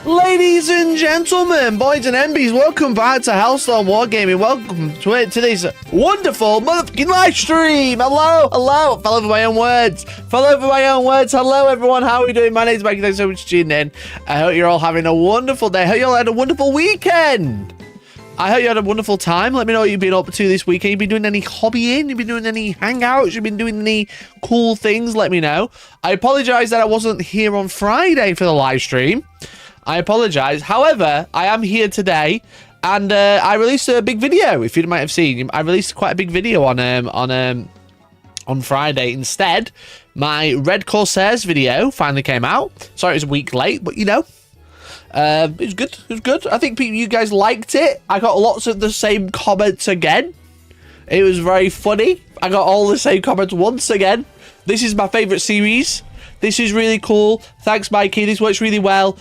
Ladies and gentlemen, boys and MBs, welcome back to Hellstorm Wargaming. Welcome to today's wonderful motherfucking live stream. Hello, hello. Fell over my own words. Hello, everyone. How are we doing? My name's Mike. Thanks so much for tuning in. I hope you're all having a wonderful day. I hope you all had a wonderful weekend. I hope you had a wonderful time. Let me know what you've been up to this weekend. You've been doing any hobbying? You've been doing any hangouts? You've been doing any cool things? Let me know. I apologize that I wasn't here on Friday for the live stream. I apologize. However, I am here today, and I released a big video. If you might have seen, I released quite a big video on Friday. Instead, my Red Corsairs video finally came out. Sorry, it was a week late, but you know, it was good. It was good. I think you guys liked it. I got lots of the same comments again. It was very funny. I got all the same comments once again. This is my favorite series. This is really cool. Thanks, Mikey. This works really well.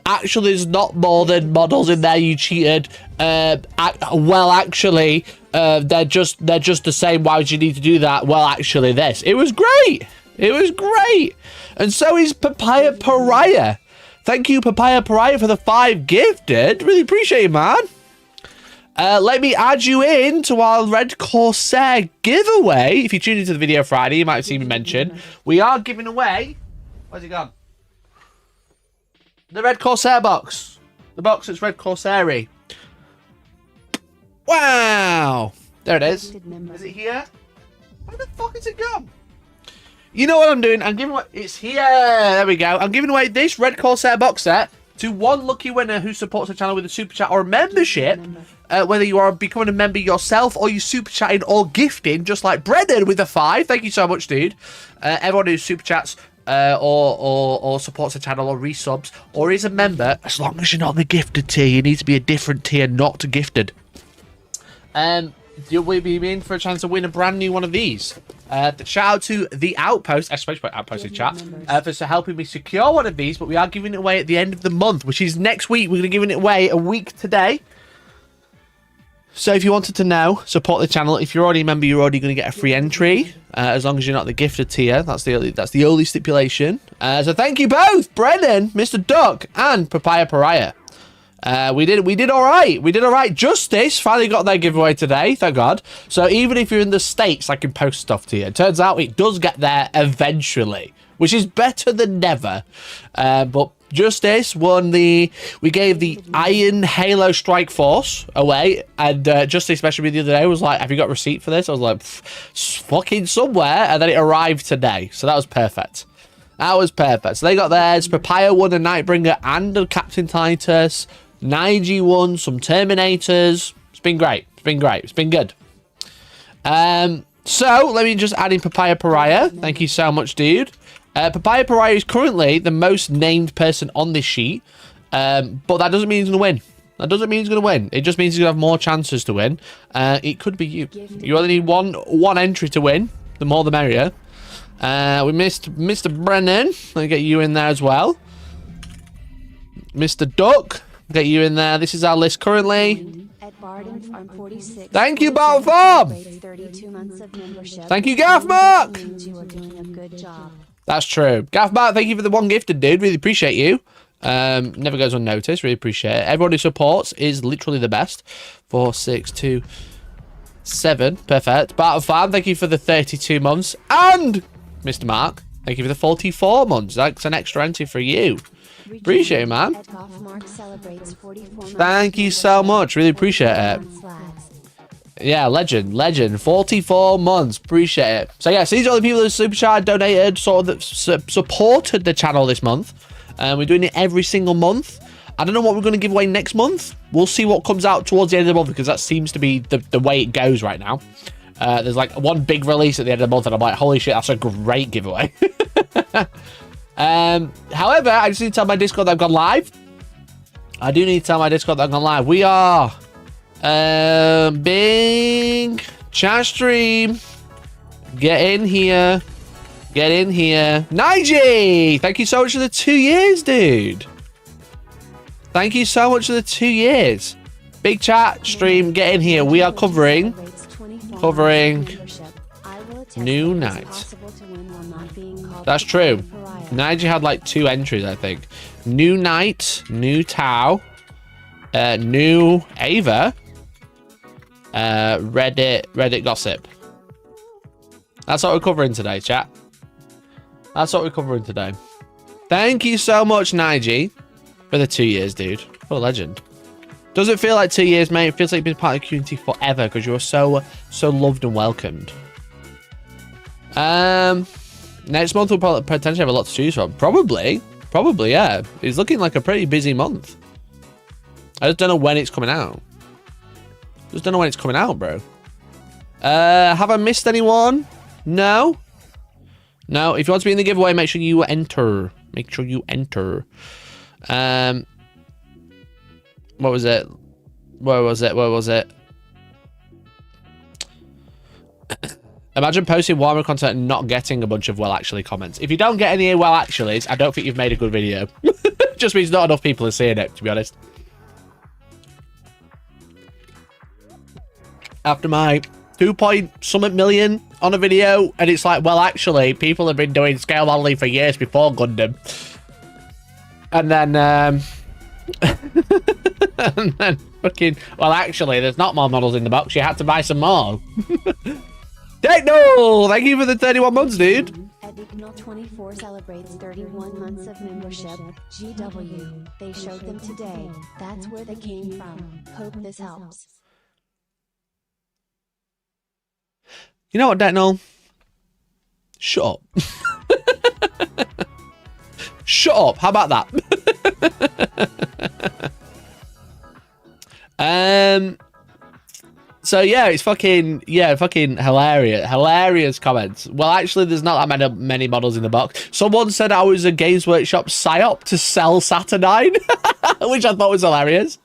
Actually, there's not more than models in there. You cheated. Well, actually, they're just the same. Why would you need to do that? Well, actually, this. It was great. It was great. And so is Papaya Pariah. Thank you, Papaya Pariah, for the 5 gifted. Really appreciate it, man. Let me add you in to our Red Corsair giveaway. If you tuned into the video Friday, you might have seen me mention. We are giving away... Where's it gone? The Red Corsair box. The box that's Red Corsair-y. Wow! There it is. Is it here? Where the fuck is it gone? You know what I'm doing? I'm giving away... It's here! There we go. I'm giving away this Red Corsair box set to one lucky winner who supports the channel with a super chat or a membership. Whether you are becoming a member yourself or you super chatting or gifting, just like Brendan with a 5. Thank you so much, dude. Everyone who super chats or supports the channel or resubs or is a member, as long as you're not the gifted tier, you need to be a different tier, not gifted. You'll be in for a chance to win a brand new one of these. Shout out to the Outpost, especially put Outpost in chat, for helping me secure one of these. But we are giving it away at the end of the month, which is next week. We're going to be giving it away a week today. So if you wanted to know, support the channel. If you're already a member, you're already going to get a free entry, as long as you're not the gifted tier. That's the only stipulation. So thank you both, Brennan, Mr. Duck, and Papaya Pariah. We did all right. We did all right. Justice finally got their giveaway today, thank God. So even if you're in the States, I can post stuff to you. It turns out it does get there eventually, which is better than never. But Justice won we gave the Iron Halo Strike Force away, and Justice messaged me the other day, was like, have you got a receipt for this? I was like, fucking somewhere, and then it arrived today, so that was perfect. That was perfect. So they got theirs. Papaya won a Nightbringer and a Captain Titus. Nige won some Terminators. It's been great. It's been great. It's been good. So let me just add in Papaya Pariah. Thank you so much, dude. Papaya Pariah is currently the most named person on this sheet, but that doesn't mean he's going to win. That doesn't mean he's going to win. It just means he's going to have more chances to win. It could be you. You only need one entry to win. The more the merrier. We missed Mr. Brennan. Let me get you in there as well. Mr. Duck, get you in there. This is our list currently. Thank you, Barton Farm. Thank you, Gaff Mark. That's true. Gaff Mark, thank you for the 1 gifted, dude. Really appreciate you. Never goes unnoticed. Really appreciate it. Everyone who supports is literally the best. 4, 6, 2, 7. Perfect. Barton Farm, thank you for the 32 months. And Mr. Mark, thank you for the 44 months. That's an extra entry for you. Appreciate it, man. Thank you so much. Really appreciate it. Yeah, legend. 44 months. Appreciate it. So, yeah, so these are the people that super chat, donated, sort of supported the channel this month. We're doing it every single month. I don't know what we're going to give away next month. We'll see what comes out towards the end of the month, because that seems to be the way it goes right now. There's like one big release at the end of the month, and I'm like, holy shit, that's a great giveaway. However, I just need to tell my Discord that I've gone live. I do need to tell my Discord that I've gone live. We are big chat stream. Get in here. Get in here. Nige! Thank you so much for the 2 years, dude. Thank you so much for the 2 years. Big chat stream. Get in here. We are covering New Knight. That's true. Nige had like 2 entries, I think. new Knight, new Tau, new Ava, Reddit gossip. That's what we're covering today, chat. That's what we're covering today. Thank you so much, Nige, for the 2 years, dude. What a legend. Doesn't feel like 2 years, mate. It feels like you've been part of the community forever because you were so loved and welcomed. Next month we'll probably potentially have a lot to choose from. Probably, yeah. It's looking like a pretty busy month. I just don't know when it's coming out. Just don't know when it's coming out, bro. Have I missed anyone? No. No. If you want to be in the giveaway, make sure you enter. Make sure you enter. What was it? Where was it? Imagine posting Warhammer content and not getting a bunch of well actually comments. If you don't get any well actuallys, I don't think you've made a good video. Just means not enough people are seeing it, to be honest. After my 2-point-something million on a video, and it's like, well, actually, people have been doing scale modeling for years before Gundam. And then, and then fucking, well, actually, there's not more models in the box. You had to buy some more. Techno! Thank you for the 31 months, dude. Edignal24 celebrates 31 months of membership. GW. They showed them today. That's where they came from. Hope this helps. You know what, Detnol? Shut up. Shut up. How about that? So yeah, it's fucking hilarious. Hilarious comments. Well, actually, there's not that many models in the box. Someone said I was a Games Workshop psyop to sell Saturnine, which I thought was hilarious.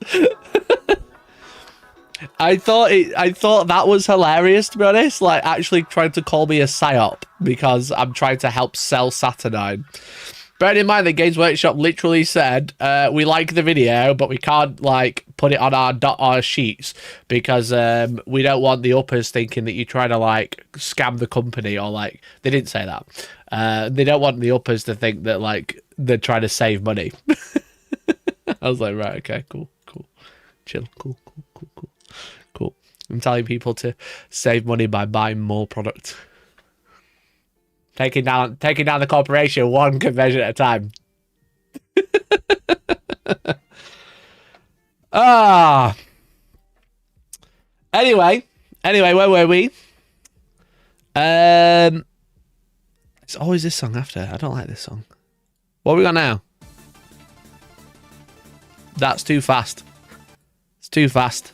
I thought that was hilarious, to be honest. Like, actually trying to call me a psyop because I'm trying to help sell Saturnine. Bearing in mind that Games Workshop literally said, we like the video, but we can't, like, put it on our sheets because we don't want the uppers thinking that you're trying to, like, scam the company or, like, they didn't say that. They don't want the uppers to think that, like, they're trying to save money. I was like, right, okay, cool. Chill, cool. I'm telling people to save money by buying more product. Taking down the corporation one conversion at a time. Anyway, where were we? It's always this song after. I don't like this song. What have we got now? That's too fast. It's too fast.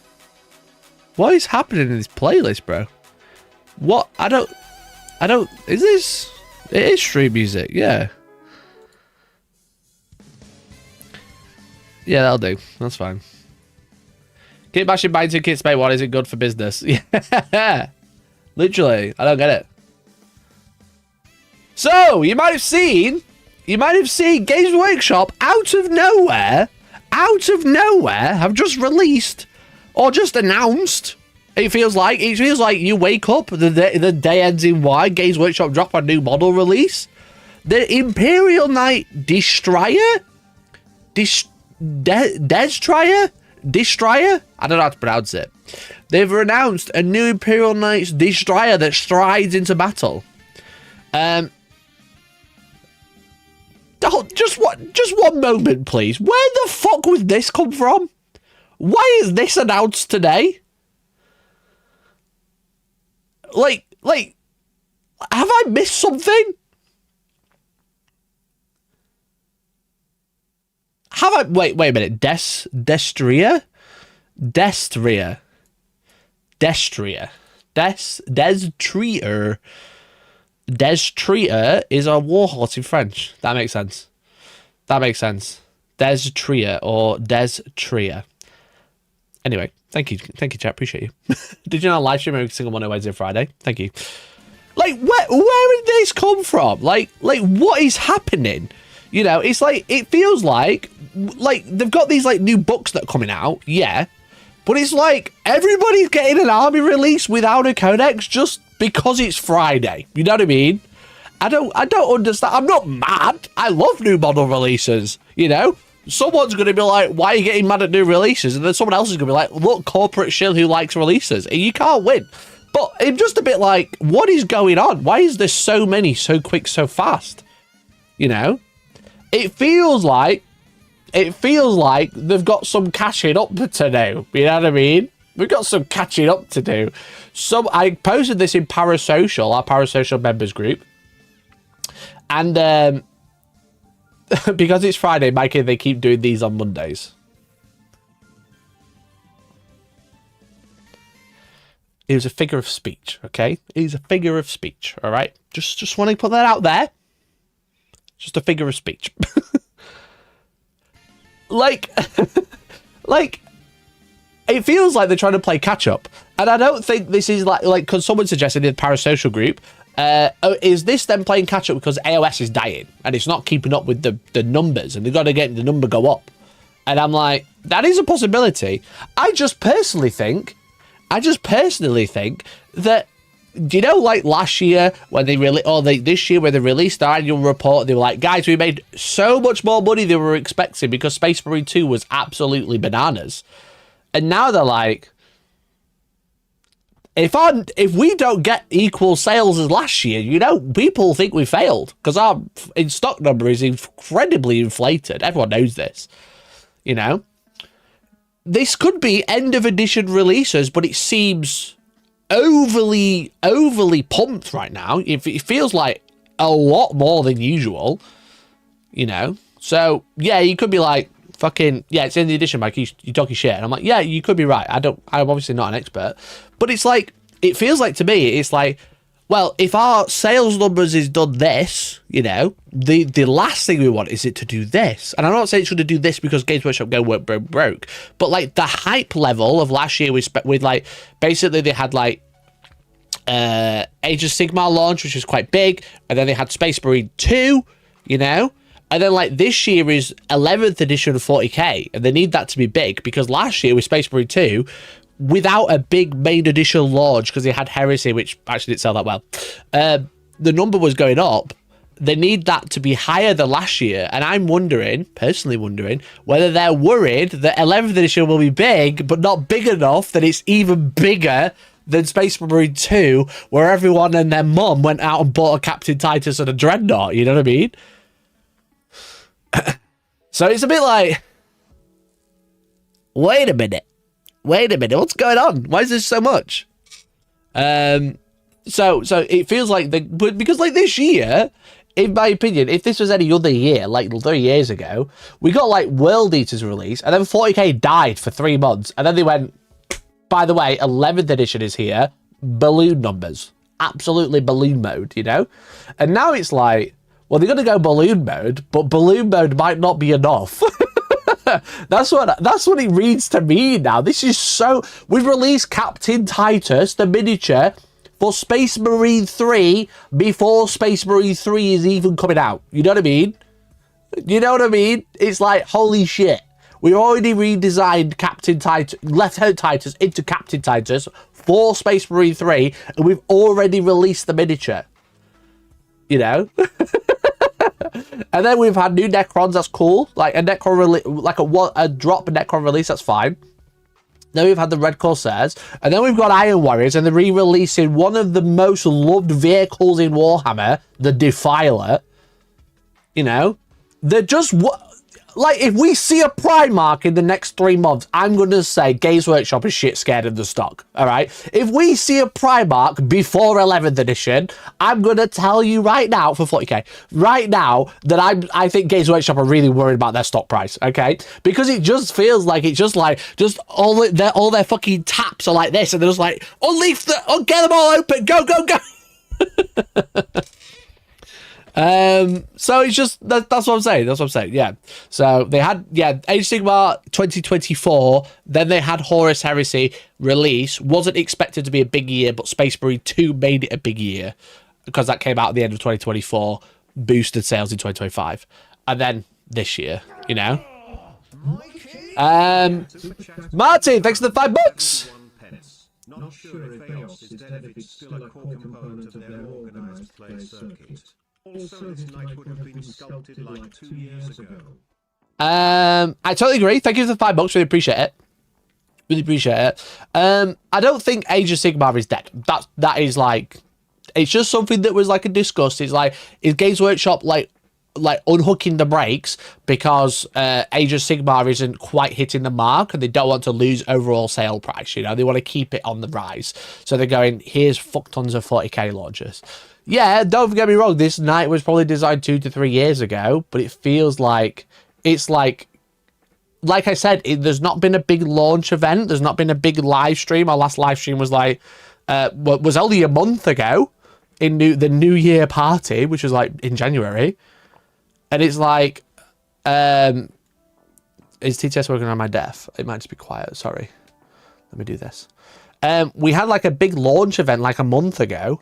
What is happening in this playlist, bro? What? I don't, is this, it is stream music, yeah. Yeah, that'll do, that's fine. Keep bashing buying 2 kits, mate, what is it good for business? Yeah, literally, I don't get it. So, you might have seen Games Workshop out of nowhere, have just released, or just announced, it feels like you wake up, the day ends in Y, Games Workshop drop a new model release. The Imperial Knight Destrier? Destrier? I don't know how to pronounce it. They've announced a new Imperial Knight's Destrier that strides into battle. Just one moment, please. Where the fuck would this come from? Why is this announced today? Like, have I missed something? Have I... Wait a minute. Destrier is a warhorse in French. That makes sense. Destrier or Destrier. Anyway, thank you, chat. Appreciate you. Did you not live stream every single Monday, Wednesday, Friday? Thank you. Like, where did this come from? Like, what is happening? You know, it's like, it feels like they've got these like new books that are coming out, yeah, but it's like everybody's getting an army release without a codex just because it's Friday. You know what I mean? I don't understand. I'm not mad. I love new model releases, you know? Someone's going to be like, why are you getting mad at new releases? And then someone else is going to be like, look, corporate shill who likes releases. And you can't win. But I'm just a bit like, what is going on? Why is there so many so quick, so fast? You know? It feels like they've got some catching up to do. You know what I mean? We've got some catching up to do. I posted this in Parasocial, our Parasocial members group. And because it's Friday, Mikey, they keep doing these on Mondays. It was a figure of speech, okay? It is a figure of speech, all right? Just want to put that out there. Just a figure of speech. like, it feels like they're trying to play catch up. And I don't think this is like, because someone suggested in the Parasocial group, is this them playing catch up because AOS is dying and it's not keeping up with the numbers and they've got to get the number go up? And I'm like, that is a possibility. I just personally think that, you know, like last year when they really, or this year when they released their annual report, they were like, guys, we made so much more money than we were expecting because Space Marine 2 was absolutely bananas. And now they're like, if we don't get equal sales as last year, you know, people think we failed because our in-stock number is incredibly inflated. Everyone knows this, you know. This could be end of edition releases, but it seems overly pumped right now. It feels like a lot more than usual, you know. So yeah, you could be like, fucking yeah, it's in the edition, Mike. You talking shit, and I'm like, yeah, you could be right. I'm obviously not an expert, but it's like, it feels like to me, it's like, well, if our sales numbers is done this, you know, the last thing we want is it to do this. And I'm not saying it's going to do this because Games Workshop go broke, but like the hype level of last year with like, basically they had like Age of Sigmar launch, which was quite big, and then they had Space Marine 2, you know. And then, like, this year is 11th edition 40k, and they need that to be big, because last year with Space Marine 2, without a big main edition launch, because they had Heresy, which actually didn't sell that well, the number was going up. They need that to be higher than last year, and I'm personally wondering, whether they're worried that 11th edition will be big, but not big enough that it's even bigger than Space Marine 2, where everyone and their mum went out and bought a Captain Titus and a Dreadnought, you know what I mean? So it's a bit like, wait a minute, what's going on? Why is there so much? So it feels like but because like this year, in my opinion, if this was any other year, like 3 years ago, we got like World Eaters release, and then 40k died for 3 months, and then they went, by the way, 11th edition is here, balloon numbers, absolutely balloon mode, you know? And now it's like, well, they're going to go balloon mode, but balloon mode might not be enough. That's what it reads to me now. This is so... We've released Captain Titus, the miniature, for Space Marine 3 before Space Marine 3 is even coming out. You know what I mean? You know what I mean? It's like, holy shit. We've already redesigned Captain Titus, Lieutenant Titus into Captain Titus for Space Marine 3, and we've already released the miniature. You know? And then we've had new Necrons, that's cool. Like a Necron like a drop Necron release, that's fine. Then we've had the Red Corsairs, and then we've got Iron Warriors, and they're re-releasing one of the most loved vehicles in Warhammer, the Defiler. You know? They're just... Like, if we see a Primarch in the next 3 months, I'm going to say Games Workshop is shit scared of the stock, all right? If we see a Primarch before 11th edition, I'm going to tell you right now, for 40k, right now, that I think Games Workshop are really worried about their stock price, okay? Because it just feels like it's just like, just all their fucking taps are like this, and they're just like, unleash get them all open, go, go, go! So it's just that's what I'm saying. That's what I'm saying. Yeah. So they had Age of Sigmar 2024. Then they had Horus Heresy release. Wasn't expected to be a big year, but Space Marine 2 made it a big year because that came out at the end of 2024, boosted sales in 2025, and then this year, you know. Martin, thanks for the $5. Not sure if Eos is dead if it's still a core component of their organized play circuit. Also, this knight would have been sculpted like 2 years ago. I totally agree. Thank you for the $5. Really appreciate it. Really appreciate it. I don't think Age of Sigmar is dead. That is like, it's just something that was like a disgust. It's like, is Games Workshop like unhooking the brakes because Age of Sigmar isn't quite hitting the mark and they don't want to lose overall sale price, you know? They want to keep it on the rise. So they're going, here's fuck tons of 40k launches. Yeah, don't get me wrong, this knight was probably designed 2 to 3 years ago, but it feels like, it's like I said, there's not been a big launch event. There's not been a big live stream. Our last live stream was like, was only a month ago in the New Year party, which was like in January. And it's like, is TTS working on my deaf? It might just be quiet. Sorry. Let me do this. We had like a big launch event like a month ago.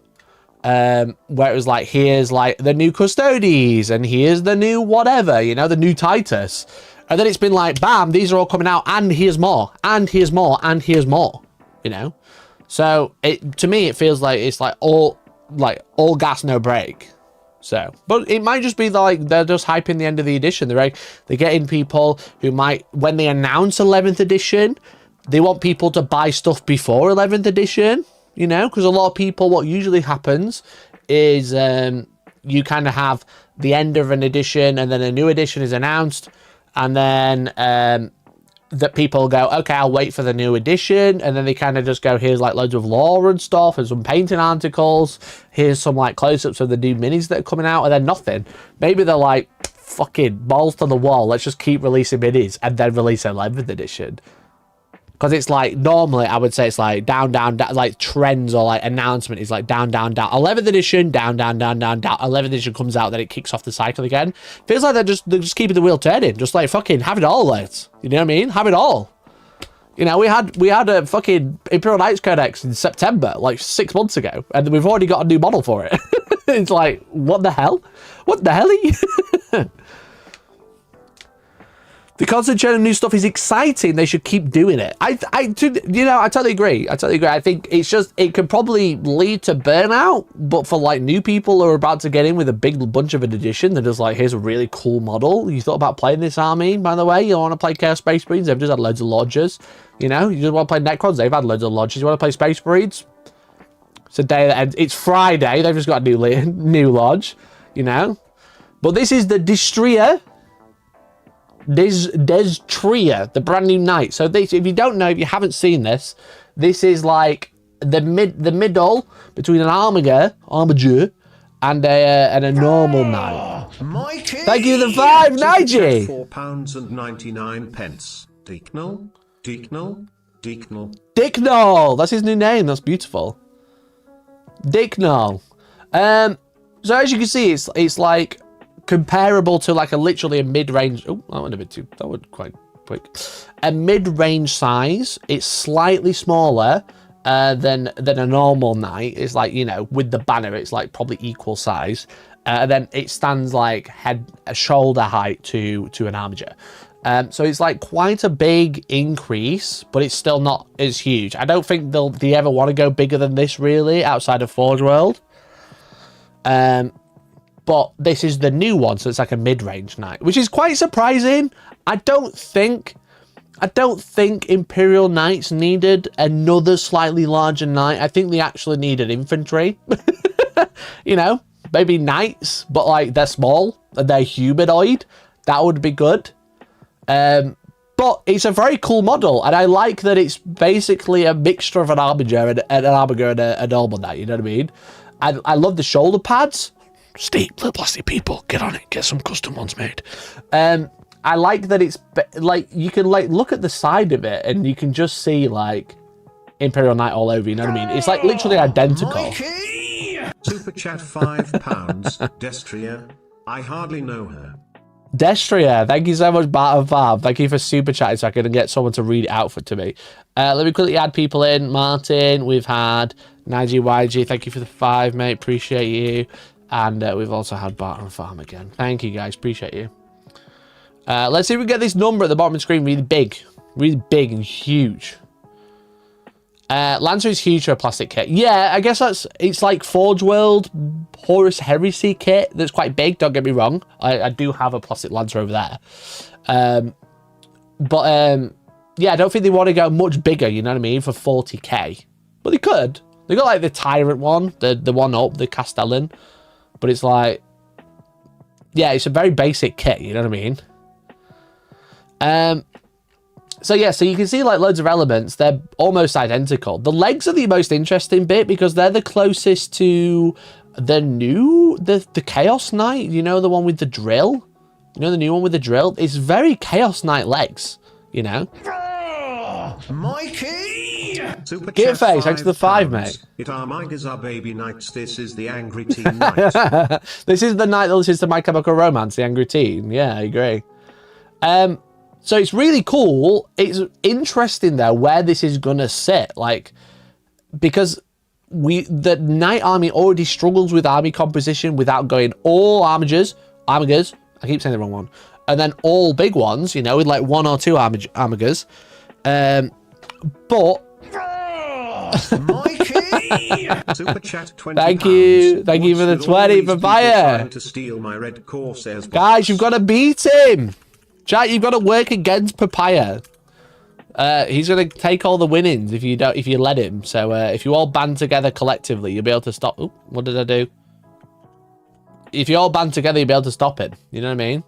Where it was like, here's like the new Custodes and here's the new whatever, you know, the new Titus. And then it's been like, bam, these are all coming out and here's more and here's more and here's more, you know? So to me, it feels like it's like all gas, no brake. So, but it might just be like they're just hyping the end of the edition. They're getting people who might, when they announce 11th edition, they want people to buy stuff before 11th edition. You know, because a lot of people, what usually happens is you kind of have the end of an edition and then a new edition is announced. And then that people go, okay, I'll wait for the new edition. And then they kind of just go, here's like loads of lore and stuff and some painting articles. Here's some like close-ups of the new minis that are coming out and then nothing. Maybe they're like, fucking balls to the wall. Let's just keep releasing minis and then release 11th edition. Because it's like, normally I would say it's like down, like trends or like announcement is like down. 11th edition, down. 11th edition comes out, then it kicks off the cycle again. Feels like they're just keeping the wheel turning. Just like fucking have it all, lads. You know what I mean? Have it all. You know, we had a fucking Imperial Knights Codex in September, like 6 months ago. And we've already got a new model for it. It's like, what the hell? What the hell? The constant churn of new stuff is exciting. They should keep doing it. I totally agree. I think it's just, it could probably lead to burnout, but for like new people who are about to get in with a big bunch of an edition, they're just like, here's a really cool model. You thought about playing this army, by the way? You want to play Chaos Space Marines? They've just had loads of lodges. You know, you just want to play Necrons? They've had loads of lodges. You want to play Space Marines? It's a day that ends. It's Friday. They've just got a new lodge, you know? But this is the Destrier. Destrier, the brand new knight. So this, if you don't know, if you haven't seen this, this is like the middle between an armiger and a normal knight. Mikey! Thank you for the 5, Nige! £4.99. Deeknell. Dicknall! That's his new name. That's beautiful. Dicknall. So as you can see, it's like comparable to like literally a mid-range. Oh, that went a bit too. That went quite quick. A mid-range size. It's slightly smaller than a normal knight. It's like, you know, with the banner, it's like probably equal size. And then it stands like shoulder height to an armiger. So it's like quite a big increase, but it's still not as huge. I don't think they ever want to go bigger than this really outside of Forge World. But this is the new one, so it's like a mid-range knight, which is quite surprising. I don't think Imperial Knights needed another slightly larger knight. I think they actually needed infantry. You know, maybe knights, but like they're small and they're humanoid. That would be good. But it's a very cool model, and I like that it's basically a mixture of an armiger and a normal knight. You know what I mean? I love the shoulder pads. Steve, little plastic people, get on it. Get some custom ones made. I like that it's like you can like look at the side of it and you can just see like Imperial Knight all over. You know what I mean? It's like literally identical. Mikey! Super chat £5. Destrier. I hardly know her. Destrier, thank you so much, Barton Farm. Thank you for super chatting so I can get someone to read it out to me. Let me quickly add people in. Martin, we've had Nige YG. Thank you for the 5, mate. Appreciate you. And we've also had Barton Farm again. Thank you, guys. Appreciate you. Let's see if we can get this number at the bottom of the screen really big and huge. Lancer is huge for a plastic kit. Yeah, I guess it's like Forge World Horus Heresy kit that's quite big, don't get me wrong. I do have a plastic Lancer over there. Yeah, I don't think they want to go much bigger, you know what I mean, for 40k. But they could. They got like the Tyrant one, the one up, the Castellan. But it's like, yeah, it's a very basic kit, you know what I mean? So yeah, so you can see like loads of elements. They're almost identical. The legs are the most interesting bit because they're the closest to the Chaos Knight. You know, the one with the drill? You know, the new one with the drill? It's very Chaos Knight legs, you know? Mikey! Super Get chat face, thanks to the 5, mate. It Armigas are baby knights. This is the angry teen knight. This is the knight that listens to My Chemical Romance, the angry teen. Yeah, I agree. So it's really cool. It's interesting though where this is gonna sit, like, because the knight army already struggles with army composition without going all armigers. I keep saying the wrong one, and then all big ones, you know, with like 1 or 2 armigers. But Mikey! Super chat 20 thank pounds. you for the 20 for papaya. To steal my red Corsair's Guys, you've got to beat him. Chat, you've got to work against Papaya. He's gonna take all the winnings if you let him. So if you all band together collectively, you'll be able to stop. Ooh, what did I do? If you all band together, you'll be able to stop it. You know what I mean?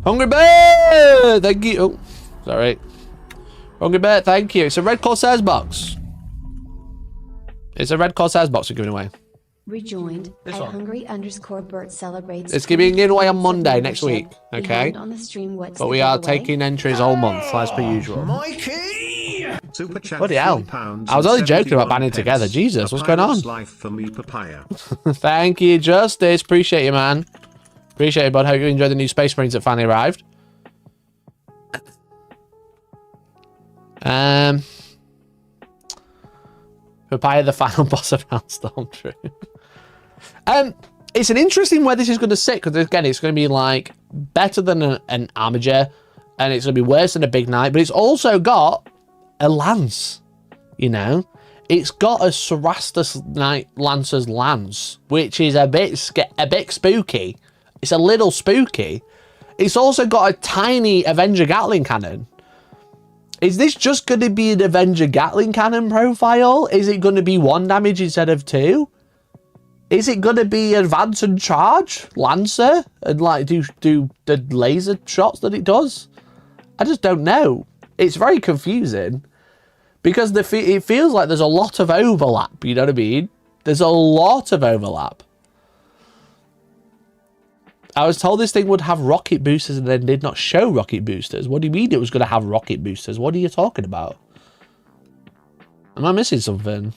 Hungry Bear, thank you. Oh, sorry. Hungry Bear, thank you. It's a red Corsair's box. It's a red Corsair's box we're giving away. Rejoined This at one. hungry_Bert celebrates. It's giving it away on Monday next week. Okay. Behind on the stream, what's But the we are giveaway? taking entries all month, as per usual. Mikey! Super chat Bloody hell. £3 I was only joking about 71 banding pence. together. Jesus, A what's going on? pirate's life for me, papaya. Thank you, Justice. Appreciate you, man. Appreciate it, bud. Hope you enjoyed the new Space Marines that finally arrived. Papaya, the final boss of Hellstorm, true. It's an interesting where this is going to sit, because again, it's going to be like better than an armiger, and it's going to be worse than a big knight, but it's also got a lance, you know? It's got a Cerastus Knight Lancer's lance, which is a bit spooky. It's a little spooky. It's also got a tiny Avenger Gatling cannon. Is this just going to be an Avenger Gatling cannon profile? Is it going to be 1 damage instead of 2? Is it going to be advance and charge Lancer and like do the laser shots that it does? I just don't know. It's very confusing because it feels like there's a lot of overlap. You know what I mean? There's a lot of overlap. I was told this thing would have rocket boosters and then did not show rocket boosters. What do you mean it was going to have rocket boosters? What are you talking about? Am I missing something?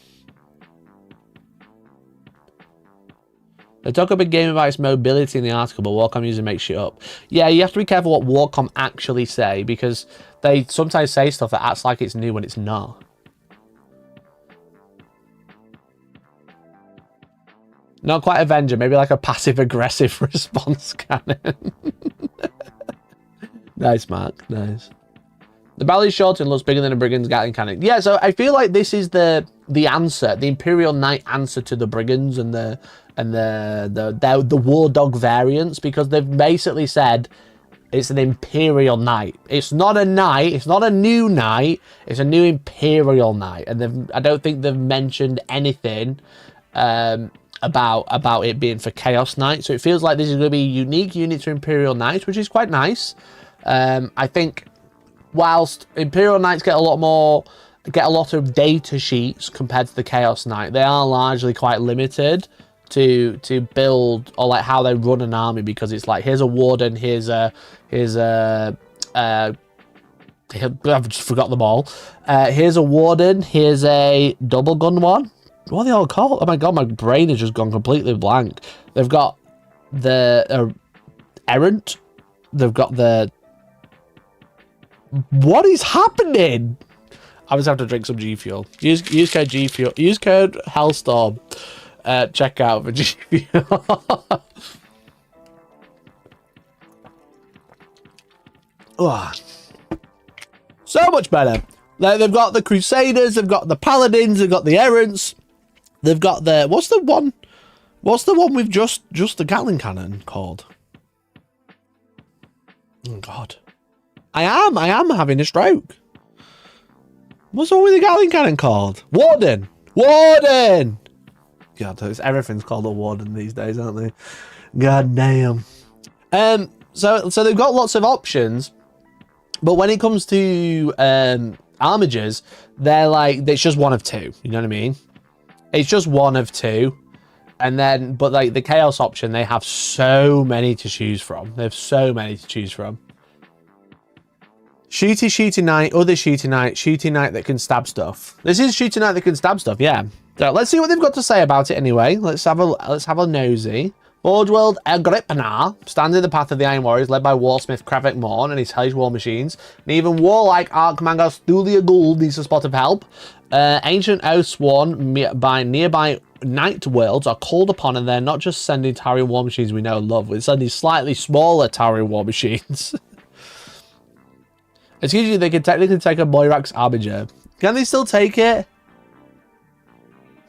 They talk a big game about its mobility in the article, but Warcom user makes shit up. Yeah, you have to be careful what Warcom actually say, because they sometimes say stuff that acts like it's new when it's not. Not quite Avenger, maybe like a passive-aggressive response cannon. Nice, Mark. Nice. The Battle is short and looks bigger than a Brigand's Gatling cannon. Yeah, so I feel like this is the answer, the Imperial Knight answer to the Brigands and the War Dog variants, because they've basically said it's an Imperial Knight. It's not a knight. It's not a new knight. It's a new Imperial Knight, and I don't think they've mentioned anything about it being for Chaos Knight. So it feels like this is going to be a unique unit to Imperial Knights, which is quite nice. I think whilst Imperial Knights get a lot of data sheets compared to the Chaos Knight, they are largely quite limited to build, or like how they run an army, because it's like, here's a warden, I've just forgot them all. Here's a warden, here's a double gun one. What are they all called? Oh my god, my brain has just gone completely blank. They've got the errant. They've got the... What is happening? I just have to drink some G Fuel. Use code G Fuel. Use code Hellstorm. Check out for G Fuel. Oh. So much better. They've got the Crusaders, they've got the Paladins, they've got the Errants, they've got the... What's the one with just the Gatling cannon called? Oh, God. I am having a stroke. What's the one with the Gatling cannon called? Warden! Warden! God, everything's called a Warden these days, aren't they? God damn. So they've got lots of options, but when it comes to armigers, they're like, it's just one of two. You know what I mean? It's just one of two. And then, but like the Chaos option, they have so many to choose from. They have so many to choose from. Shooty Knight, other Shooty Knight that can stab stuff. This is Shooty Knight that can stab stuff, yeah. So let's see what they've got to say about it anyway. Let's have a nosy. Forge World Agripnar stands in the path of the Iron Warriors, led by Warsmith Kravik Morn and his hellish war machines. And even warlike Arkmangos Thulia Gould needs a spot of help. Ancient oaths sworn by nearby Night Worlds are called upon, and they're not just sending Tarian war machines we know and love, we're sending slightly smaller Tarian war machines. Excuse me, they can technically take a Moirax Armiger. Can they still take it?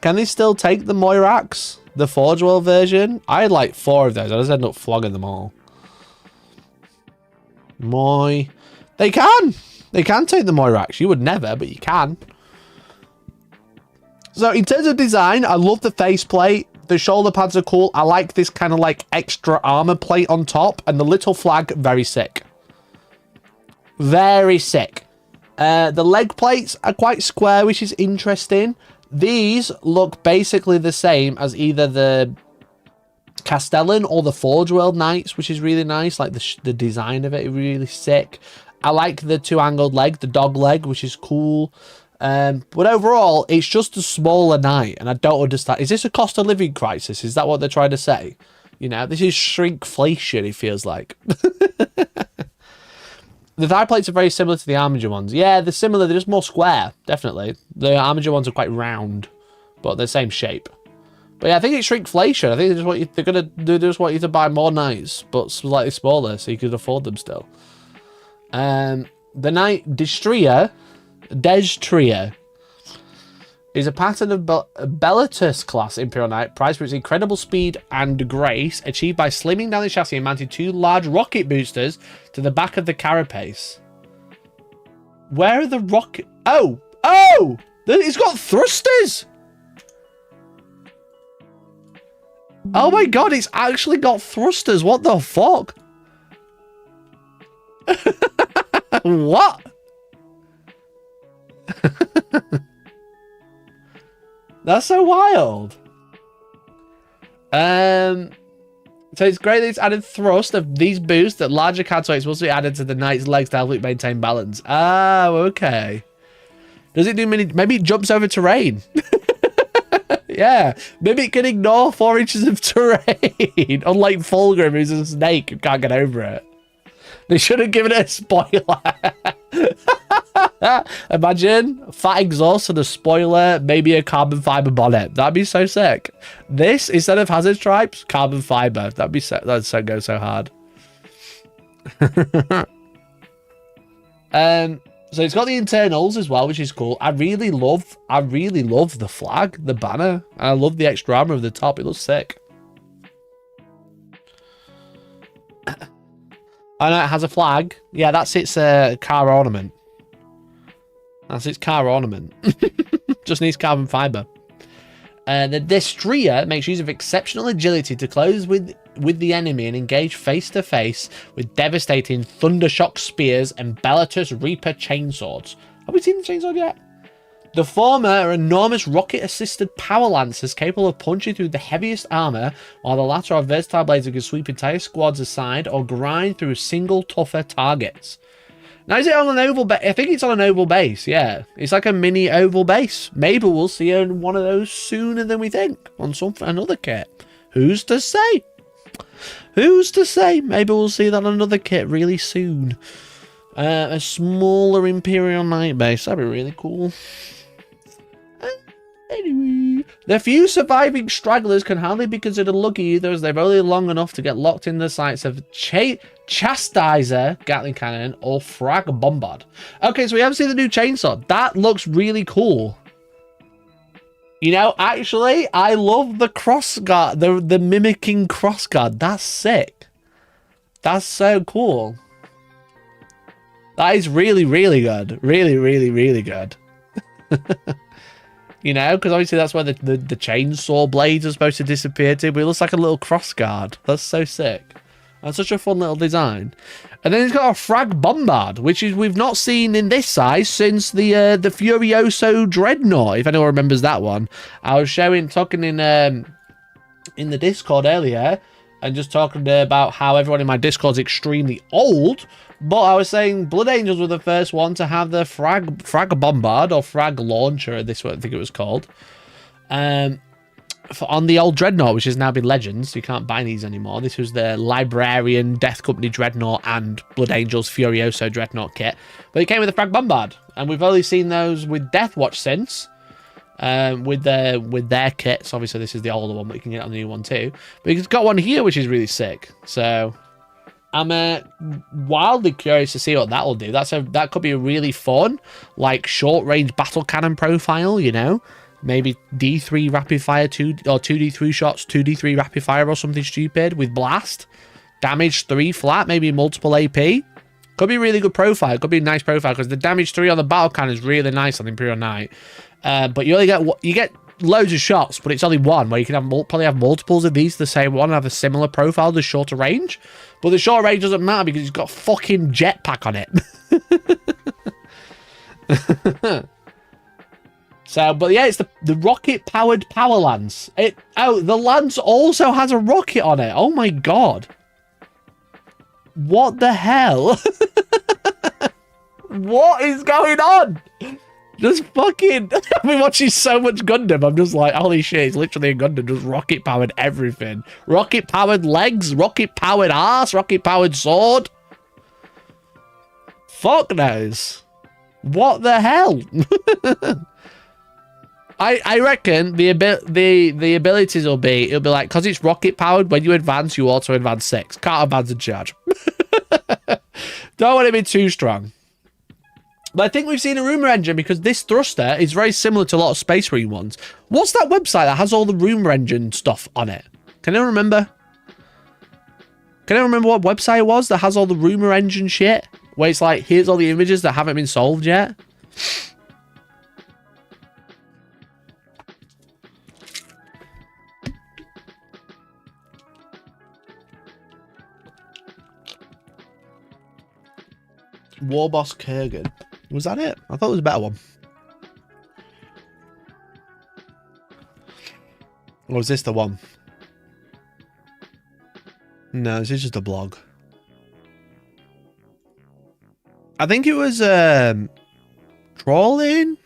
Can they still take the Moirax? The Forge World version? I had like 4 of those. I just ended up flogging them all. They can! They can take the Moirax. You would never, but you can. So in terms of design, I love the faceplate. The shoulder pads are cool. I like this kind of like extra armor plate on top. And the little flag, very sick. Very sick. The leg plates are quite square, which is interesting. These look basically the same as either the Castellan or the Forge World Knights, which is really nice. Like the design of it is really sick. I like the 2-angled leg, the dog leg, which is cool. But overall, it's just a smaller knight, and I don't understand. Is this a cost of living crisis? Is that what they're trying to say? You know, this is shrinkflation, it feels like. The thigh plates are very similar to the Armiger ones. Yeah, they're similar. They're just more square, definitely. The Armiger ones are quite round, but they're the same shape. But yeah, I think it's shrinkflation. I think they just want you. They just want you to buy more knights, but slightly smaller, so you can afford them still. The knight Destrier is a pattern of Bellatus class Imperial Knight, prized for its incredible speed and grace, achieved by slimming down the chassis and mounting 2 large rocket boosters to the back of the carapace. Where are the rocket... Oh! It's got thrusters! Oh my god, it's actually got thrusters. What the fuck? What? That's so wild. So it's great that it's added thrust of these boosts that larger counterweights will also be added to the knight's legs to help it maintain balance. Oh, okay. Does it do maybe it jumps over terrain? Yeah, maybe it can ignore 4 inches of terrain. Unlike Fulgrim, who's a snake who can't get over it. They should have given it a spoiler. Imagine fat exhaust and a spoiler, maybe a carbon fiber bonnet. That'd be so sick. This, instead of hazard stripes, carbon fiber. That'd be so, that'd go so hard. So it's got the internals as well, which is cool. I really love the flag, the banner. I love the extra armor of the top. It looks sick. Oh no, it has a flag. Yeah, that's its car ornament. That's its car ornament. Just needs carbon fiber. The Destrier makes use of exceptional agility to close with the enemy and engage face to face with devastating Thundershock spears and Bellatus Reaper chainswords. Have we seen the chainsword yet? The former are enormous rocket-assisted power lancers capable of punching through the heaviest armor, while the latter are versatile blades that can sweep entire squads aside or grind through single tougher targets. Now, is it on an oval base? I think it's on an oval base, yeah. It's like a mini oval base. Maybe we'll see one of those sooner than we think on another kit. Who's to say? Who's to say? Maybe we'll see that on another kit really soon. A smaller Imperial Knight base. That'd be really cool. Anyway. The few surviving stragglers can hardly be considered lucky either, as they've only long enough to get locked in the sights of Chastiser, Gatling Cannon, or Frag Bombard. Okay, so we haven't seen the new chainsaw. That looks really cool. You know, actually, I love the crossguard, the mimicking crossguard. That's sick. That's so cool. That is really, really good. Really, really, really good. You know, because obviously that's where the chainsaw blades are supposed to disappear to, but it looks like a little crossguard. That's so sick. That's such a fun little design. And then he's got a Frag Bombard, which is we've not seen in this size since the Furioso Dreadnought, if anyone remembers that one. I was talking in the Discord earlier, and just talking about how everyone in my Discord is extremely old. But I was saying Blood Angels were the first one to have the Frag Bombard, or Frag Launcher, this one I think it was called, on the old Dreadnought, which has now been Legends. You can't buy these anymore. This was the Librarian, Death Company Dreadnought, and Blood Angels Furioso Dreadnought kit. But it came with the Frag Bombard, and we've only seen those with Deathwatch since. With their kits. Obviously this is the older one, but you can get on the new one too. But he's got one here which is really sick. So I'm wildly curious to see what that will do. That could be a really fun, like, short range battle cannon profile, you know? Maybe D3 rapid fire 2 or 2D3 shots, 2D3 rapid fire or something stupid with blast. Damage 3 flat, maybe multiple AP. Could be a really good profile. Could be a nice profile because the damage 3 on the battle cannon is really nice on the Imperial Knight. But you only get loads of shots, but it's only one, where you can probably have multiples of these, the same one, and have a similar profile, the shorter range. But the short range doesn't matter because he's got a fucking jetpack on it. So, but yeah, it's the rocket-powered power lance. The lance also has a rocket on it. Oh my god. What the hell? What is going on? Just fucking... I've been watching so much Gundam. I'm just like, holy shit, it's literally a Gundam. Just rocket-powered everything. Rocket-powered legs, rocket-powered arse, rocket-powered sword. Fuck knows. What the hell? I reckon the abilities will be... It'll be like, because it's rocket-powered, when you advance, you also advance 6. Can't advance and charge. Don't want to be too strong. But I think we've seen a rumour engine because this thruster is very similar to a lot of Space Marine ones. What's that website that has all the rumour engine stuff on it? Can anyone remember? Can anyone remember what website it was that has all the rumour engine shit? Where it's like, here's all the images that haven't been solved yet. Warboss Kurgan. Was that it? I thought it was a better one. Or was this the one? No, this is just a blog. I think it was trolling.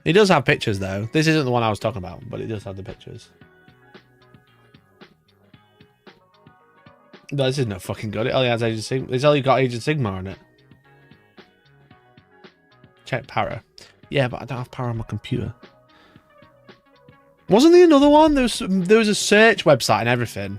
It does have pictures though. This isn't the one I was talking about, but it does have the pictures. No, this is no fucking good. It only has Age of Sigmar. It's only got Age of Sigmar on it. Check para. Yeah, but I don't have para on my computer. Wasn't there another one? There was a search website and everything.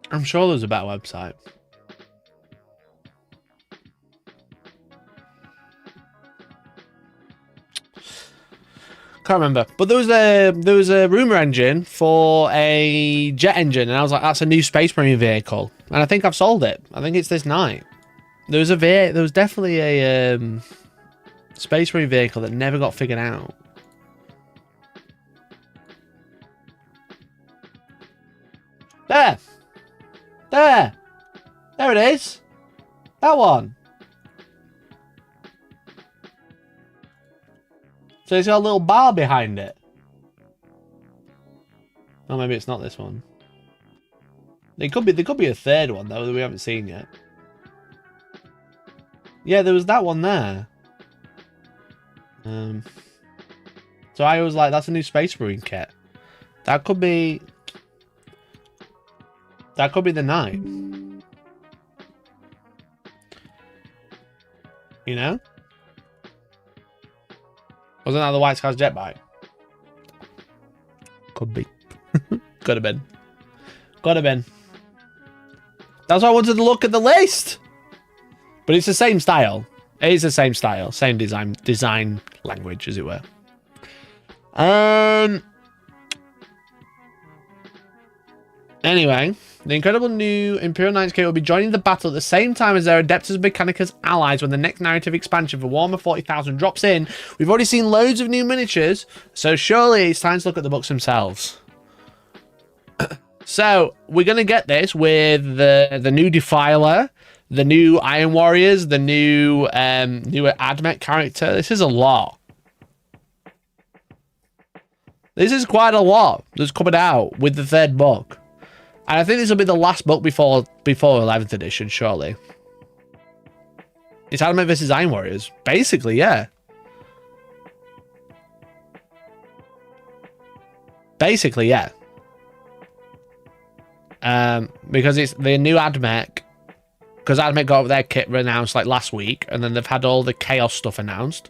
I'm sure there's a better website. Can't remember, but there was a rumor engine for a jet engine, and I was like, that's a new Space Marine vehicle, and I think I've sold it. I think it's this night. There was definitely a Space Marine vehicle that never got figured out. There it is. That one. So it's got a little bar behind it. Oh, maybe it's not this one. There could be a third one though that we haven't seen yet. Yeah, there was that one there. So I was like, that's a new spacemarine kit. That could be the knight. You know? Wasn't that the White Scar's jet bike? Could be. Could have been. Could have been. That's why I wanted to look at the list. But it's the same style. It is the same style. Same design language, as it were. Anyway, the incredible new Imperial Knights kit will be joining the battle at the same time as their Adeptus Mechanicus allies when the next narrative expansion for Warhammer 40,000 drops in. We've already seen loads of new miniatures, so surely it's time to look at the books themselves. So, we're going to get this with the new Defiler, the new Iron Warriors, the new newer Admech character. This is a lot. This is quite a lot that's coming out with the third book. And I think this will be the last book before 11th edition, surely. It's Admech versus Iron Warriors. Basically, yeah. Basically, yeah. Because it's the new Admech. Because Admech got their kit announced like last week. And then they've had all the Chaos stuff announced.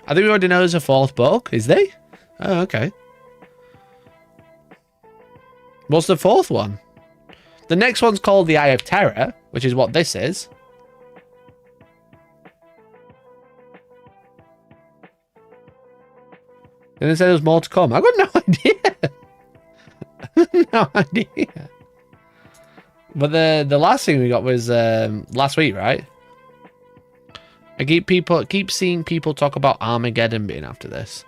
I think we already know there's a fourth book. Is they? Oh, okay. What's the fourth one? The next one's called the Eye of Terror, which is what this is. Didn't they say there was more to come? I've got no idea. No idea. But the last thing we got was last week, right? I keep seeing people talk about Armageddon being after this.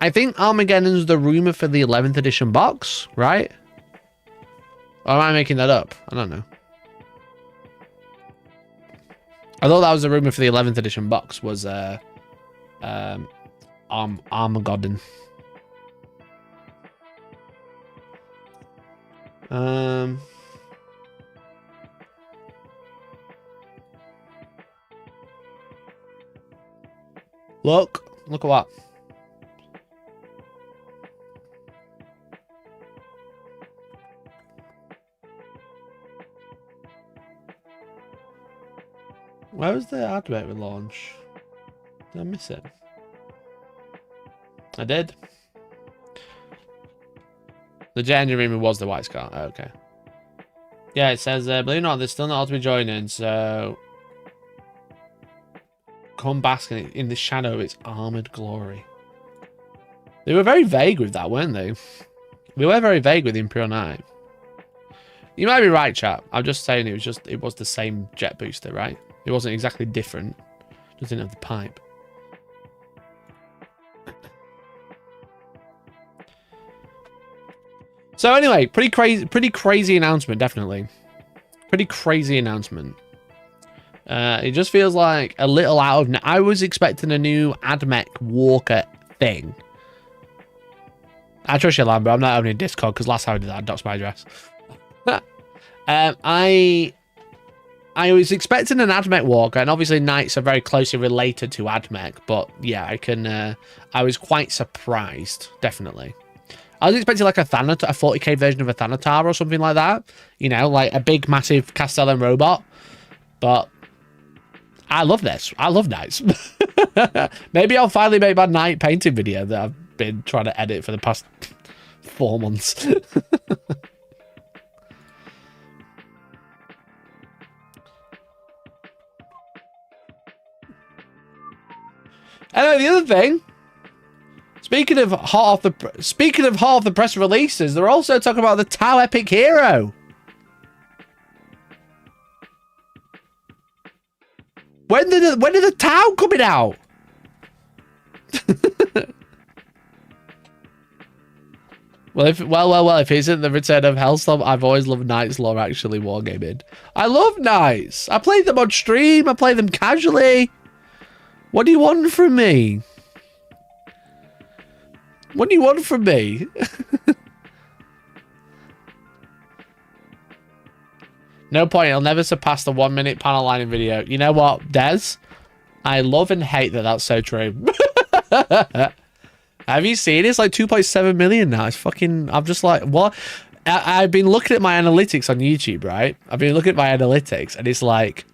I think Armageddon's the rumor for the 11th edition box, right? Or am I making that up? I don't know. I thought that was the rumor for the 11th edition box was Armageddon. Look at what? Where was the Admech with launch? Did I miss it? I did. The January rumor was the White Scar. Oh, okay. Yeah, it says, believe it or not, there's still not all to be joining, so come bask in the shadow of its armored glory. They were very vague with that, weren't they? We were very vague with the Imperial Knight. You might be right, chap. I'm just saying it was the same jet booster, right? It wasn't exactly different. Just didn't have the pipe. So anyway, pretty crazy announcement, definitely. Pretty crazy announcement. It just feels like a little out of... I was expecting a new Admech Walker thing. I trust you, Lambert. I'm not opening Discord because last time I did that, I doxed my address. I was expecting an Admech Walker, and obviously Knights are very closely related to Admech, but yeah, I was quite surprised, definitely. I was expecting like a 40k version of a Thanatar or something like that. You know, like a big, massive Castellan robot. But I love this. I love Knights. Maybe I'll finally make my Knight painting video that I've been trying to edit for the past 4 months. Anyway, the other thing, speaking of hot off the press releases, they're also talking about the Tau Epic Hero. When did the Tau coming out? Well, if it isn't the return of Hellstorm, I've always loved Knights lore, actually, Wargaming. I love Knights. I play them on stream. I play them casually. What do you want from me? What do you want from me? No point. I'll never surpass the 1 minute panel lining video. You know what, Des? I love and hate that that's so true. Have you seen it? It's like 2.7 million now. It's fucking... I'm just like, what? I've been looking at my analytics on YouTube, right? I've been looking at my analytics, and it's like,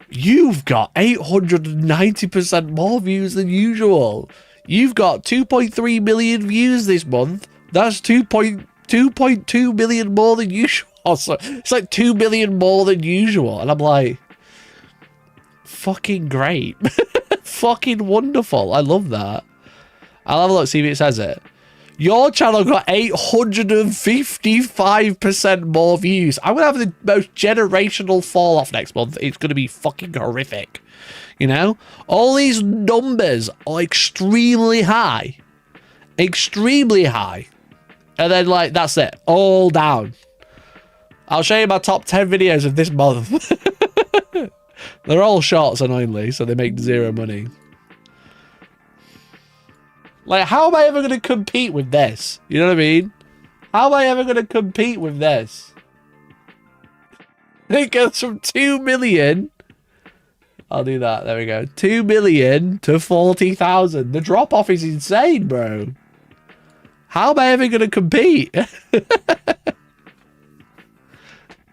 you've got 890% more views than usual. You've got 2.3 million views this month. That's 2.2 million more than usual. So it's like 2 million more than usual. And I'm like, fucking great. Fucking wonderful. I love that. I'll have a look, see if it says it. Your channel got 855% more views. I'm going to have the most generational fall off next month. It's going to be fucking horrific. You know? All these numbers are extremely high. Extremely high. And then, like, that's it. All down. I'll show you my top 10 videos of this month. They're all shorts, annoyingly, so they make zero money. Like, how am I ever going to compete with this? You know what I mean? How am I ever going to compete with this? It goes from 2 million. I'll do that. There we go. 2 million to 40,000. The drop-off is insane, bro. How am I ever going to compete?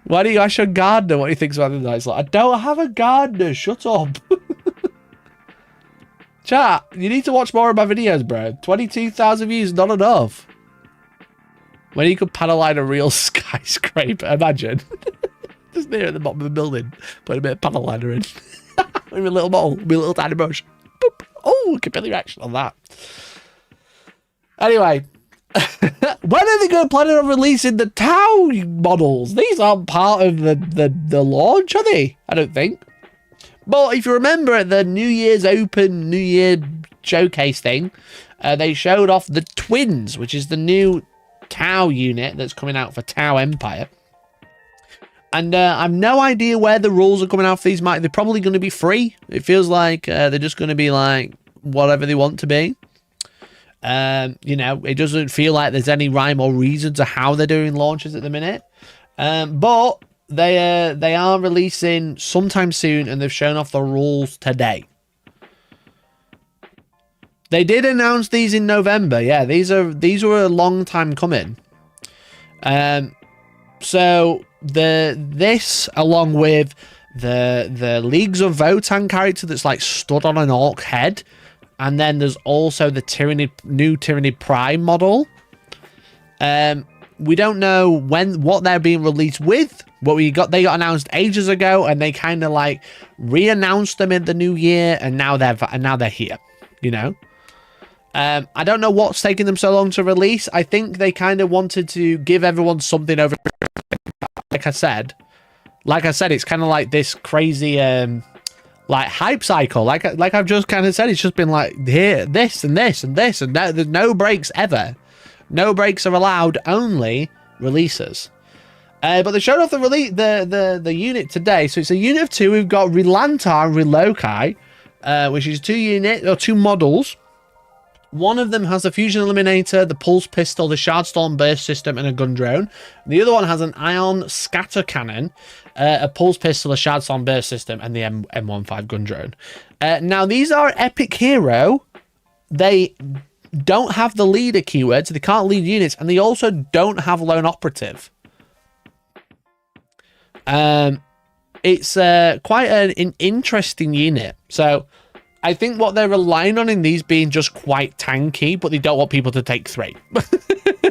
Why do you ask your gardener what he thinks about the night? Like, I don't have a gardener. Shut up. Chat, you need to watch more of my videos, bro. 22,000 views, not enough. When you could panel line a real skyscraper, imagine. Just there at the bottom of the building. Put a bit of panel liner in. With a little bottle, with a little tiny brush. Boop. Oh, completely reaction on that. Anyway. When are they going to plan on releasing the Tau models? These aren't part of the launch, are they? I don't think. But if you remember at the New Year's Open, New Year showcase thing, they showed off the Twins, which is the new Tau unit that's coming out for Tau Empire. And I've no idea where the rules are coming out for these. They're probably going to be free. It feels like they're just going to be like whatever they want to be. You know, it doesn't feel like there's any rhyme or reason to how they're doing launches at the minute. But they are releasing sometime soon, and they've shown off the rules today. They did announce these in November. Yeah, these were a long time coming. So this along with the Leagues of Votann character that's like stood on an orc head. And then there's also the new Tyranid Prime model. We don't know what they're being released with. They got announced ages ago, and they kind of like re-announced them in the new year, and now they're here. You know, I don't know what's taking them so long to release. I think they kind of wanted to give everyone something over. Like I said, it's kind of like this crazy like hype cycle, like I've just kind of said. It's just been like here, this and this and this, and there's no breaks ever. No breaks are allowed, only releases. But they showed off the unit today. So it's a unit of 2. We've got Relantar and Relokai, which is 2 models. One of them has a fusion eliminator, the pulse pistol, the Shardstorm burst system, and a gun drone. The other one has an ion scatter cannon, a pulse pistol, a Shardstorm burst system, and the M15 gun drone. Now, these are epic hero. They don't have the leader keyword, so they can't lead units, and they also don't have lone operative. It's quite an interesting unit. So I think what they're relying on in these being just quite tanky, but they don't want people to take 3.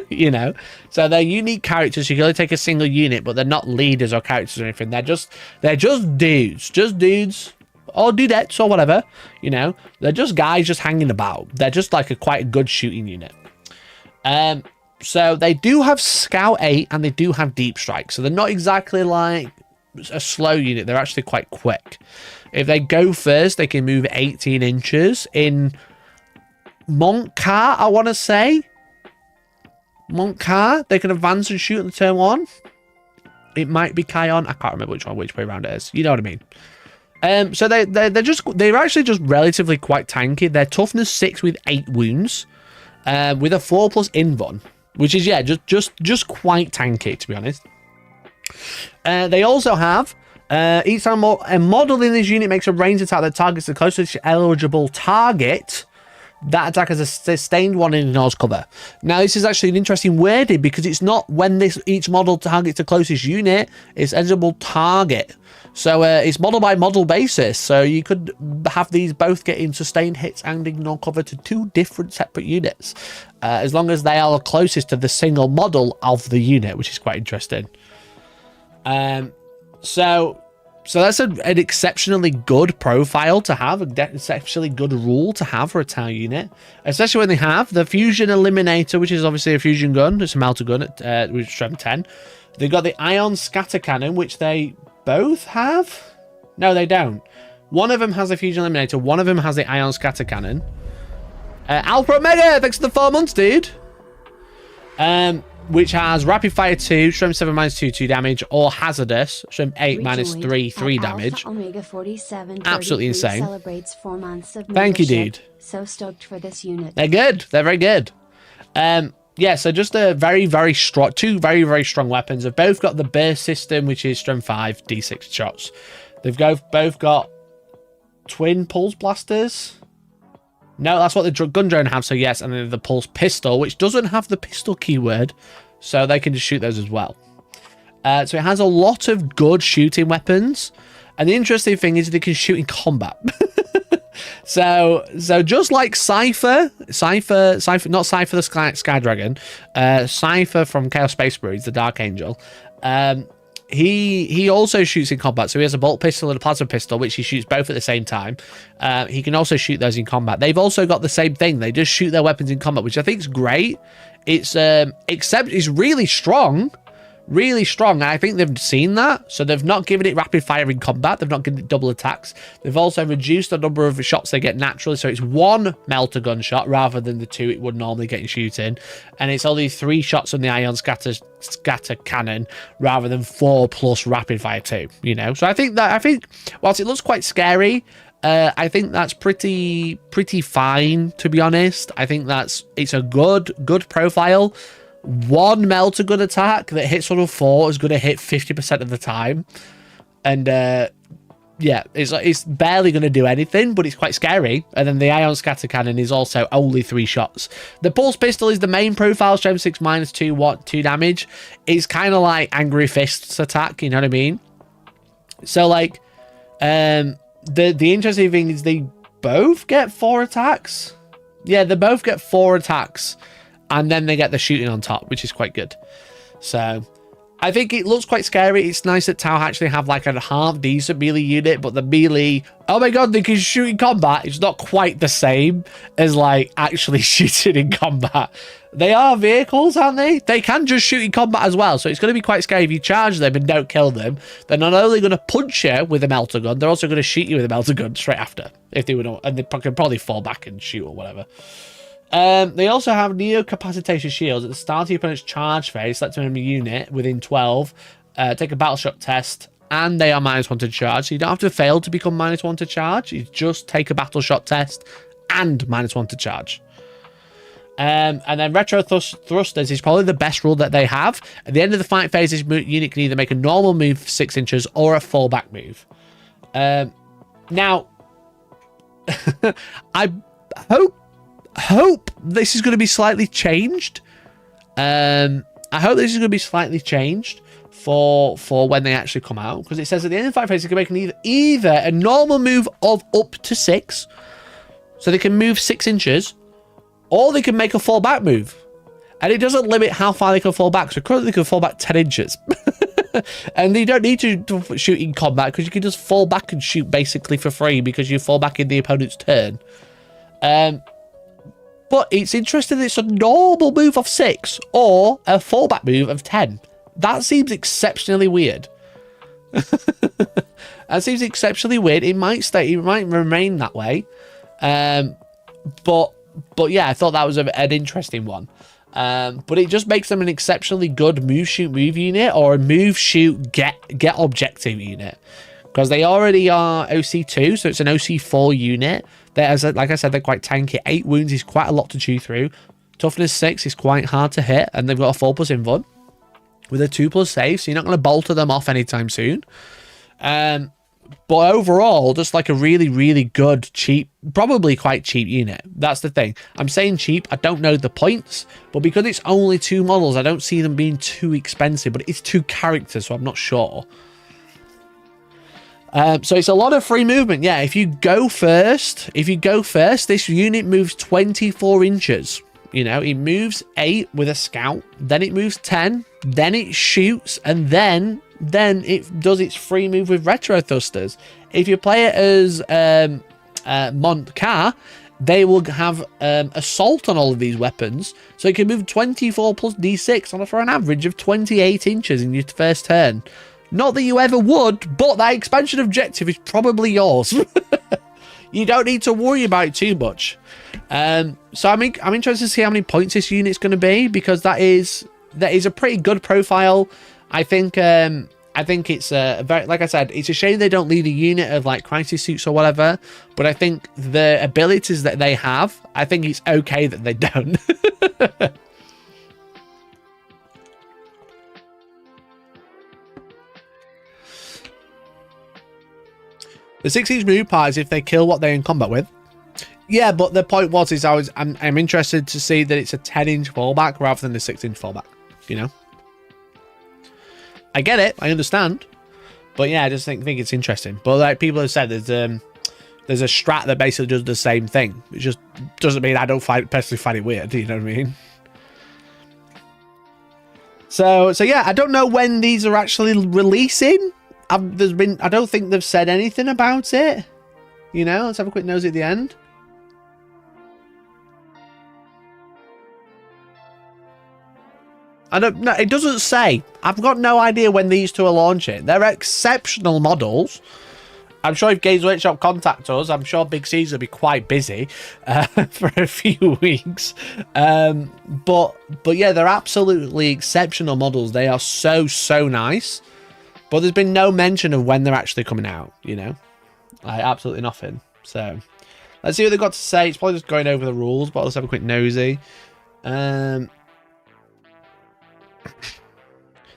You know? So they're unique characters. You can only take a single unit, but they're not leaders or characters or anything. They're just dudes. Just dudes. Or dudettes or whatever. You know? They're just guys just hanging about. They're just like quite a good shooting unit. So they do have Scout 8 and they do have Deep Strike. So they're not exactly like a slow unit. They're actually quite quick. If they go first, they can move 18 inches. In Montcar, I want to say. Montcar, they can advance and shoot on the turn 1. It might be Kion. I can't remember which way around it is. You know what I mean? So they're actually just relatively quite tanky. They're toughness 6 with 8 wounds. with a 4+ invuln, which is, yeah, just quite tanky, to be honest. They also have each time a model in this unit makes a ranged attack that targets the closest eligible target. That attack has a sustained one and ignores cover. Now, this is actually an interesting wording because it's not when each model targets the closest unit, it's eligible target. So it's model by model basis. So you could have these both getting sustained hits and ignore cover to 2 different separate units, as long as they are closest to the single model of the unit, which is quite interesting. So that's an exceptionally good profile to have, an exceptionally good rule to have for a tau unit, especially when they have the fusion eliminator, which is obviously a fusion gun. It's a melter gun at with strength 10. They've got the ion scatter cannon, which they both have. No, they don't. One of them has a fusion eliminator. One of them has the ion scatter cannon. Alpha Omega, thanks for the 4 months, dude. Which has rapid fire 2, strength 7 -2, 2 damage, or hazardous, strength 8 -3, 3 damage. Omega 47 Absolutely insane. Celebrates 4 months of Thank you, membership. dude. So stoked for this unit. They're good. They're very good. Yeah, so just a very, very strong, 2 very, very strong weapons. They've both got the burst system, which is strength 5, d6 shots. They've both got twin pulse blasters. No, that's what the gun drone have, so yes, and then the pulse pistol, which doesn't have the pistol keyword, so they can just shoot those as well. So it has a lot of good shooting weapons, and the interesting thing is they can shoot in combat. so just like Cypher, not Cypher the Sky Dragon, Cypher from Chaos Space Marines, the Dark Angel, he also shoots in combat. So he has a bolt pistol and a plasma pistol, which he shoots both at the same time. He can also shoot those in combat. They've also got the same thing. They just shoot their weapons in combat, which I think is great. It's it's really strong. Really strong. I think they've seen that. So they've not given it rapid fire in combat. They've not given it double attacks. They've also reduced the number of shots they get naturally. So it's 1 melter gun shot rather than the 2 it would normally get in shooting. And it's only 3 shots on the ion scatter cannon rather than 4 plus rapid fire 2, you know? So I think whilst it looks quite scary, I think that's pretty fine, to be honest. I think it's a good profile. 1 melter gun attack that hits on a 4 is going to hit 50% of the time, and yeah, it's barely going to do anything, but it's quite scary. And then the ion scatter cannon is also only 3 shots. The pulse pistol is the main profile, strength 6 -2, 2 damage. It's kind of like Angry Fists attack, you know what I mean? So like, the interesting thing is they both get 4 attacks. Yeah, they both get 4 attacks. And then they get the shooting on top, which is quite good. So I think it looks quite scary. It's nice that Tau actually have like a half decent melee unit, but the melee, oh my god, they can shoot in combat. It's not quite the same as like actually shooting in combat. They are vehicles, aren't they? They can just shoot in combat as well. So it's going to be quite scary if you charge them and don't kill them. They're not only going to punch you with a melter gun, they're also going to shoot you with a melter gun straight after. If they would, and they can probably fall back and shoot or whatever. They also have neo-capacitation shields. At the start of your opponent's charge phase, select an enemy unit within 12, take a battle shot test, and they are -1 to charge. So you don't have to fail to become -1 to charge. You just take a battle shot test and -1 to charge. And then retro thrusters is probably the best rule that they have. At the end of the fight phase, this unit can either make a normal move 6 inches or a fallback move. Now, I hope this is going to be slightly changed. I hope this is going to be slightly changed for when they actually come out, because it says at the end of the fight phase, they can make either a normal move of up to 6, so they can move 6 inches, or they can make a fall back move, and it doesn't limit how far they can fall back. So currently they can fall back 10 inches. And you don't need to shoot in combat, because you can just fall back and shoot basically for free because you fall back in the opponent's turn. But it's interesting that it's a normal move of 6 or a fallback move of 10. That seems exceptionally weird. That seems exceptionally weird. It might remain that way. But yeah, I thought that was an interesting one. But it just makes them an exceptionally good move shoot move unit, or a move shoot get objective unit, because they already are OC2, so it's an OC4 unit. Like I said, they're quite tanky. 8 wounds is quite a lot to chew through. Toughness 6 is quite hard to hit, and they've got a 4+ invuln with a 2+ save, so you're not going to bolter them off anytime soon. But overall, just like a really, really good, cheap, probably quite cheap unit. That's the thing. I'm saying cheap. I don't know the points, but because it's only 2 models, I don't see them being too expensive, but it's 2 characters, so I'm not sure. So it's a lot of free movement. Yeah, if you go first, this unit moves 24 inches. You know, it moves 8 with a scout, then it moves 10, then it shoots, and then it does its free move with retro thrusters. If you play it as Montcar, they will have assault on all of these weapons, so it can move 24 plus d6 for an average of 28 inches in your first turn. Not that you ever would, but that expansion objective is probably yours. You don't need to worry about it too much. So I'm interested to see how many points this unit's going to be, because that is a pretty good profile. I think it's very, like I said, it's a shame they don't lead a unit of like crisis suits or whatever, but I think the abilities that they have, I think it's okay that they don't. The 6-inch move part is if they kill what they're in combat with. Yeah, but the point was I'm interested to see that it's a 10-inch fallback rather than a 6-inch fallback. You know, I get it, I understand, but yeah, I just think it's interesting. But like people have said, there's a strat that basically does the same thing. It just doesn't mean I don't personally find it weird. You know what I mean? So yeah, I don't know when these are actually releasing. I don't think they've said anything about it. You know, let's have a quick nose at the end. I don't know. It doesn't say. I've got no idea when these two are launching. They're exceptional models. I'm sure if Games Workshop contact us, I'm sure Big C's will be quite busy for a few weeks. But yeah, they're absolutely exceptional models. They are so nice. But there's been no mention of when they're actually coming out, you know? Like, absolutely nothing. So, let's see what they've got to say. It's probably just going over the rules, but let's have a quick nosy. They're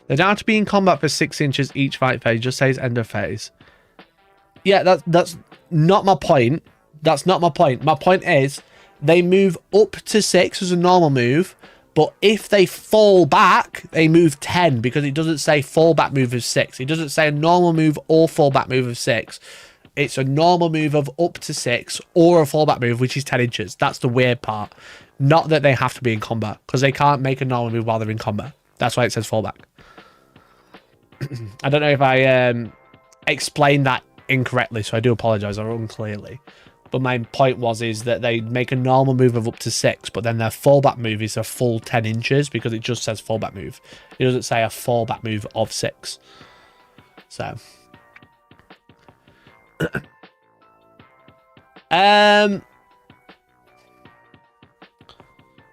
down to be in combat for 6 inches each fight phase. Just says end of phase. Yeah, that's not my point. That's not my point. My point is they move up to 6 as a normal move, but if they fall back, they move 10, because it doesn't say fallback move of 6. It doesn't say a normal move or fallback move of 6. It's a normal move of up to 6 or a fallback move, which is 10 inches. That's the weird part. Not that they have to be in combat, because they can't make a normal move while they're in combat. That's why it says fallback. I don't know if I explained that incorrectly, so I do apologize, or unclearly. But my point is that they make a normal move of up to 6, but then their fallback move is a full 10 inches, because it just says fallback move. It doesn't say a fallback move of 6. So.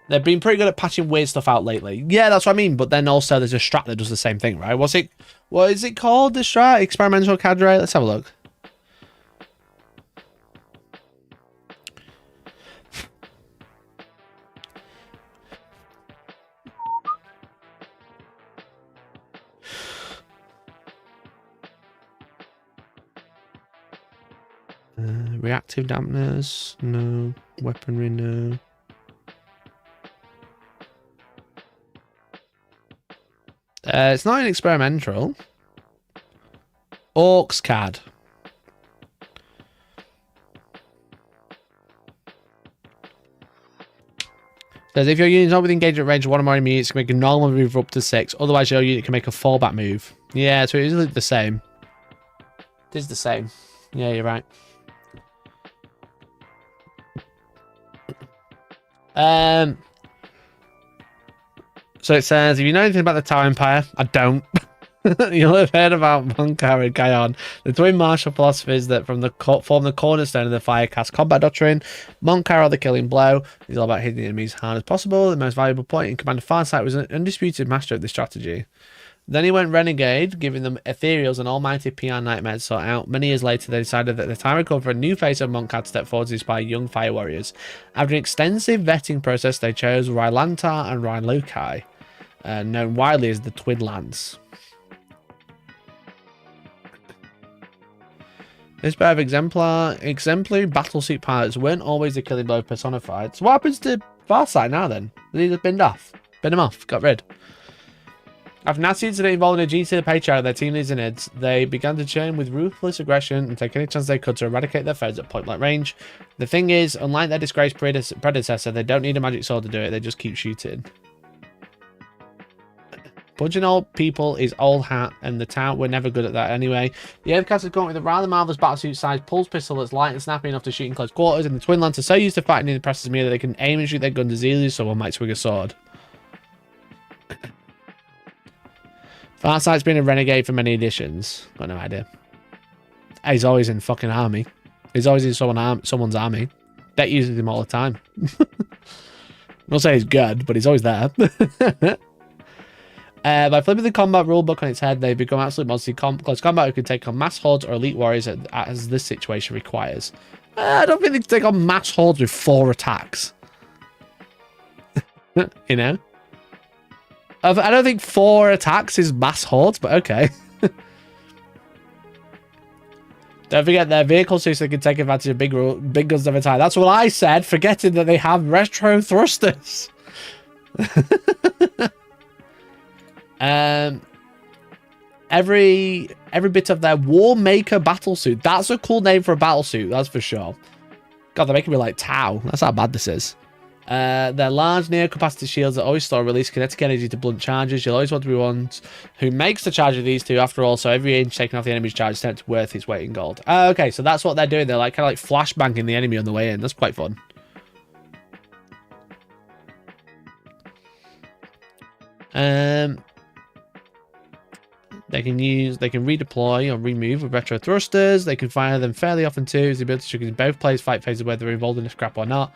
They've been pretty good at patching weird stuff out lately. Yeah, that's what I mean. But then also there's a strat that does the same thing, right? What is it called, the strat? Experimental cadre? Let's have a look. Reactive dampeners, no. Weaponry, no. It's not an experimental. Orks CAD. Says if your unit's not within engagement range of one or more enemies, you can make a normal move up to 6. Otherwise, your unit can make a fallback move. Yeah, so it is the same. It is the same. Yeah, you're right. So it says, if you know anything about the Tower Empire, I don't. You'll have heard about Montcar and Guyon, the twin martial philosophies that form the cornerstone of the Firecast combat doctrine. Montcar, or the killing blow, is all about hitting the enemies as hard as possible. The most valuable point in Commander Farsight was an undisputed master of this strategy. Then he went renegade, giving them ethereals and almighty PR nightmare to sort out. Many years later, they decided that the time had come for a new face of monk had to step forward to inspire young fire warriors. After an extensive vetting process, they chose Rylantar and Rhylokai, known widely as the Twin Lance. This pair of exemplary battlesuit pilots weren't always the killing blow personified. So what happens to Farsight now then? They just binned off. Bin them off. Got rid. After a nasty incident involving a G to the paycheck of their team leaders and heads, they began to churn with ruthless aggression and take any chance they could to eradicate their foes at point-blank range. The thing is, unlike their disgraced predecessor, they don't need a magic sword to do it. They just keep shooting. Punching old people is old hat, and the town were never good at that anyway. The Earthcast has gone with a rather marvellous battlesuit-sized pulse pistol that's light and snappy enough to shoot in close quarters, and the Twin Lance are so used to fighting in the presses of me that they can aim and shoot their guns as easily as someone might swing a sword. Farsight's been a renegade for many editions. Got no idea. He's always in fucking army. He's always in someone's army. Bet uses him all the time. I'm not saying he's good, but he's always there. By flipping the combat rulebook on its head, they become absolute monsters in close combat who can take on mass hordes or elite warriors as this situation requires. I don't think they can take on mass hordes with 4 attacks. You know? I don't think 4 attacks is mass hordes, but okay. Don't forget their vehicle suits so they can take advantage of big guns every time. That's what I said, forgetting that they have retro thrusters. Every bit of their War Maker battlesuit. That's a cool name for a battlesuit, that's for sure. God, they're making me like Tau. That's how bad this is. Their large near-capacity shields that always store release kinetic energy to blunt charges. You'll always want to be one who makes the charge of these two. After all, so every inch taken off the enemy's charge is worth its weight in gold. Okay, so that's what they're doing. They're like kind of like flashbanging the enemy on the way in. That's quite fun. They can redeploy or remove with retro thrusters. They can fire them fairly often too. It's the ability to trigger both players' fight phases whether they're involved in a scrap or not.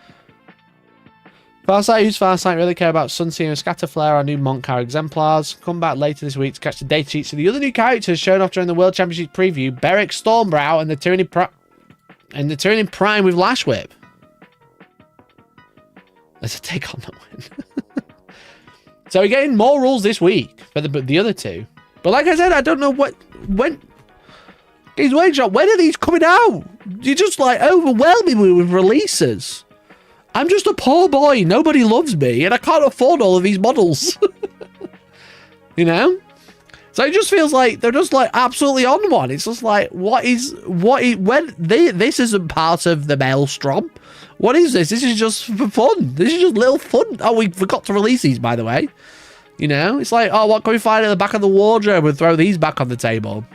Farsight, who's Farsight, really care about Sunseer and Scatterflare, our new monk car exemplars. Come back later this week to catch the data sheets for the other new characters shown off during the World Championship preview. Beric Stormbrow and the Tyranid Prime with Lash Whip. Let's take on the win. So we're getting more rules this week for the other two. But like I said, I don't know when Games Workshop, when are these coming out? You're just like overwhelming me with releases. I'm just a poor boy. Nobody loves me, and I can't afford all of these models. You know? So it just feels like they're just like absolutely on one. It's just like, this isn't part of the maelstrom. What is this? This is just for fun. This is just little fun. Oh, we forgot to release these, by the way. You know? It's like, oh, what can we find at the back of the wardrobe and throw these back on the table?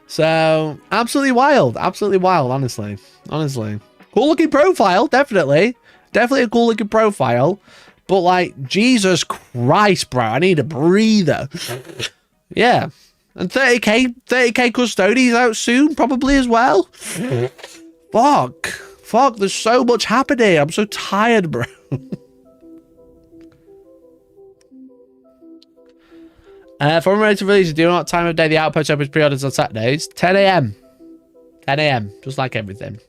So, absolutely wild. Absolutely wild, honestly. Honestly. Cool looking profile, definitely. Definitely a cool looking profile. But like, Jesus Christ, bro. I need a breather. Yeah. And 30k Custodies out soon, probably as well. Fuck, there's so much happening. I'm so tired, bro. For unrelated releases, do you know what time of day the Outpost opens pre-orders on Saturdays? 10 AM. 10 AM, just like everything.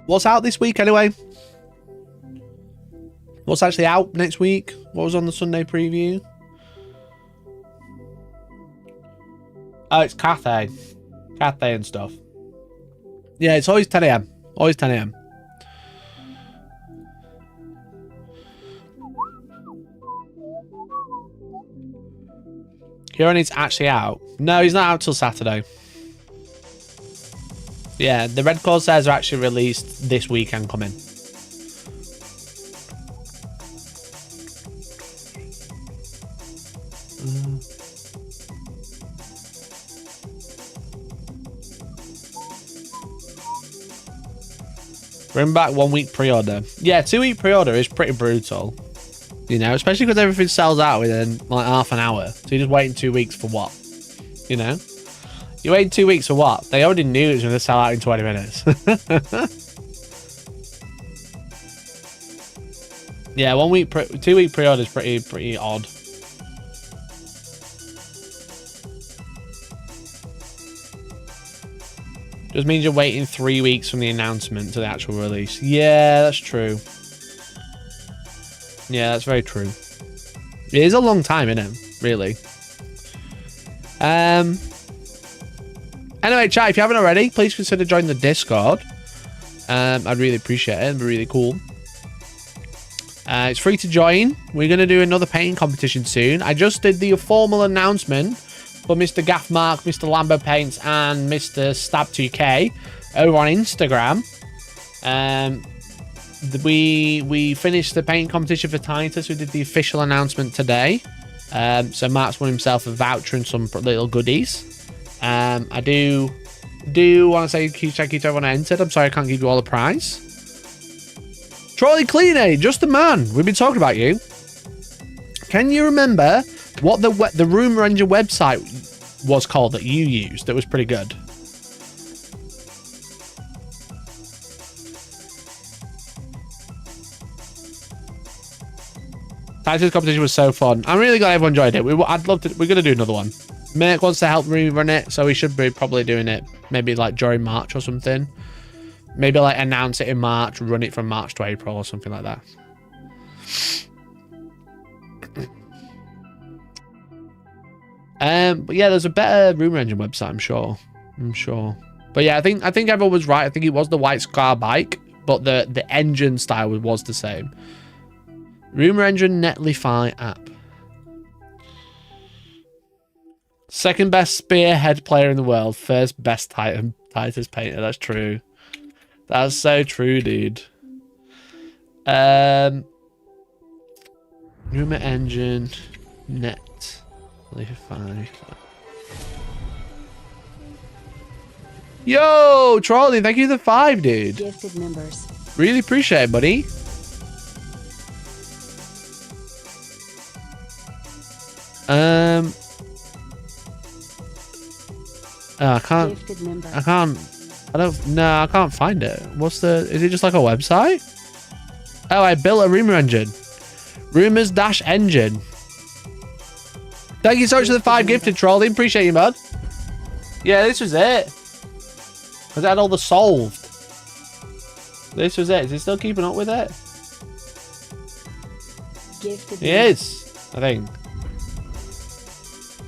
What's out this week, anyway? What's actually out next week? What was on the Sunday preview? Oh, it's Cathay. Cathay and stuff. Yeah, it's always 10 AM. Always 10 AM. Kieran's actually out. No, he's not out till Saturday. Yeah, the Red Corsairs are actually released this weekend coming. Bring back 1 week pre-order. Yeah, 2 week pre-order is pretty brutal. You know, especially because everything sells out within like half an hour. So you're just waiting 2 weeks for what? You know? You're waiting 2 weeks for what? They already knew it was going to sell out in 20 minutes. Yeah, 1 week, 2 week pre-order is pretty odd. Just means you're waiting 3 weeks from the announcement to the actual release. Yeah, that's true. Yeah, that's very true. It is a long time, isn't it? Really. Anyway, chat, if you haven't already, please consider joining the Discord. I'd really appreciate it. It'd be really cool. It's free to join. We're going to do another painting competition soon. I just did the formal announcement for Mr. Gaffmark, Mr. Lambo Paints, and Mr. Stab2K over on Instagram. We finished the painting competition for Titus. We did the official announcement today. So Mark's won himself a voucher and some little goodies. I do want to say thank you to everyone who entered. I'm sorry I can't give you all the prize. Trolley Cleaner, just the man. We've been talking about you. Can you remember what the Rumor Engine website was called that you used that was pretty good? Titus competition was so fun. I'm really glad everyone enjoyed it. I'd love to. We're gonna do another one. Merc wants to help rerun it, so we should be probably doing it maybe like during March or something. Maybe like announce it in March, run it from March to April or something like that. But yeah, there's a better Rumor Engine website, I'm sure. But yeah, I think everyone was right. I think it was the White Scar bike, but the engine style was the same. Rumor Engine Netlify app. Second best spearhead player in the world. First best Titus painter. That's true. That's so true, dude. Rumor Engine Netlify. Yo, Trolley, thank you for the 5, dude. Gifted members. Really appreciate it, buddy. I can't find it. Is it just like a website? Oh, I built a rumor engine. Rumors-engine. Thank you so much for the 5 gifted, Trolley. Appreciate you, bud. Yeah, this was it. Because I had all the solved. This was it. Is it still keeping up with it? Gifted It is, I think.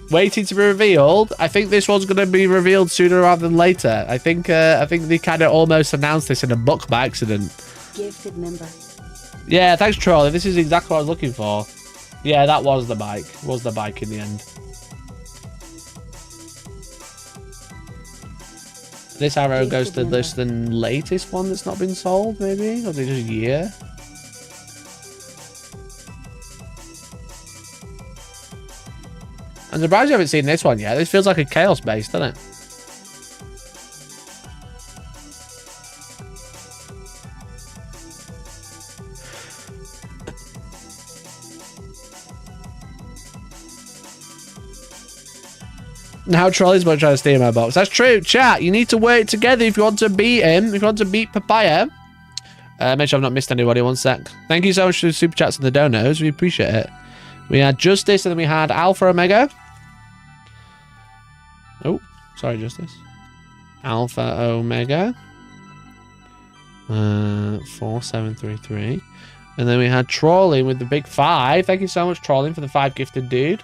Waiting to be revealed. I think this one's going to be revealed sooner rather than later. I think they kind of almost announced this in a book by accident. Gifted member. Yeah, thanks, Trolley. This is exactly what I was looking for. Yeah, that was the bike. Was the bike in the end. This arrow goes to the latest one that's not been sold, maybe? Or just a year? I'm surprised you haven't seen this one yet. This feels like a chaos base, doesn't it? Now Trolley's about trying to steal my box. That's true. Chat, you need to work together if you want to beat him. If you want to beat Papaya. Make sure I've not missed anybody. 1 sec. Thank you so much for the super chats and the donos. We appreciate it. We had Justice and then we had Alpha Omega. Oh, sorry, Justice. Alpha Omega. 4733. And then we had Trolley with the big 5. Thank you so much, Trolley, for the 5 gifted, dude.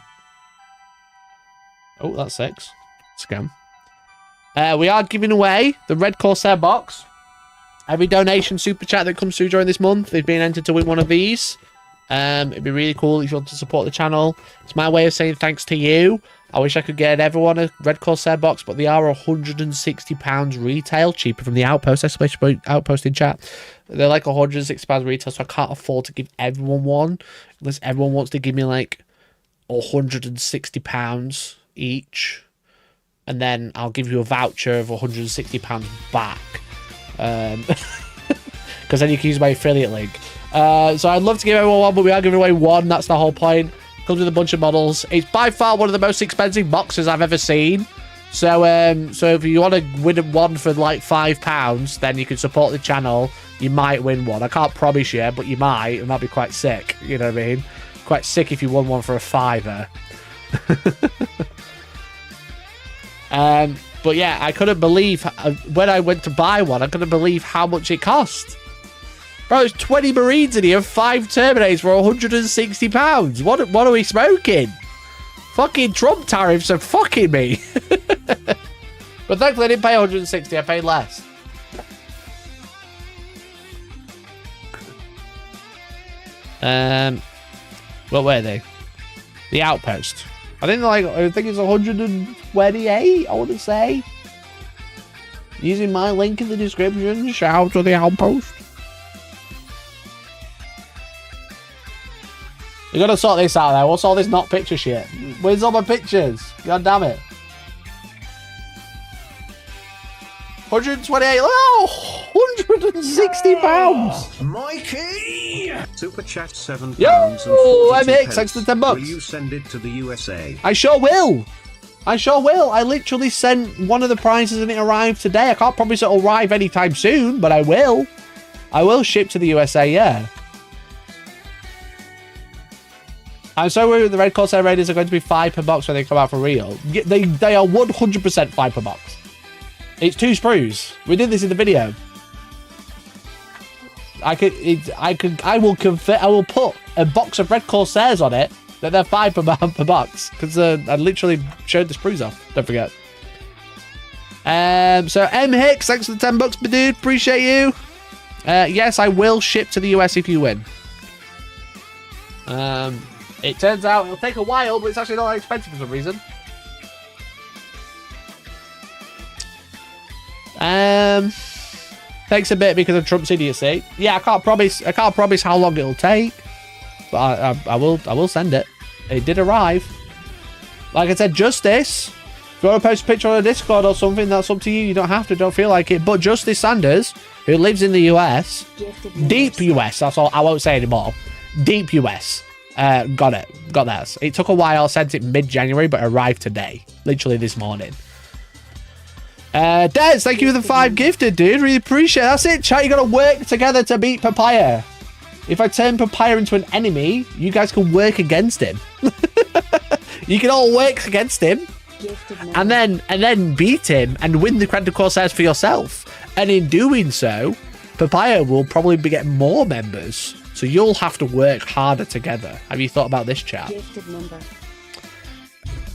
Oh, that's 6. Scam. We are giving away the Red Corsair box. Every donation super chat that comes through during this month is being entered to win one of these. It'd be really cool if you want to support the channel. It's my way of saying thanks to you. I wish I could get everyone a Red Corsair box, but they are £160 retail, cheaper from the Outpost. Outpost in chat. They're like £160 retail, so I can't afford to give everyone one unless everyone wants to give me like £160 each, and then I'll give you a voucher of £160 back. because then you can use my affiliate link. So I'd love to give everyone one, but we are giving away one. That's the whole point. Comes with a bunch of models. It's by far one of the most expensive boxes I've ever seen. So if you want to win one for like £5, then you can support the channel. You might win one. I can't promise you, but you might. It might be quite sick. You know what I mean? Quite sick if you won one for a £5. But yeah, I couldn't believe when I went to buy one. I couldn't believe how much it cost. Bro, there's 20 Marines in here, 5 Terminators for £160. What are we smoking? Fucking Trump tariffs are fucking me. But thankfully I didn't pay 160. I paid less. What were they? The Outpost. I think it's 128, I want to say. Using my link in the description. Shout out to the Outpost. We gotta sort this out now. What's all this not picture shit? Where's all my pictures? God damn it. 128. Oh, £160. Mikey! Super chat £7. Yo, and 42 MX, pence. thanks for 10 bucks. Will you send it to the USA? I sure will. I sure will. I literally sent one of the prizes and it arrived today. I can't promise it'll arrive anytime soon, but I will. I will ship to the USA, yeah. I'm so worried the Red Corsair Raiders are going to be $5 per box when they come out for real. They are 100% $5 per box. It's 2 sprues. We did this in the video. I will put a box of Red Corsairs on it that they're $5 per box because I literally showed the sprues off. Don't forget. So M Hicks, thanks for the 10 bucks, my dude. Appreciate you. Yes, I will ship to the US if you win. It turns out it'll take a while, but it's actually not that expensive for some reason. Takes a bit because of Trump's idiocy. Yeah, I can't promise how long it'll take, but I will send it. It did arrive. Like I said, Justice. If you want to post a picture on a Discord or something, that's up to you. You don't have to. Don't feel like it. But Justice Sanders, who lives in the US, deep US. That's all. I won't say anymore. Deep US. Got it. Got that. It took a while. Sent it mid-January, but arrived today. Literally this morning. Des, thank you for the 5 gifted, dude. Really appreciate it. That's it, chat. You gotta work together to beat Papaya. If I turn Papaya into an enemy, you guys can work against him. You can all work against him. And then beat him and win the Credit Corsairs for yourself. And in doing so, Papaya will probably be getting more members. So you'll have to work harder together. Have you thought about this, chat?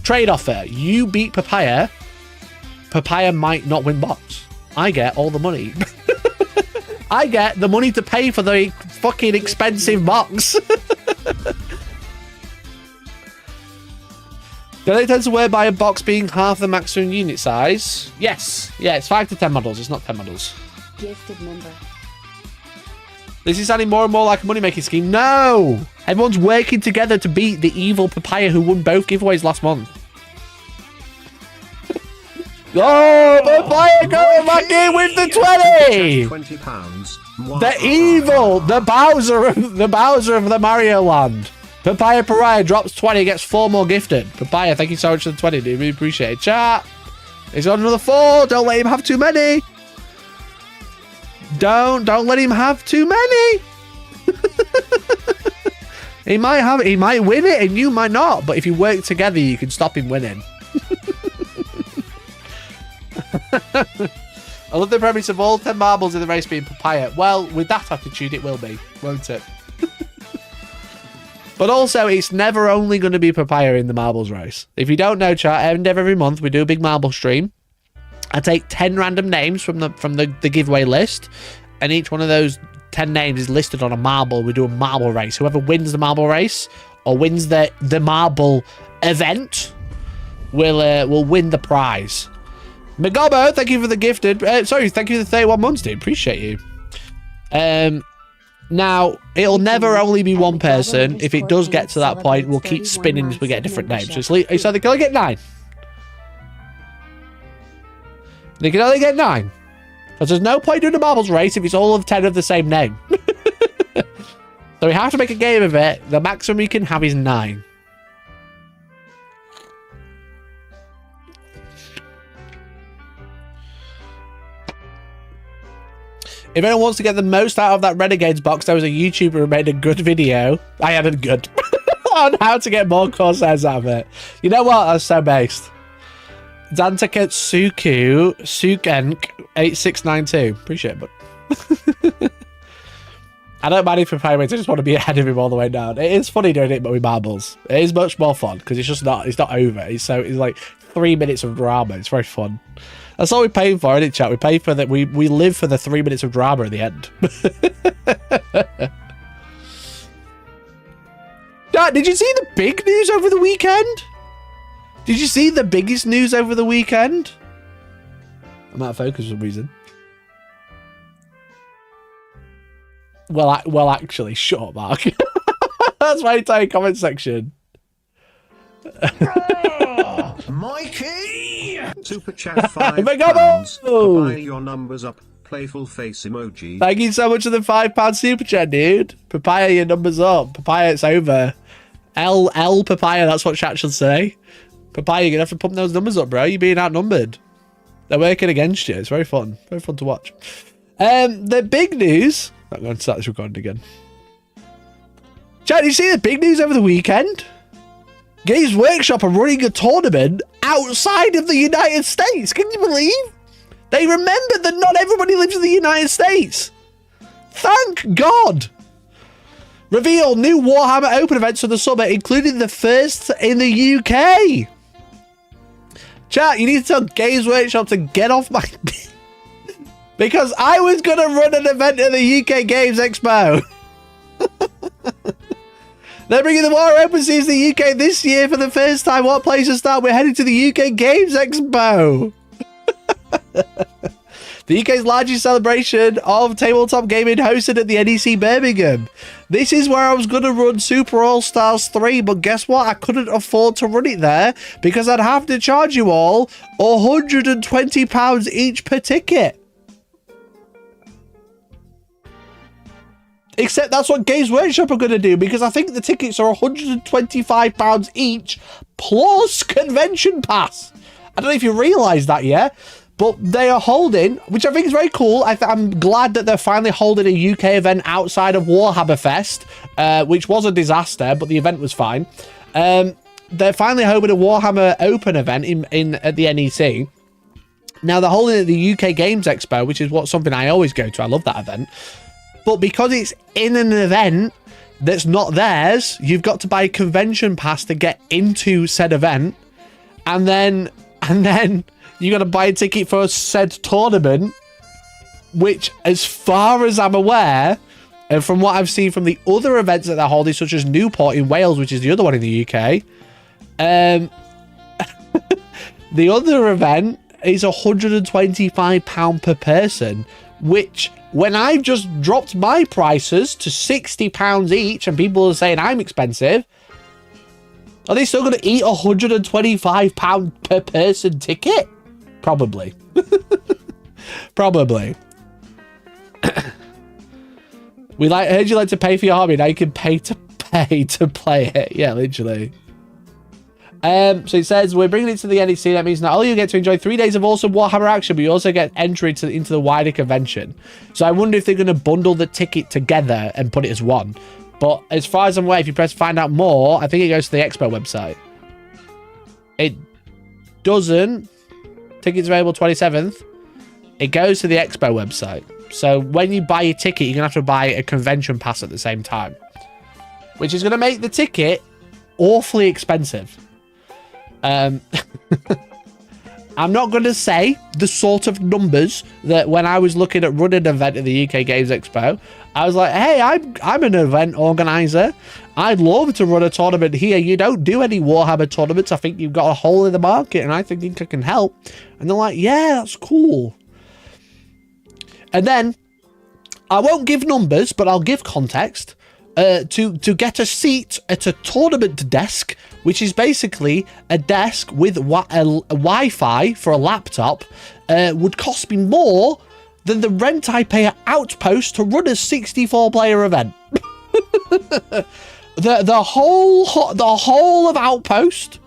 Trade offer. You beat Papaya. Papaya might not win box. I get all the money. I get the money to pay for the fucking expensive box. Do they tend to wear by a box being half the maximum unit size? Yes. Yeah, it's 5 to 10 models. It's not 10 models. Gifted member. This is sounding more and more like a money-making scheme. No! Everyone's working together to beat the evil Papaya who won both giveaways last month. Oh, Papaya going back in with the 20! £20. The evil, the Bowser of the Mario Land. Papaya Pariah drops 20, gets 4 more gifted. Papaya, thank you so much for the 20, dude. Really appreciate it. Chat. He's got another 4. Don't let him have too many. Don't let him have too many. He might win it and you might not. But if you work together, you can stop him winning. I love the premise of all 10 marbles in the race being Papaya. Well, with that attitude, it will be, won't it? But also, it's never only going to be Papaya in the marbles race. If you don't know, chat, end of every month, we do a big marble stream. I take 10 random names from the giveaway list, and each one of those 10 names is listed on a marble. We do a marble race. Whoever wins the marble race or wins the marble event will win the prize. Megobo, thank you for the gifted. Thank you for the 31 months, dude. Appreciate you. Now, it'll never only be one person. If it does get to that point, we'll keep spinning until we get different names. So they can only get 9. They can only get 9. Because there's no point doing a marbles race if it's all of 10 of the same name. So we have to make a game of it. The maximum we can have is 9. If anyone wants to get the most out of that Renegades box, there was a YouTuber who made a good video. I had a good on how to get more Corsairs out of it. You know what? That's so based. Dantaket Suku Sukenk 8692. Appreciate it, but I don't mind if for pirates. I just want to be ahead of him all the way down. It is funny doing it, but with marbles. It is much more fun because it's just not. It's not over. It's like 3 minutes of drama. It's very fun. That's all we pay for, isn't it, chat? We pay for that. We live for the 3 minutes of drama at the end. Dad, did you see the big news over the weekend? Did you see the biggest news over the weekend? I'm out of focus for some reason. Well, actually, shut up, Mark. That's my entire comment section. Mikey! Super chat 5 Megabo! pounds. Papaya, your numbers up. Playful face emoji. Thank you so much for the £5 super chat, dude. Papaya, your numbers up. Papaya, it's over. L Papaya, that's what chat should say. Papaya, you're gonna have to pump those numbers up, bro. You're being outnumbered. They're working against you. It's very fun. Very fun to watch. The big news. I'm going to start this recording again. Chat, did you see the big news over the weekend? Games Workshop are running a tournament outside of the United States. Can you believe? They remembered that not everybody lives in the United States. Thank God. Reveal new Warhammer Open events for the summer, including the first in the UK. Chat, you need to tell Games Workshop to get off my... Because I was going to run an event at the UK Games Expo. They're bringing the War Open Series to the UK this year for the first time. What place to start? We're heading to the UK Games Expo. The UK's largest celebration of tabletop gaming hosted at the NEC Birmingham. This is where I was going to run Super All-Stars 3, but guess what? I couldn't afford to run it there because I'd have to charge you all £120 each per ticket. Except that's what Games Workshop are going to do, because I think the tickets are £125 each plus convention pass. I don't know if you realise that yet, but they are holding, which I think is very cool. I'm glad that they're finally holding a UK event outside of Warhammer Fest, which was a disaster, but the event was fine. They're finally holding a Warhammer Open event at the NEC. Now they're holding it at the UK Games Expo, which is something I always go to. I love that event. But because it's in an event that's not theirs, you've got to buy a convention pass to get into said event. And then you got to buy a ticket for said tournament, which, as far as I'm aware, and from what I've seen from the other events that they're holding, such as Newport in Wales, which is the other one in the UK, the other event is £125 per person, which, when I've just dropped my prices to £60 each and people are saying I'm expensive, are they still going to eat £125 per person ticket? Probably. Probably. Heard you like to pay for your hobby, now you can pay to play it. Yeah, literally. So it says, we're bringing it to the NEC. That means not only you get to enjoy 3 days of awesome Warhammer action, but you also get entry into the wider convention. So I wonder if they're going to bundle the ticket together and put it as one. But as far as I'm aware, if you press find out more, I think it goes to the Expo website. It doesn't. Tickets available 27th. It goes to the Expo website. So when you buy your ticket, you're going to have to buy a convention pass at the same time, which is going to make the ticket awfully expensive. I'm not going to say the sort of numbers that when I was looking at running an event at the UK Games Expo, I was like, hey, I'm an event organizer. I'd love to run a tournament here. You don't do any Warhammer tournaments. I think you've got a hole in the market and I think I can help. And they're like, yeah, that's cool. And then I won't give numbers, but I'll give context. To get a seat at a tournament desk, which is basically a desk with a Wi-Fi for a laptop, would cost me more than the rent I pay at Outpost to run a 64-player event. the whole of Outpost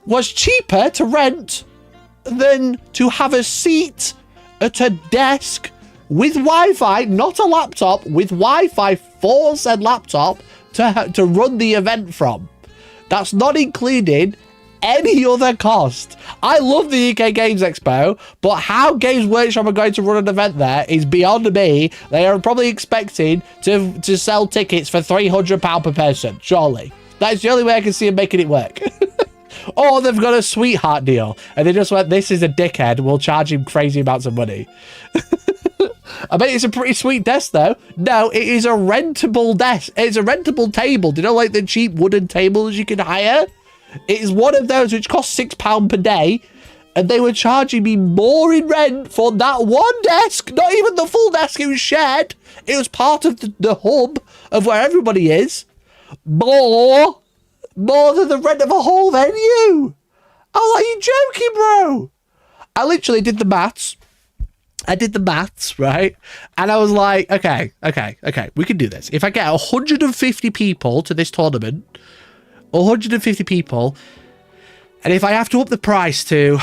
was cheaper to rent than to have a seat at a desk with Wi-Fi, not a laptop, with Wi-Fi for said laptop to run the event from. That's not including any other cost. I love the UK Games Expo, but how Games Workshop are going to run an event there is beyond me. They are probably expecting to sell tickets for £300 per person, surely. That's the only way I can see them making it work. Or they've got a sweetheart deal, and they just went, this is a dickhead, we'll charge him crazy amounts of money. I bet it's a pretty sweet desk, though. No, it is a rentable desk. It's a rentable table. Do you know, like the cheap wooden tables you can hire? It is one of those which costs £6 per day, and they were charging me more in rent for that one desk. Not even the full desk, it was shared. It was part of the hub of where everybody is. More than the rent of a whole venue. Oh, are you joking, bro? I literally did the maths. Right? And I was like, okay, we can do this. If I get 150 people to this tournament, 150 people, and if I have to up the price to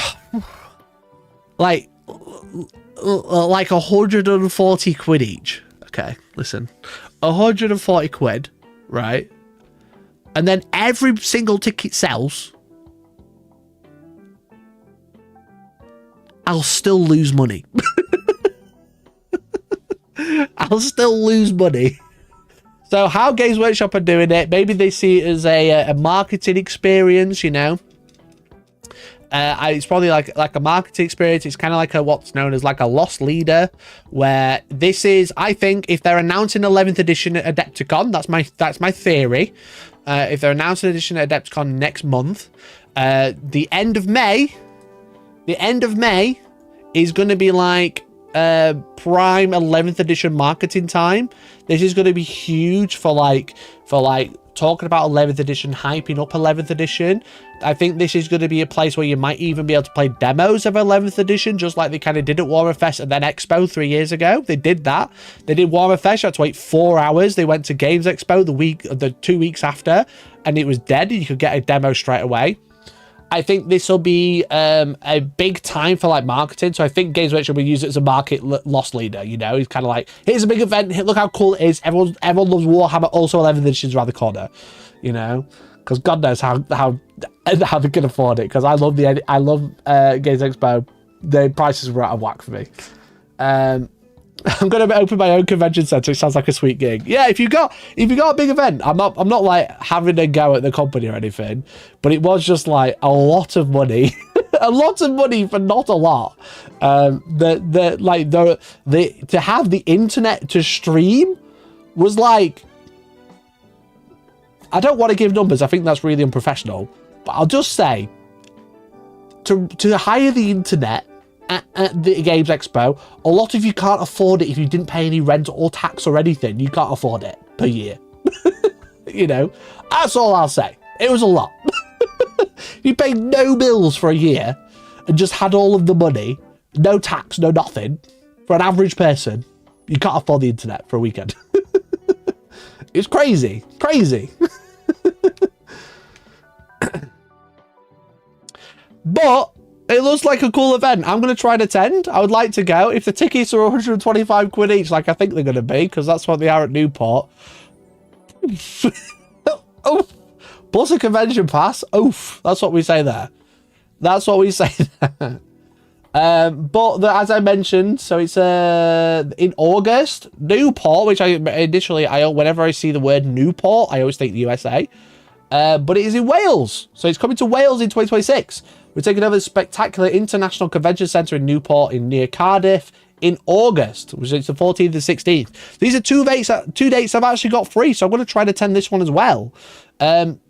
like 140 quid each. Okay, listen. 140 quid, right? And then every single ticket sells, I'll still lose money. I'll still lose money. So how Games Workshop are doing it, maybe they see it as a marketing experience, you know. It's probably like a marketing experience. It's kind of like what's known as like a lost leader, where this is, I think, if they're announcing 11th edition at Adepticon, that's my theory. If they're announcing edition at Adepticon next month, the end of May is going to be like prime 11th edition marketing time. This is going to be huge for like talking about 11th edition, hyping up 11th edition. I think this is going to be a place where you might even be able to play demos of 11th edition, just like they kind of did at Warhammer Fest and then Expo 3 years ago. They did that. They did Warhammer Fest. You had to wait 4 hours. They went to Games Expo the 2 weeks after, and it was dead. You could get a demo straight away. I think this will be a big time for like marketing. So I think Games Workshop will use it as a market loss leader. You know, he's kind of like, here's a big event. Look how cool it is. Everyone loves Warhammer. Also, 11th edition's around the corner. You know, because God knows how they can afford it. Because I love Games Expo. The prices were out of whack for me. I'm going to open my own convention center. It sounds like a sweet gig. Yeah, if you got a big event, I'm not like having a go at the company or anything, but it was just like a lot of money, a lot of money for not a lot. To have the internet to stream was like, I don't want to give numbers. I think that's really unprofessional, but I'll just say to hire the internet at the Games Expo, a lot of you can't afford it if you didn't pay any rent or tax or anything. You can't afford it per year. You know, that's all I'll say. It was a lot. You paid no bills for a year and just had all of the money, no tax, no nothing. For an average person, you can't afford the internet for a weekend. It's crazy. But it looks like a cool event. I'm going to try and attend. I would like to go. If the tickets are 125 quid each, like I think they're going to be, because that's what they are at Newport. Oof. Plus a convention pass. Oof. That's what we say there. That's what we say there. As I mentioned, so it's in August, Newport, which whenever I see the word Newport, I always think the USA. But it is in Wales. So it's coming to Wales in 2026. We're taking over the spectacular International Convention Centre in Newport near Cardiff in August, which is the 14th and 16th. These are two dates I've actually got free, so I'm going to try to attend this one as well.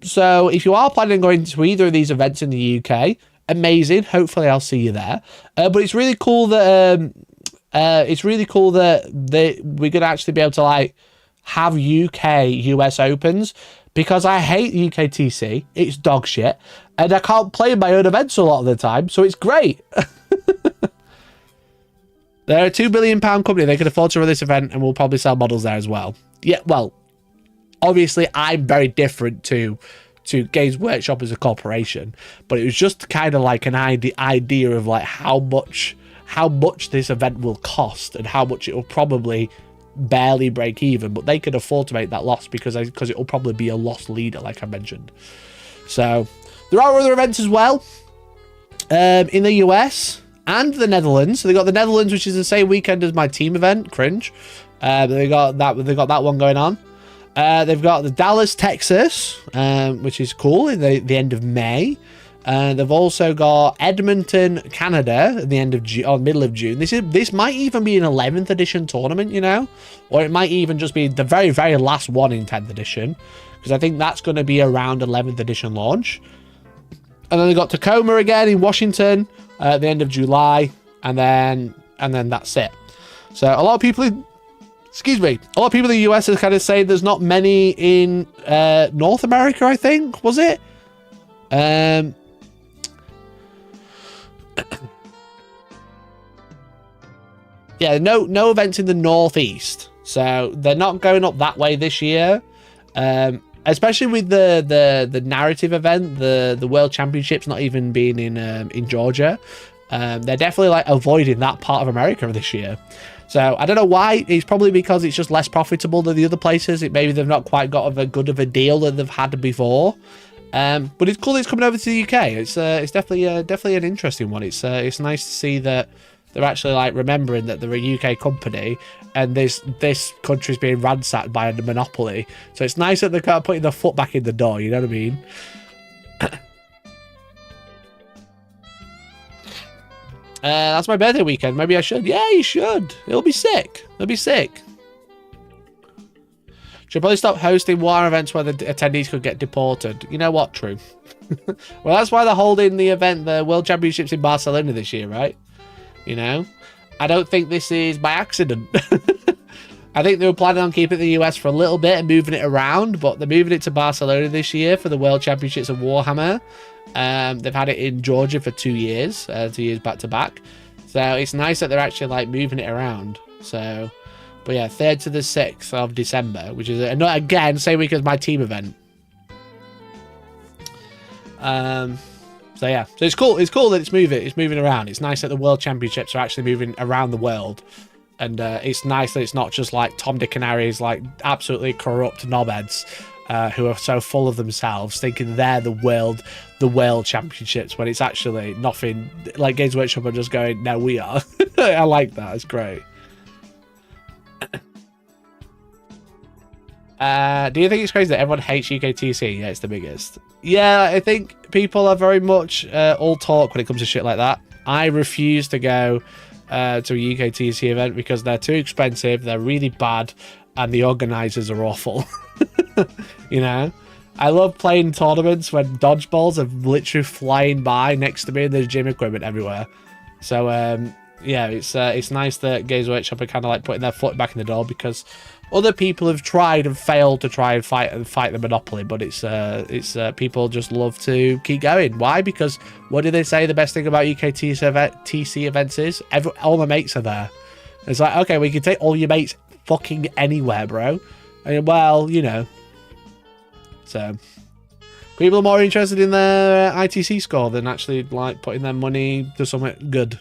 So if you are planning on going to either of these events in the UK, amazing. Hopefully I'll see you there. But it's really cool that we're going to actually be able to like have UK-US Opens, because I hate UKTC. It's dog shit. And I can't play my own events a lot of the time, so it's great. They're a £2 billion company. They can afford to run this event and will probably sell models there as well. Yeah, well, obviously I'm very different to Games Workshop as a corporation, but it was just kind of like an idea of like how much this event will cost and how much it will probably barely break even, but they can afford to make that loss because it will probably be a loss leader, like I mentioned. So there are other events as well in the US and the Netherlands. So they got the Netherlands, which is the same weekend as my team event. Cringe. They got that one going on. They've got the Dallas, Texas, which is cool, in the end of May. They've also got Edmonton, Canada, at the end of June, or middle of June. This might even be an 11th edition tournament, you know, or it might even just be the very, very last one in 10th edition, because I think that's going to be around 11th edition launch. And then they got Tacoma again in Washington at the end of July, and then that's it. So a lot of people, a lot of people in the US are kind of saying there's not many in North America, I think, was it? Yeah, no events in the Northeast, so they're not going up that way this year. Especially with the narrative event, the World Championships not even being in Georgia. They're definitely like avoiding that part of America this year. So I don't know why. It's probably because it's just less profitable than the other places. Maybe they've not quite got a good of a deal that they've had before. But it's cool that it's coming over to the UK. It's definitely an interesting one. It's nice to see that they're actually like remembering that they're a UK company and this country's being ransacked by a monopoly. So it's nice that they're kind of putting their foot back in the door. You know what I mean? That's my birthday weekend. Maybe I should. Yeah, you should. It'll be sick. It'll be sick. Should probably stop hosting war events where the attendees could get deported. You know what? True. Well, that's why they're holding the event, the World Championships in Barcelona this year, right? You know? I don't think this is by accident. I think they were planning on keeping it in the US for a little bit and moving it around, but they're moving it to Barcelona this year for the World Championships of Warhammer. They've had it in Georgia for 2 years, 2 years back to back. So it's nice that they're actually like moving it around. So, but yeah, 3rd to the 6th of December, which is again same week as my team event. So yeah, so it's cool. It's cool that it's moving around. It's nice that the World Championships are actually moving around the world, and it's nice that it's not just like Tom, Dick, and Harry's like absolutely corrupt knobheads who are so full of themselves, thinking they're the world championships when it's actually nothing. Like Games Workshop are just going, no, we are. I like that. It's great. Do you think it's crazy that everyone hates UKTC? Yeah, it's the biggest. Yeah, I think people are very much all talk when it comes to shit like that. I refuse to go to a UKTC event because they're too expensive, they're really bad, and the organisers are awful. You know? I love playing tournaments when dodgeballs are literally flying by next to me and there's gym equipment everywhere. So, yeah, it's nice that Games Workshop are kind of like putting their foot back in the door, because other people have tried and failed to try and fight the monopoly, but it's people just love to keep going. Why? Because what do they say the best thing about UKTC events is? All my mates are there. It's like, okay, we can take all your mates fucking anywhere, bro. And, well, you know. So people are more interested in their ITC score than actually like putting their money to something good.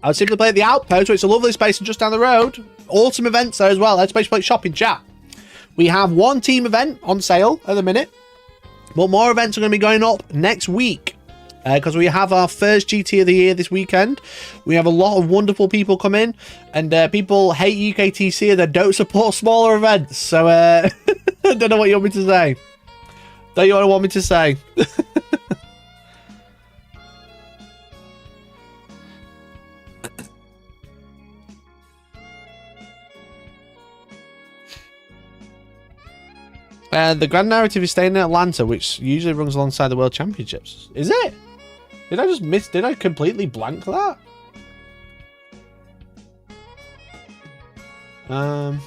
I would simply play at the Outpost, which is a lovely space just down the road. Awesome events there as well. Let's play shopping chat. We have one team event on sale at the minute, but more events are going to be going up next week because we have our first GT of the year this weekend. We have a lot of wonderful people come in, and people hate UKTC and they don't support smaller events. So I don't know what you want me to say. Don't you want me to say? The Grand Narrative is staying in Atlanta, which usually runs alongside the World Championships. Is it? Did I just miss? Did I completely blank that? Oh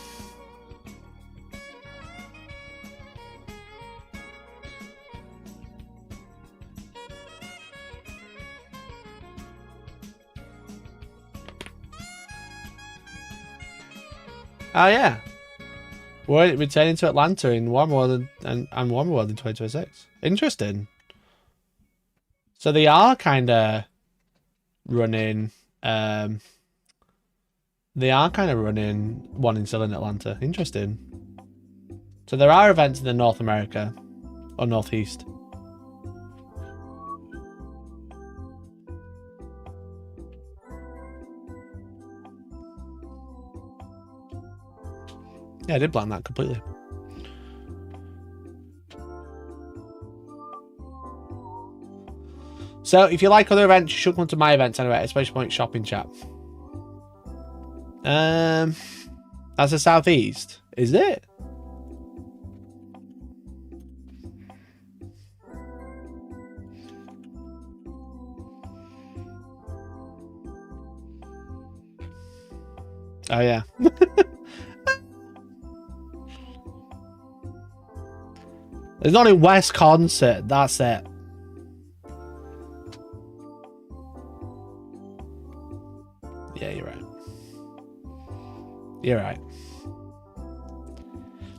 yeah, we're returning to Atlanta in Warhammer World and Warhammer World in 2026. Interesting. So they are kind of running. They are kind of running one in still in Atlanta. Interesting. So there are events in the North America or Northeast. Yeah, I did plan that completely. So if you like other events, you should come to my events anyway. Exclamation point shopping chat. That's the southeast, is it? Oh yeah. There's not a West concert. That's it. Yeah, you're right. You're right. Do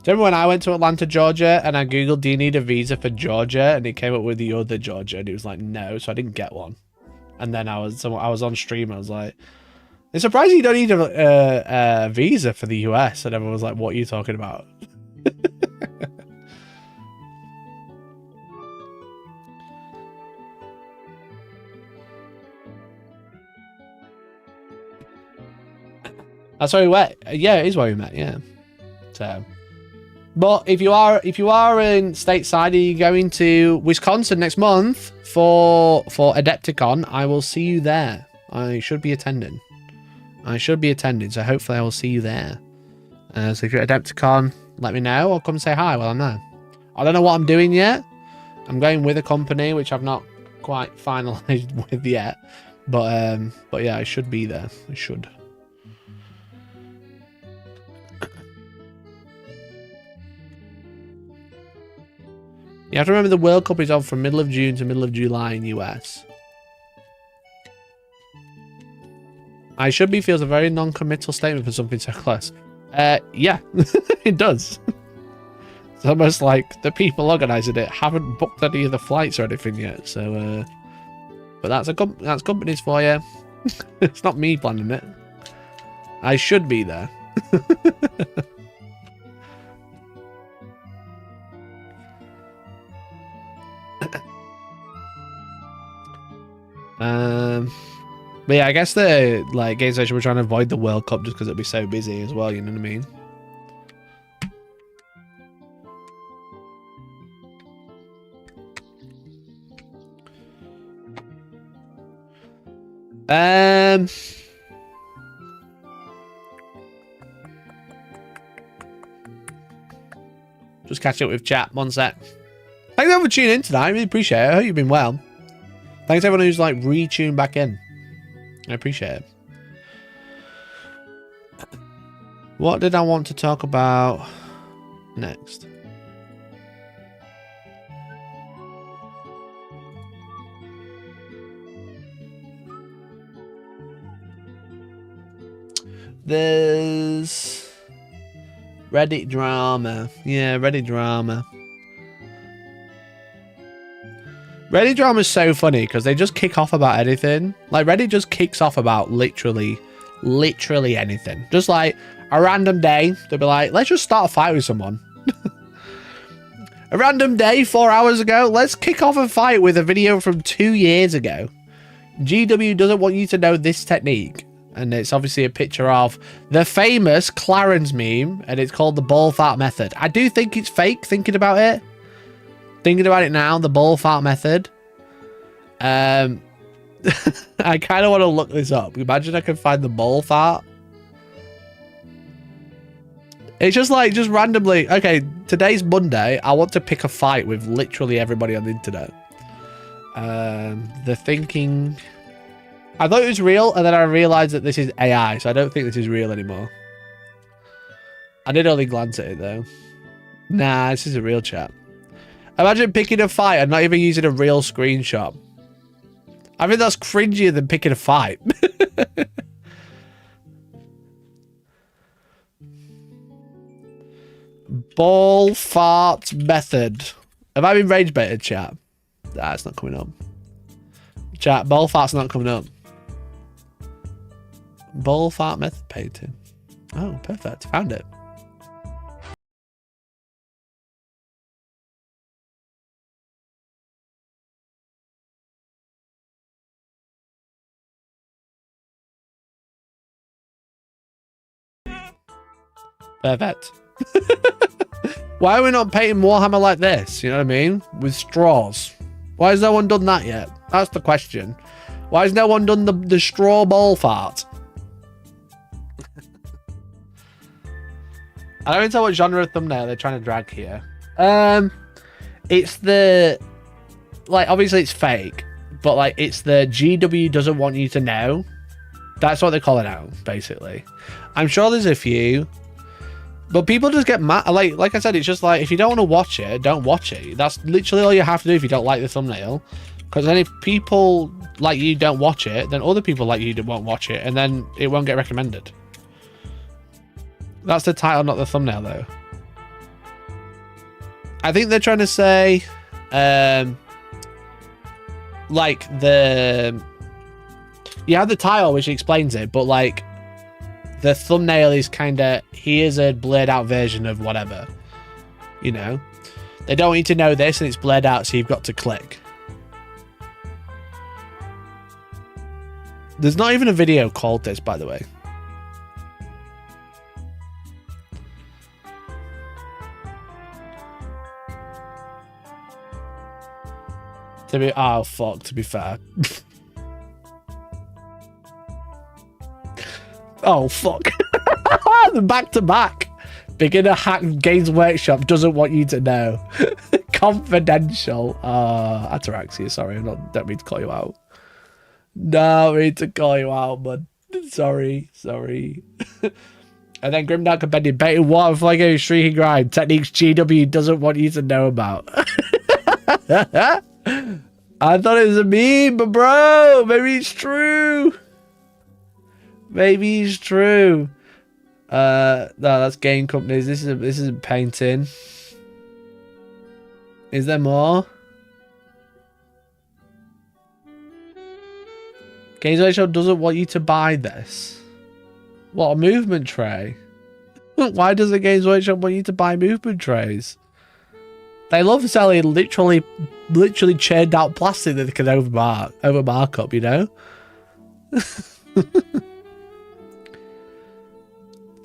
you remember when I went to Atlanta, Georgia, and I googled, "Do you need a visa for Georgia?" and it came up with the other Georgia, and it was like, no, so I didn't get one. And then I was on stream, I was like, "It's surprising you don't need a visa for the US." And everyone was like, "What are you talking about?" That's where we met. Yeah, it is where we met. Yeah. So, but if you are in stateside, are you going to Wisconsin next month for Adepticon? I will see you there. I should be attending. So hopefully I will see you there. So if you're at Adepticon, let me know or come say hi while I'm there. I don't know what I'm doing yet. I'm going with a company which I've not quite finalized with yet. But yeah, I should be there. I should. You have to remember the World Cup is on from middle of June to middle of July in US. I should be feels a very non-committal statement for something so close. Yeah, it does. It's almost like the people organising it haven't booked any of the flights or anything yet. So, but that's companies for you. It's not me planning it. I should be there. But yeah, I guess the game station were trying to avoid the World Cup just because it'd be so busy as well, you know what I mean? Just catch up with chat, one sec. Thanks everyone for tuning in tonight, I really appreciate it. I hope you've been well. Thanks everyone who's retuned back in. I appreciate it. What did I want to talk about next? There's Reddit drama. Yeah, Reddit drama. Reddit drama is so funny because they just kick off about anything. Reddit just kicks off about literally anything. Just like a random day, they'll be like, let's just start a fight with someone. A random day 4 hours ago, let's kick off a fight with a video from 2 years ago. GW doesn't want you to know this technique. And it's obviously a picture of the famous Clarence meme, and it's called the ball fart method. I do think it's fake, thinking about it. Thinking about it now, the ball fart method. I kind of want to look this up. Imagine I could find the ball fart. It's just randomly. Okay, today's Monday. I want to pick a fight with literally everybody on the internet. The thinking. I thought it was real, and then I realized that this is AI, so I don't think this is real anymore. I did only glance at it though. Nah, this is a real chat. Imagine picking a fight and not even using a real screenshot. I think that's cringier than picking a fight. Ball fart method. Have I been rage baited, chat? Nah, it's not coming up. Chat, ball fart's not coming up. Ball fart method painting. Oh, perfect. Found it. Perfect. Why are we not painting Warhammer like this? You know what I mean? With straws. Why has no one done that yet? That's the question. Why has no one done the straw ball fart? I don't even know what genre of thumbnail they're trying to drag here. It's the... Like, obviously it's fake. But, like, it's the GW doesn't want you to know. That's what they call it out, basically. I'm sure there's a few... But people just get mad. Like I said, it's just like, if you don't want to watch it, don't watch it. That's literally all you have to do if you don't like the thumbnail. Because then if people like you don't watch it, then other people like you won't watch it, and then it won't get recommended. That's the title, not the thumbnail, though. I think they're trying to say, like, you have the title, which explains it, but, like, the thumbnail is kind of, here's a blurred out version of whatever, you know. They don't want you to know this, and it's blurred out, so you've got to click. There's not even a video called this, by the way. Oh fuck, to be fair. Oh fuck. The back to back. Beginner hack Games Workshop doesn't want you to know. Confidential. Ataraxia, sorry, don't mean to call you out. No, I mean to call you out, man. Sorry. And then Grimdark Compendium, baited water, flagging, shrieking grind, techniques GW doesn't want you to know about. I thought it was a meme, but bro, maybe it's true. Maybe it's true. No, that's game companies. This isn't painting. Is there more? Games Workshop doesn't want you to buy this. What, a movement tray? Why does the Games Workshop want you to buy movement trays? They love selling literally churned out plastic that they can over markup, you know?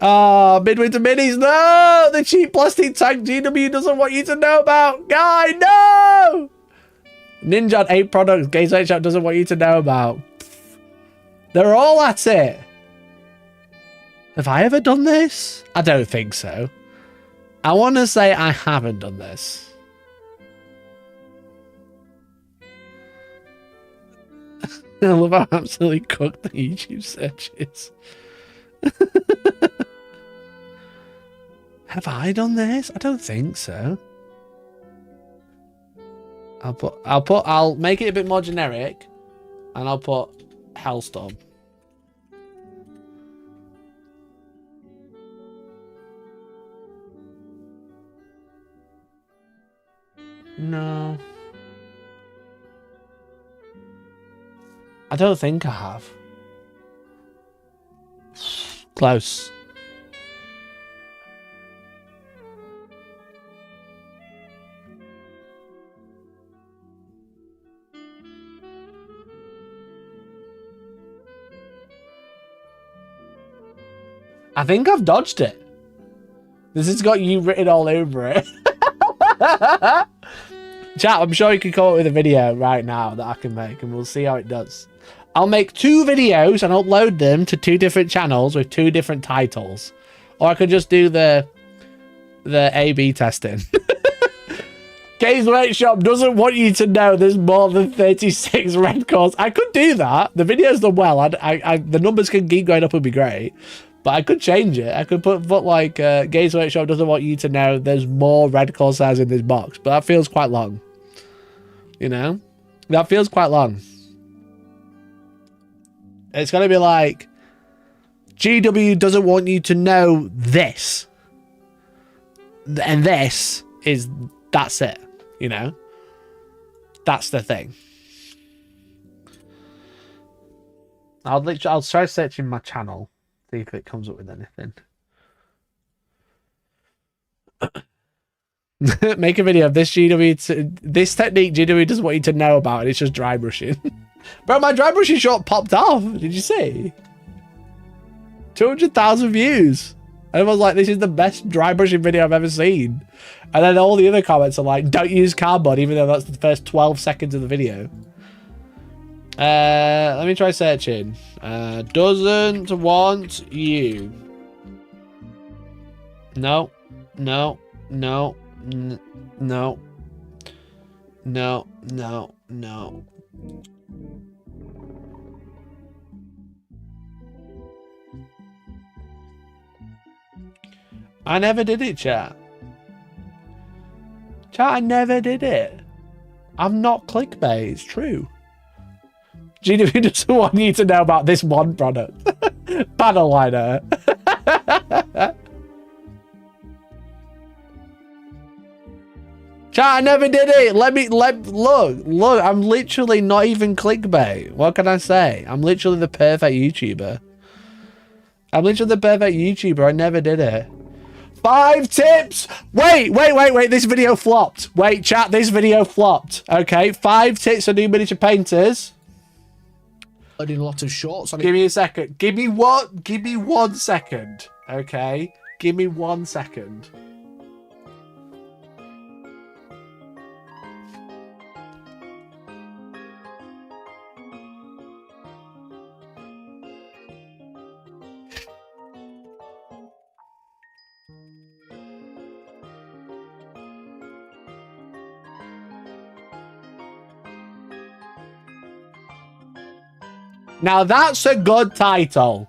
Oh, Midwinter Minis, no! The cheap plastic tank GW doesn't want you to know about. Guy, no! Ninja 8 products Games Workshop doesn't want you to know about. They're all at it. Have I ever done this? I don't think so. I want to say I haven't done this. I love how absolutely cooked the YouTube search is. Have I done this? I don't think so. I'll make it a bit more generic, and I'll put Hellstorm. No. I don't think I have. Close. I think I've dodged it. This has got you written all over it. Chat, I'm sure you can come up with a video right now that I can make, and we'll see how it does. I'll make 2 videos and upload them to 2 different channels with 2 different titles. Or I could just do the A/B testing. Games Workshop doesn't want you to know there's more than 36 red cores. I could do that. The video's done well. The numbers can keep going up, would be great. But I could change it. I could put like, Games Workshop doesn't want you to know there's more red Corsairs in this box. But that feels quite long. You know? That feels quite long. It's going to be like, GW doesn't want you to know this. And this is, that's it. You know? That's the thing. I'll try searching my channel. See if it comes up with anything. Make a video of this this technique GW doesn't want you to know about, and it's just dry brushing. Bro, my dry brushing shot popped off. Did you see? 200,000 views. And I was like, this is the best dry brushing video I've ever seen. And then all the other comments are like, don't use cardboard, even though that's the first 12 seconds of the video. Let me try searching. Doesn't want you. No. No. No. No. No. No. No. I never did it, chat. Chat, I never did it. I'm not clickbait, it's true. GW doesn't want you to know about this one product. Panel liner. Chat, I never did it. Look, I'm literally not even clickbait. What can I say? I'm literally the perfect YouTuber. I never did it. 5 tips. Wait. This video flopped. Wait, chat, this video flopped. Okay, 5 tips for new miniature painters. Loading a lot of shorts on it. Give me a second. Give me 1 second. Okay, give me 1 second. Now that's a good title.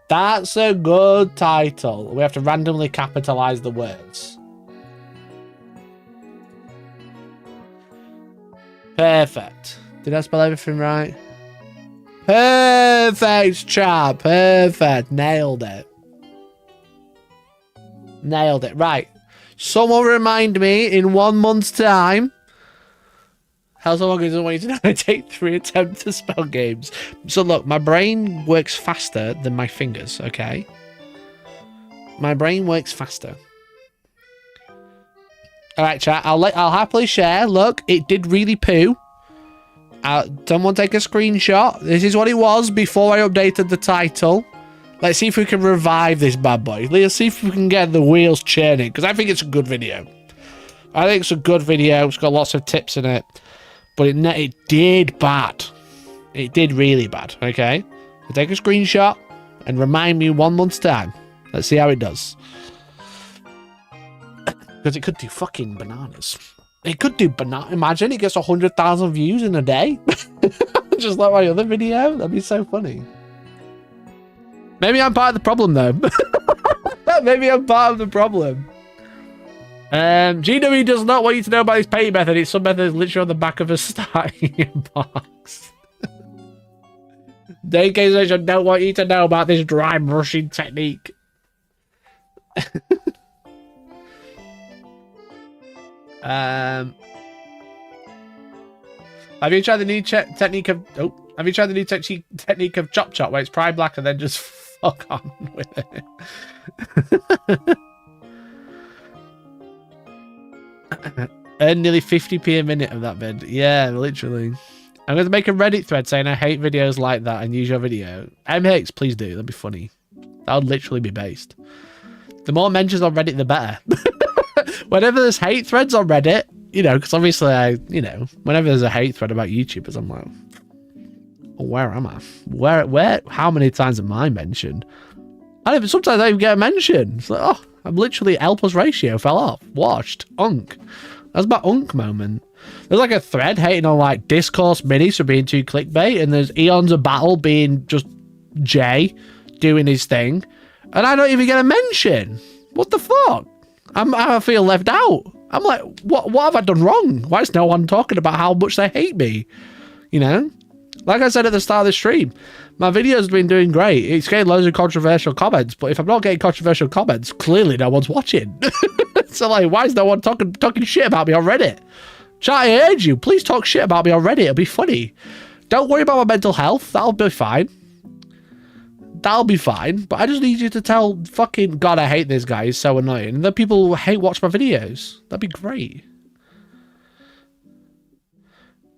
That's a good title. We have to randomly capitalize the words. Perfect. Did I spell everything right? Perfect, chat. Perfect. Nailed it. Nailed it. Right. Someone remind me in 1 month's time. Hellstorm doesn't want you to know I take 3 attempts to spell games. So look, my brain works faster than my fingers, okay? My brain works faster. Alright, chat, I'll happily share. Look, it did really poo. Someone take a screenshot. This is what it was before I updated the title. Let's see if we can revive this bad boy. Let's see if we can get the wheels churning, because I think it's a good video. I think it's a good video. It's got lots of tips in it. But it did bad. It did really bad, okay? So take a screenshot and remind me 1 month's time. Let's see how it does. Because it could do fucking bananas. It could do banana. Imagine it gets 100,000 views in a day. Just like my other video. That'd be so funny. Maybe I'm part of the problem, though. Maybe I'm part of the problem. GW does not want you to know about this painting method. It's some method literally on the back of a starting box. DKStation don't want you to know about this dry brushing technique. Have you tried the new technique of? Oh, have you tried the new technique of chop chop, where it's prime black and then just fuck on with it? Earn nearly 50p a minute of that vid. Yeah, literally. I'm going to make a Reddit thread saying I hate videos like that and use your video. MHX, please do. That'd be funny. That would literally be based. The more mentions on Reddit, the better. Whenever there's hate threads on Reddit, you know, because obviously whenever there's a hate thread about YouTubers, I'm like, oh, where am I? Where, how many times am I mentioned? Sometimes I even get a mention. It's like, oh, I'm literally L plus ratio fell off. Washed. Unk. That's my unk moment. There's like a thread hating on like discourse minis for being too clickbait, and there's eons of battle being just Jay doing his thing, and I don't even get a mention. What the fuck? I feel left out. I'm like, what have I done wrong? Why is no one talking about how much they hate me? You know? Like I said at the start of the stream, my videos have been doing great. It's getting loads of controversial comments, but if I'm not getting controversial comments, clearly no one's watching. So like, why is no one talking shit about me on Reddit? Chat, I urge you, please talk shit about me on Reddit. It'll be funny. Don't worry about my mental health. That'll be fine. That'll be fine. But I just need you to tell fucking God, I hate this guy. He's so annoying. And then people hate watch my videos. That'd be great.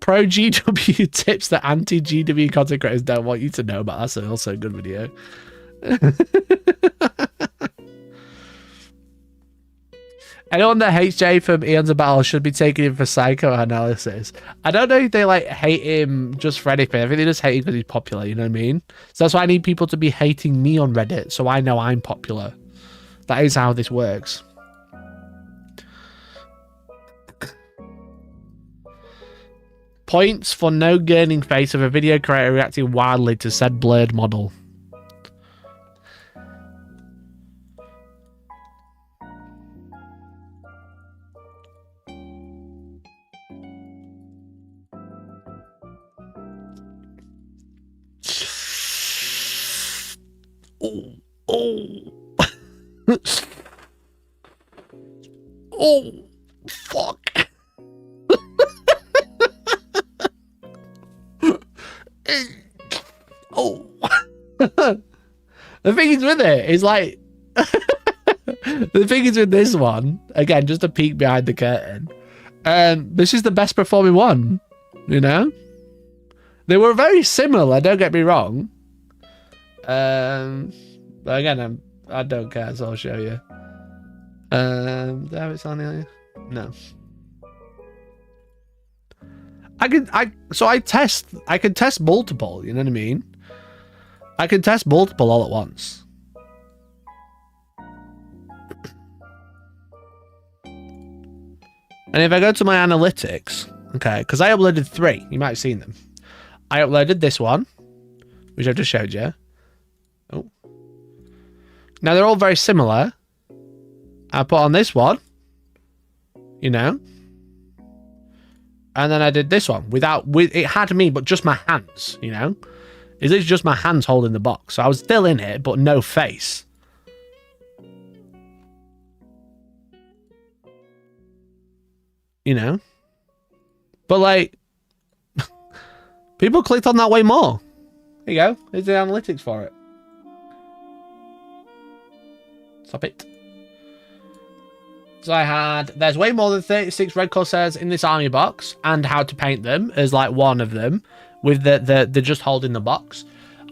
Pro GW tips that anti-GW content creators don't want you to know about. That's also a good video. Anyone that hates Jay from Eons of Battle should be taken in for psychoanalysis. I don't know if they like hate him just for anything. I think they just hate him because he's popular, you know what I mean? So that's why I need people to be hating me on Reddit so I know I'm popular. That is how this works. Points for no gurning face of a video creator reacting wildly to said blurred model. Oh, fuck. Oh. The thing is with it is like the thing is with this one, again, just a peek behind the curtain. This is the best performing one, you know? They were very similar, don't get me wrong. But again, I don't care, so I'll show you. There it's on here. No. I can test multiple, you know what I mean? I can test multiple all at once. And if I go to my analytics, okay, because I uploaded 3, you might have seen them. I uploaded this one, which I just showed you. Oh. Now they're all very similar. I put on this one, you know, and then I did this one with it had me, but just my hands, you know. It's just my hands holding the box. So I was still in it, but no face. You know? But like, people clicked on that way more. There you go. Here's the analytics for it. Stop it. So I had, there's way more than 36 red Corsairs in this army box, and how to paint them as like one of them, with the just holding the box.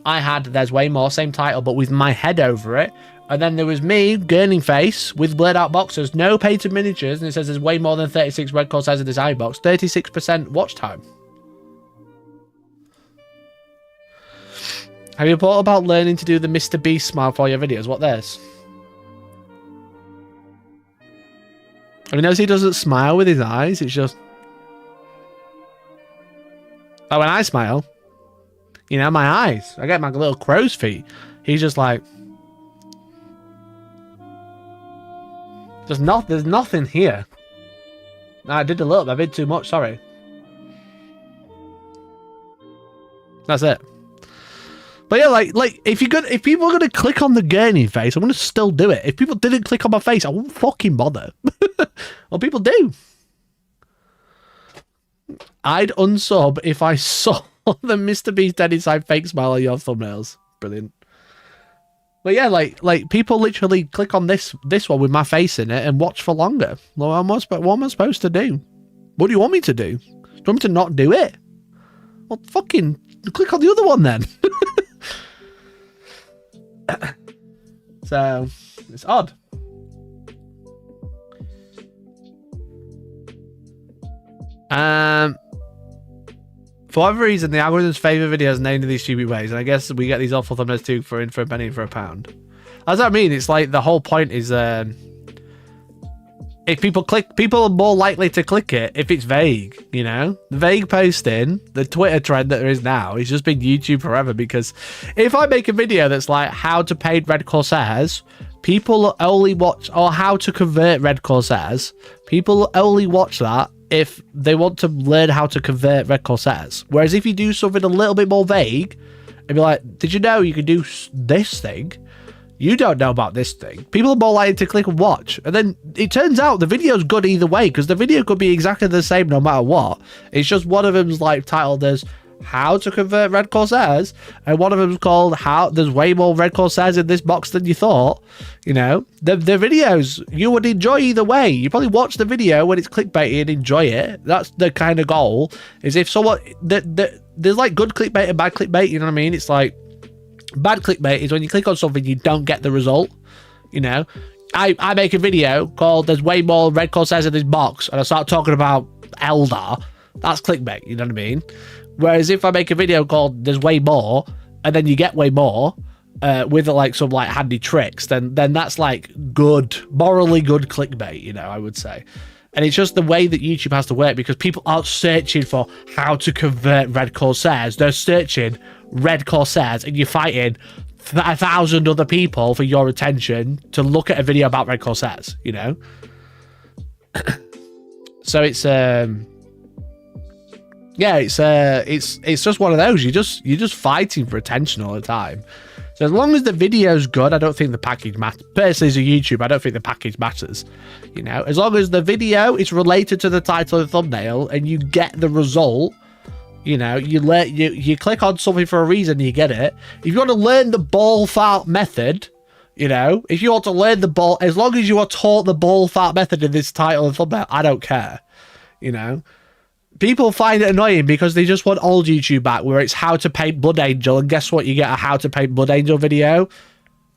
I had, there's way more, same title, but with my head over it. And then there was me, gurning face, with blurred out boxes, no painted miniatures, and it says there's way more than 36 red Corsairs in this army box, 36% watch time. Have you thought about learning to do the Mr. Beast smile for your videos? What this? I mean, notice he doesn't smile with his eyes, it's just... Oh, when I smile, you know, my eyes, I get my little crow's feet. He's just like... There's nothing here. No, I did a little bit, I did too much, sorry. That's it. But yeah, like if people are gonna click on the gurney face, I'm gonna still do it. If people didn't click on my face, I won't fucking bother. Well, people do. I'd unsub if I saw the Mr. Beast dead inside fake smile on your thumbnails. Brilliant. But yeah, like people literally click on this one with my face in it and watch for longer. Well, what am I supposed to do? What do you want me to do? Do you want me to not do it? Well, fucking click on the other one then. So it's odd. For whatever reason, the algorithm's favourite videos named in these stupid ways, and I guess we get these awful thumbnails too for a penny for a pound. That's what I mean. It's like the whole point is if people are more likely to click it if it's vague, you know? The vague posting, the Twitter trend that there is now, has just been YouTube forever, because if I make a video that's like how to paint red Corsairs, people only watch, or how to convert red Corsairs, people only watch that if they want to learn how to convert red Corsairs. Whereas if you do something a little bit more vague, and be like, did you know you can do this thing? You don't know about this thing. People are more likely to click and watch. And then it turns out the video's good either way, because the video could be exactly the same no matter what. It's just one of them's like titled as how to convert red Corsairs, and one of them's called how there's way more red Corsairs in this box than you thought. You know, the videos you would enjoy either way. You probably watch the video when it's clickbaity and enjoy it. That's the kind of goal. Is if someone there's like good clickbait and bad clickbait. You know what I mean? It's like, bad clickbait is when you click on something you don't get the result. You know, I make a video called there's way more red Corsairs in this box, and I start talking about Eldar. That's clickbait. You know what I mean? Whereas if I make a video called there's way more, and then you get way more with like some like handy tricks, then that's like good, morally good clickbait, you know, I would say. And it's just the way that YouTube has to work, because people aren't searching for how to convert red Corsairs. They're searching red Corsairs, and you're fighting 1,000 other people for your attention to look at a video about red Corsairs, you know? So it's yeah, it's just one of those. You're just fighting for attention all the time. So as long as the video's good, I don't think the package matters. Personally, as a YouTuber, I don't think the package matters. You know, as long as the video is related to the title and thumbnail, and you get the result, you know, you click on something for a reason, you get it. If you want to learn the ball fart method, you know, if you want to learn the ball, as long as you are taught the ball fart method in this title and thumbnail, I don't care. You know. People find it annoying because they just want old YouTube back, where it's how to paint Blood Angel, and guess what? You get a how to paint Blood Angel video.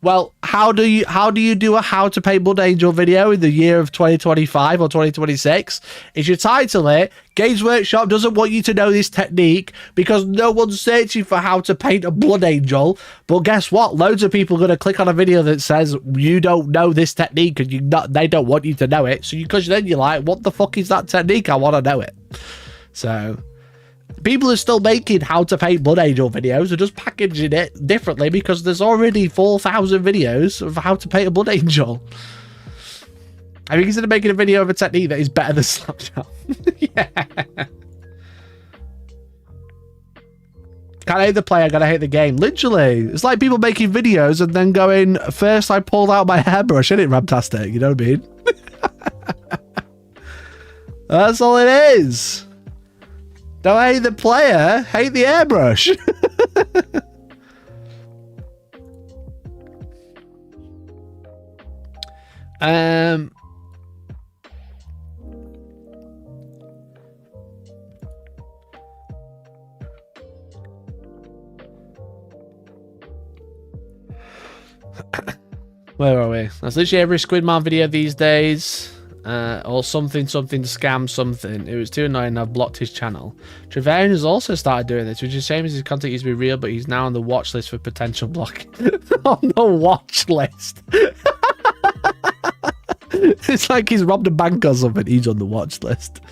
Well, how do you do a how to paint Blood Angel video in the year of 2025 or 2026? If you title it, Games Workshop doesn't want you to know this technique because no one's searching for how to paint a Blood Angel. But guess what? Loads of people are going to click on a video that says you don't know this technique, and they don't want you to know it. So because then you're like, what the fuck is that technique? I want to know it. So people are still making how to paint Blood Angel videos. They're just packaging it differently because there's already 4,000 videos of how to paint a Blood Angel. Have you considered making a video of a technique that is better than Slapshot? Yeah. Can't hate the player, gotta hate the game. Literally. It's like people making videos and then going, first I pulled out my hairbrush, isn't it, Ramtastic? You know what I mean? That's all it is. Don't hate the player, hate the airbrush. Where are we? That's literally every Squidman video these days. Or something scam something. It was too annoying. I've blocked his channel. Trevelyan has also started doing this, which is a shame as his content used to be real, but he's now on the watch list for potential blocking. On the watch list. It's like he's robbed a bank or something. He's on the watch list.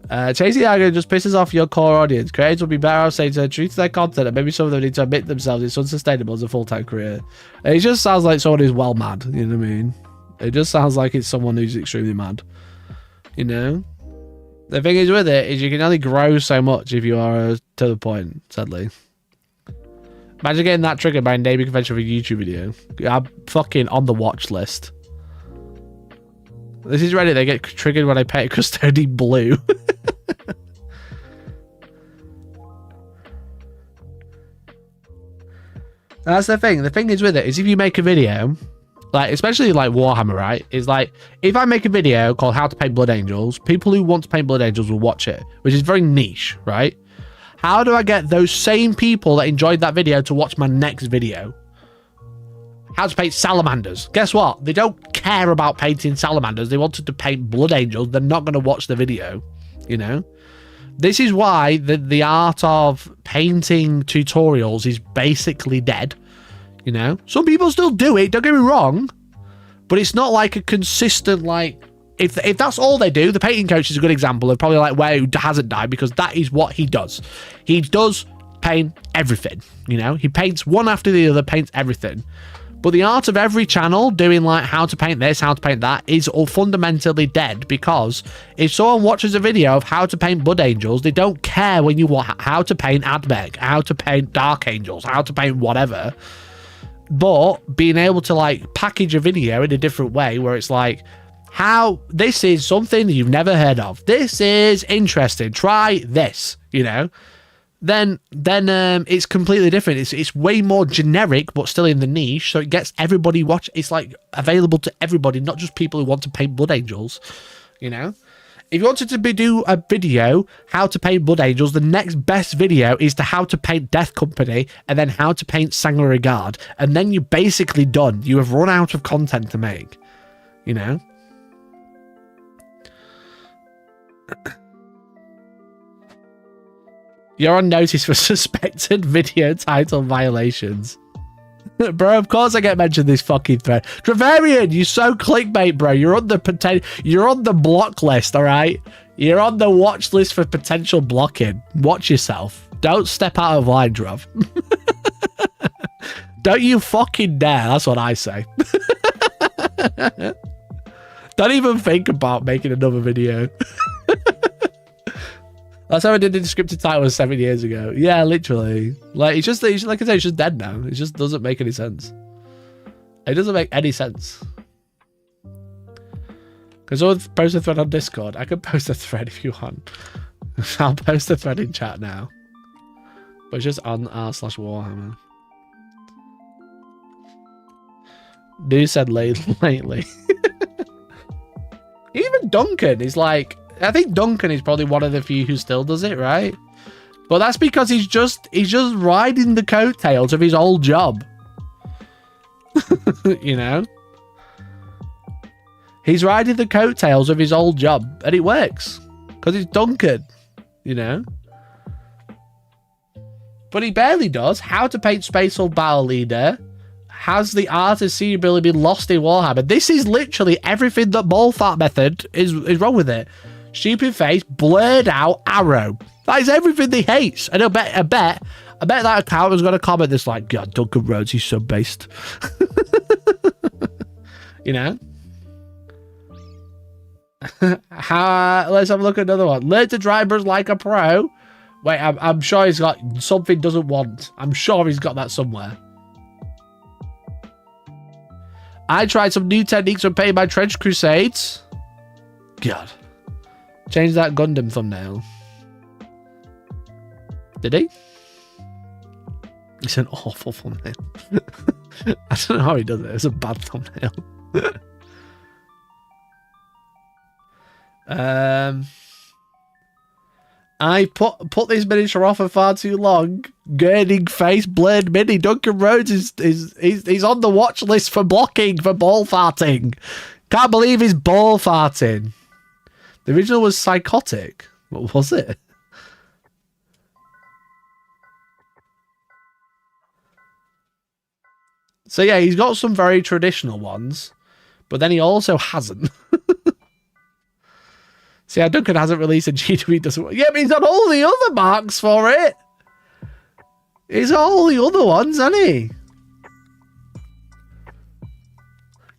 Chasing Agro just pisses off your core audience. Creators will be better off saying to true to their content, and maybe some of them need to admit themselves it's unsustainable as a full-time career. And it just sounds like someone who's well mad, you know what I mean? It just sounds like it's someone who's extremely mad, you know? The thing is with it is you can only grow so much if you are to the point, sadly. Imagine getting that triggered by a naming convention for a YouTube video. I'm fucking on the watch list. This is Reddit. They get triggered when I paint custodian blue. That's the thing. The thing is with it is if you make a video, like especially like Warhammer, right? Is like if I make a video called How to Paint Blood Angels, people who want to paint Blood Angels will watch it, which is very niche, right? How do I get those same people that enjoyed that video to watch my next video? How to paint salamanders. Guess what? They don't care about painting salamanders. They wanted to paint Blood Angels. They're not going to watch the video, you know? This is why the art of painting tutorials is basically dead, you know? Some people still do it, don't get me wrong, but it's not like a consistent, like, if that's all they do, the painting coach is a good example of probably like where who hasn't died, because that is what he does. He does paint everything, you know. He paints one after the other, paints everything. But the art of every channel doing like how to paint this, how to paint that is all fundamentally dead, because if someone watches a video of how to paint Blood Angels, they don't care when you want how to paint Admech, how to paint Dark Angels, how to paint whatever. But being able to like package a video in a different way where it's like, how this is something that you've never heard of, this is interesting, try this, you know, then it's completely different. It's way more generic but still in the niche, so it gets everybody watch. It's like available to everybody, not just people who want to paint Blood Angels, you know. If you wanted to do a video how to paint Blood Angels, the next best video is to how to paint Death Company and then how to paint Sanguinary Guard, and then you're basically done. You have run out of content to make, you know. You're on notice for suspected video title violations. Bro, of course I get mentioned this fucking thread. Travarian, you're so clickbait, bro. You're on the block list, all right? You're on the watch list for potential blocking. Watch yourself. Don't step out of line, Drav. Don't you fucking dare. That's what I say. Don't even think about making another video. That's how I did the descriptive title 7 years ago. Yeah, literally. Like, it's just like I say, it's just dead now. It just doesn't make any sense. It doesn't make any sense. Because I'll post a thread on Discord. I could post a thread if you want. I'll post a thread in chat now. But it's just on r/Warhammer. Dude said lately. Even Duncan is like, I think Duncan is probably one of the few who still does it, right? But that's because he's just riding the coattails of his old job. You know? He's riding the coattails of his old job, and it works. Because it's Duncan, you know? But he barely does. How to paint Space Hulk Battle Leader. Has the art of seeing ability been lost in Warhammer? This is literally everything that Ballfart method is wrong with it. Stupid face, blurred out arrow. That is everything he hates. And I bet that account was going to comment this like, God, Duncan Rhodes, he's so based. You know? Let's have a look at another one. Learn to drive brush like a pro. Wait, I'm sure he's got something doesn't want. I'm sure he's got that somewhere. I tried some new techniques on painting my trench crusades. God. Change that Gundam thumbnail. Did he? It's an awful thumbnail. I don't know how he does it. It's a bad thumbnail. I put this miniature off for far too long. Gurning face, blurred mini. Duncan Rhodes he's on the watch list for blocking for ball farting. Can't believe he's ball farting. The original was psychotic. What was it? So yeah, he's got some very traditional ones, but then he also hasn't. See, Duncan hasn't released a GW doesn't. Yeah, but he's got all the other marks for it. He's got all the other ones, hasn't he?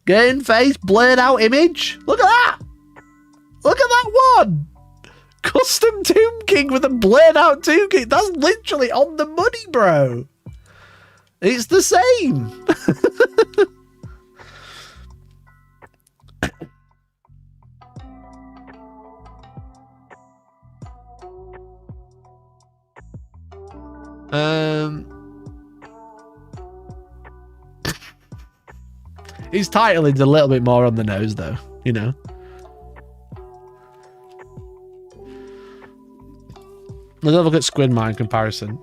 Gain face, blurred out image. Look at that. Look at that one. Custom Tomb King with a blurred out Tomb King. That's literally on the money, bro. It's the same. His titling's a little bit more on the nose, though, you know. Let's have a look at Squidmine comparison.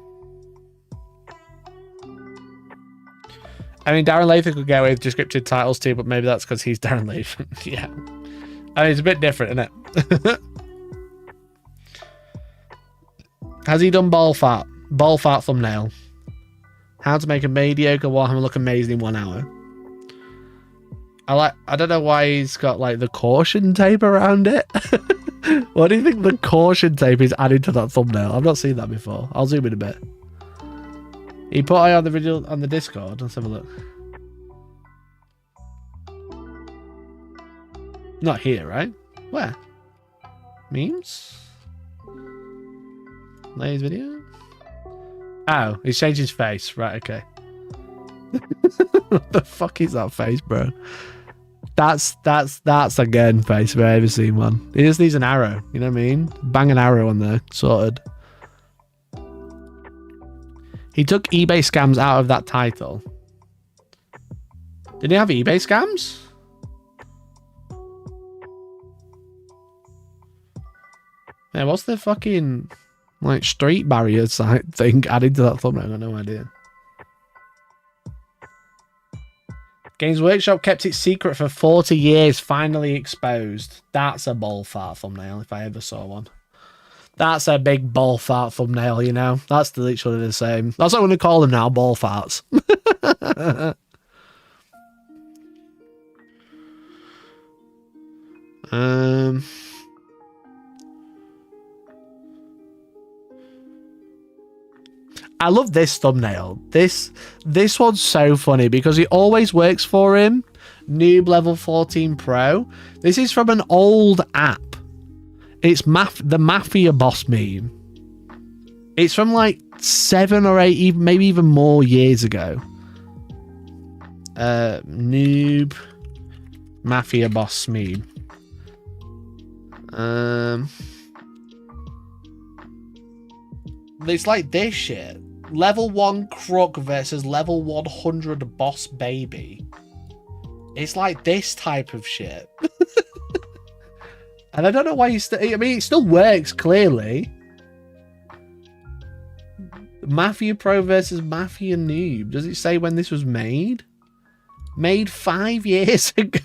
I mean, Darren Lathan could get away with descriptive titles too, but maybe that's because he's Darren Lathan. Yeah. I mean, it's a bit different, isn't it? Has he done ball fart? Ball fart thumbnail. How to make a mediocre Warhammer look amazing in 1 hour. I don't know why he's got like the caution tape around it. What do you think the caution tape is adding to that thumbnail? I've not seen that before. I'll zoom in a bit. He put it on the video on the Discord. Let's have a look. Not here, right? Where? Memes? Latest video? Oh, he's changed his face. Right, okay. What the fuck is that face, bro? That's a gun face if I've ever seen one. He just needs an arrow, you know what I mean? Bang an arrow on there, sorted. He took eBay scams out of that title. Did he have eBay scams? Yeah, what's the fucking like street barrier site thing added to that thumbnail? I got no idea. Games Workshop kept it secret for 40 years, finally exposed. That's a ball fart thumbnail if I ever saw one. That's a big ball fart thumbnail, you know? That's literally the same. That's what I'm going to call them now, ball farts. I love this thumbnail. This one's so funny because it always works for him. Noob level 14 pro. This is from an old app. It's the Mafia boss meme. It's from like 7 or 8, maybe even more years ago. Noob Mafia boss meme. It's like this shit. Level 1 crook versus level 100 boss baby. It's like this type of shit. And I don't know why you still... I mean, it still works, clearly. Mafia Pro versus Mafia Noob. Does it say when this was made? Made 5 years ago.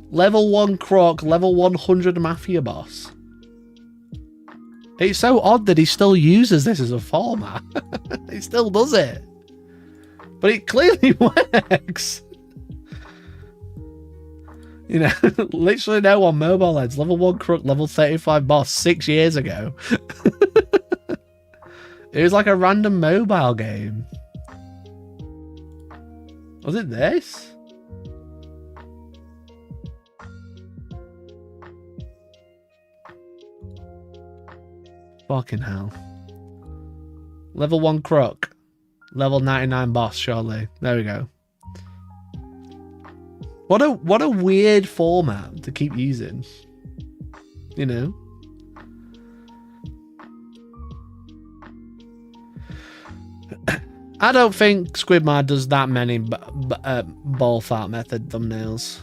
Level 1 crook, level 100 Mafia boss. It's so odd that he still uses this as a format. He still does it. But it clearly works. You know, literally no on mobile heads. Level 1 crook, level 35 boss 6 years ago. It was like a random mobile game. Was it this? Fucking hell. Level 1 crook. Level 99 boss, surely. There we go. What a weird format to keep using. You know? I don't think Squidmar does that many ball fart method thumbnails.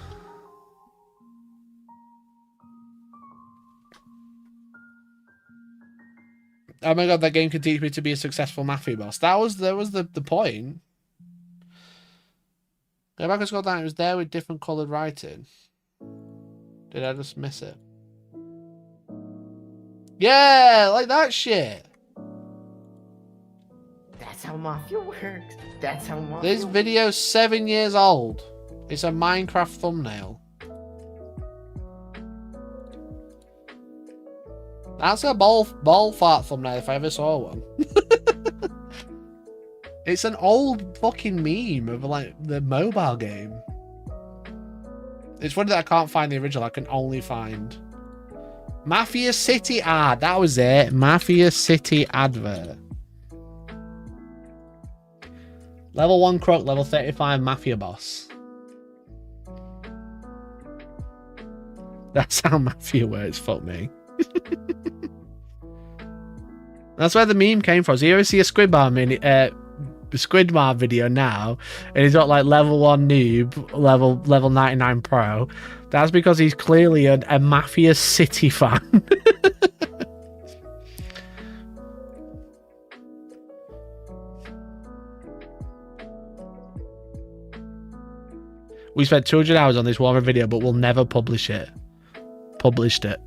Oh my god, that game can teach me to be a successful Mafia boss. That was the point. Go back and scroll down, it was there with different coloured writing. Did I just miss it? Yeah, like that shit. That's how Mafia works. That's how Mafia This video's 7 years old. It's a Minecraft thumbnail. That's a ball fart thumbnail if I ever saw one. It's an old fucking meme of like the mobile game. It's funny that I can't find the original. I can only find Mafia City ad. That was it. Mafia City advert. Level 1 crook, level 35 Mafia boss. That's how Mafia works. Fuck me. That's where the meme came from. So you ever see a Squidmar video now, and he's got like level 1 noob, level 99 pro. That's because he's clearly a Mafia City fan. We spent 200 hours on this Warhammer video, but we'll never publish it. Published it.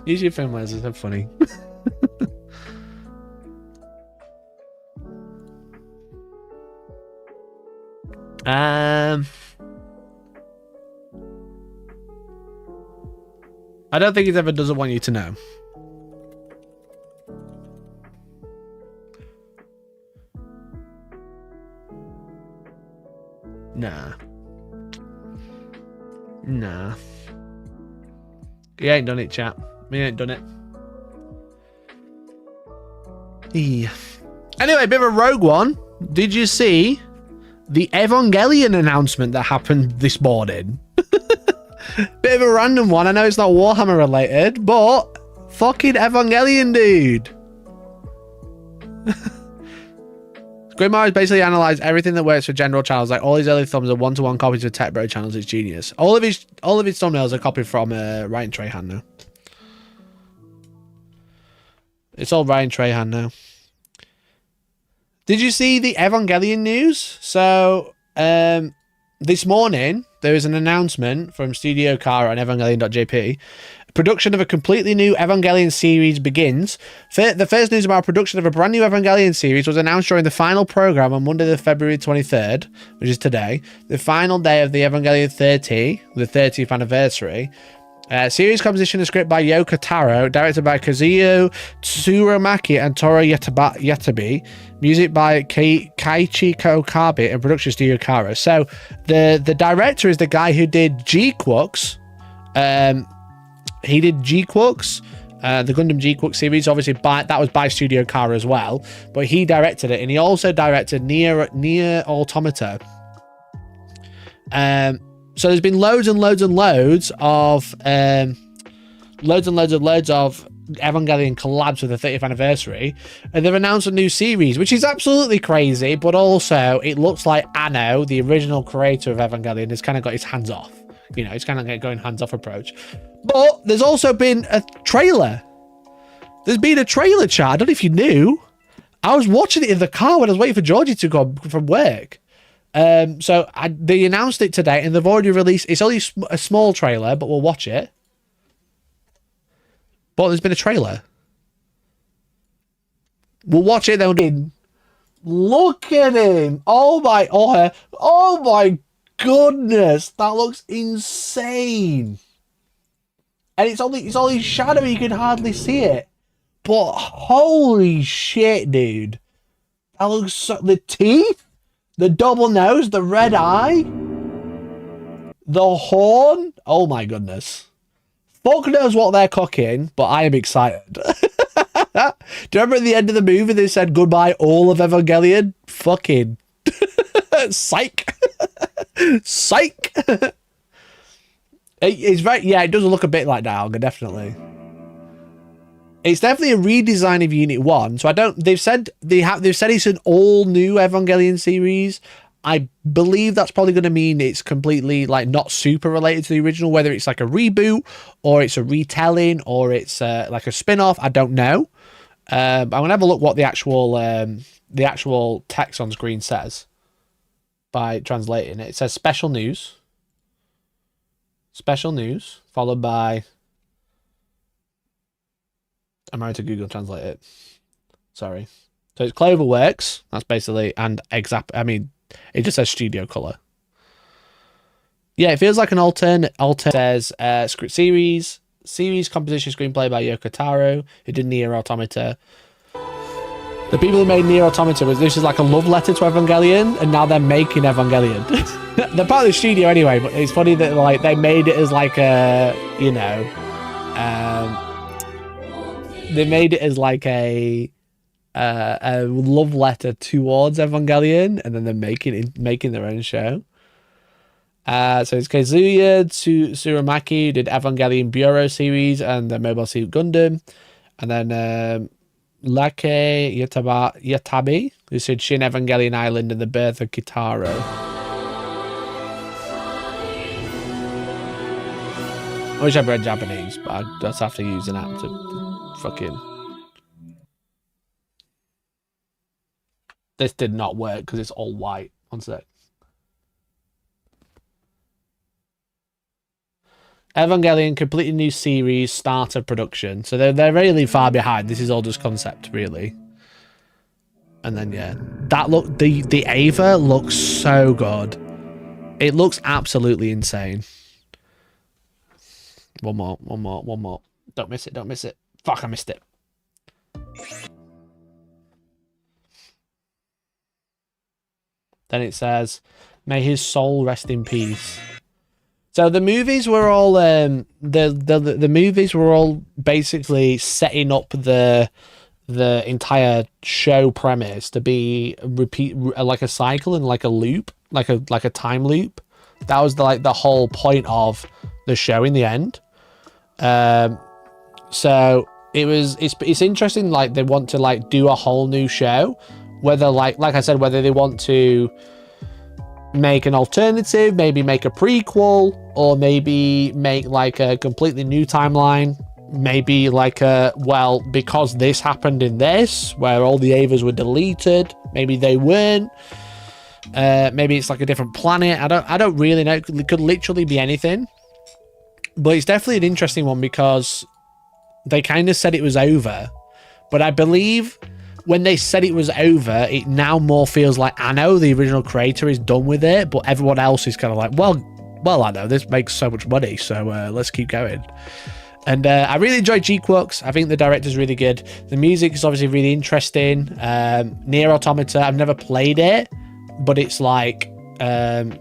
YouTube film is so funny. I don't think it ever doesn't want you to know. Nah. Nah. He ain't done it, chat. He ain't done it. Yeah. Anyway, a bit of a rogue one. Did you see the Evangelion announcement that happened this morning? Bit of a random one. I know it's not Warhammer related, but fucking Evangelion, dude. Grimoire has basically analysed everything that works for general channels. Like all his early thumbs are one-to-one copies of Tech Bro channels. It's genius. All of his thumbnails are copied from Ryan Trahan now. It's all Ryan Trahan now. Did you see the Evangelion news? So this morning there was an announcement from Studio Kara on Evangelion.jp. Production of a completely new Evangelion series begins. The first news about production of a brand new Evangelion series was announced during the final program on Monday, the February 23rd, which is today, the final day of the Evangelion 30, the 30th anniversary. Series composition and script by Yoko Taro, directed by Kazuyo Tsurumaki and Toru Yatabe, music by Kaiichi Okabe, and production studio Kara. So the director is the guy who did G-Quux. He did G-Quux, the Gundam G-Quux series, obviously that was by Studio Kara as well, but he directed it, and he also directed Nier Automata. So there's been loads and loads of Evangelion collabs with the 30th anniversary, and they've announced a new series, which is absolutely crazy, but also it looks like Anno, the original creator of Evangelion, has kind of got his hands off. You know, it's kind of going hands-off approach. But there's also been a trailer. There's been a trailer, chat. I don't know if you knew. I was watching it in the car when I was waiting for Georgie to go from work. So they announced it today, and they've already released. It's only a small trailer, but we'll watch it. But there's been a trailer. We'll watch it then. Look at him! Oh my goodness, that looks insane. And it's only shadowy, you can hardly see it. But holy shit, dude. That looks so... The teeth, the double nose, the red eye, the horn. Oh my goodness. Fuck knows what they're cooking, but I am excited. Do you remember at the end of the movie they said goodbye all of Evangelion? Fucking psych. Psych. It's very, yeah, it does look a bit like Dialga, definitely. It's definitely a redesign of Unit 1. So they've said it's an all new Evangelion series. I believe that's probably going to mean it's completely like not super related to the original, whether it's like a reboot or it's a retelling or it's like a spin-off. I don't know. I'm going to have a look what the actual text on screen says by translating it. It says special news, followed by, I'm going to Google Translate it. Sorry. So it's Cloverworks. That's basically, and it just says studio color. Yeah, it feels like an alternate says script series composition screenplay by Yoko Taro, who did Nier Automata. The people who made Nier Automata this is like a love letter to Evangelion, and now they're making Evangelion. They're part of the studio anyway, but it's funny that like they made it as like a, you know, they made it as like a love letter towards Evangelion, and then they're making their own show. So it's Kazuya Tsurumaki, who did Evangelion Bureau series and the Mobile Suit Gundam, and then Lake Yatabe, who said Shin Evangelion Island and the Birth of Kitaro. I wish I'd read Japanese, but I just have to use an app to fucking... This did not work because it's all white. One sec. Evangelion, completely new series, start of production. So they're really far behind. This is all just concept, really. And then yeah, that the Ava looks so good. It looks absolutely insane. One more. Don't miss it. Fuck, I missed it. Then it says, may his soul rest in peace. So the movies were all the movies were all basically setting up the entire show premise to be like a cycle and like a loop, like a time loop. That was the whole point of the show in the end. So it's interesting, like they want to like do a whole new show, whether like I said, whether they want to make an alternative, maybe make a prequel, or maybe make like a completely new timeline, maybe like a, well, because this happened in this where all the Avas were deleted, maybe they weren't, maybe it's like a different planet. I don't really know. It could literally be anything, but it's definitely an interesting one because they kind of said it was over, but I believe when they said it was over, it now more feels like, I know the original creator is done with it, but everyone else is kind of like, well, I know this makes so much money, so let's keep going. And I really enjoyed G-Quux. I think the director's really good. The music is obviously really interesting. Nier Automata, I've never played it, but it's like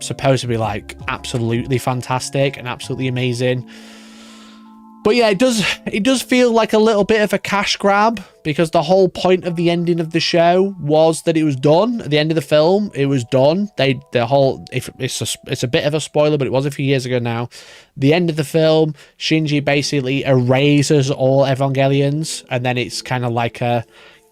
supposed to be like absolutely fantastic and absolutely amazing. But yeah, it does feel like a little bit of a cash grab, because the whole point of the ending of the show was that it was done. At the end of the film, it was done. It's a bit of a spoiler, but it was a few years ago now. The end of the film, Shinji basically erases all Evangelions, and then it's kind of like a,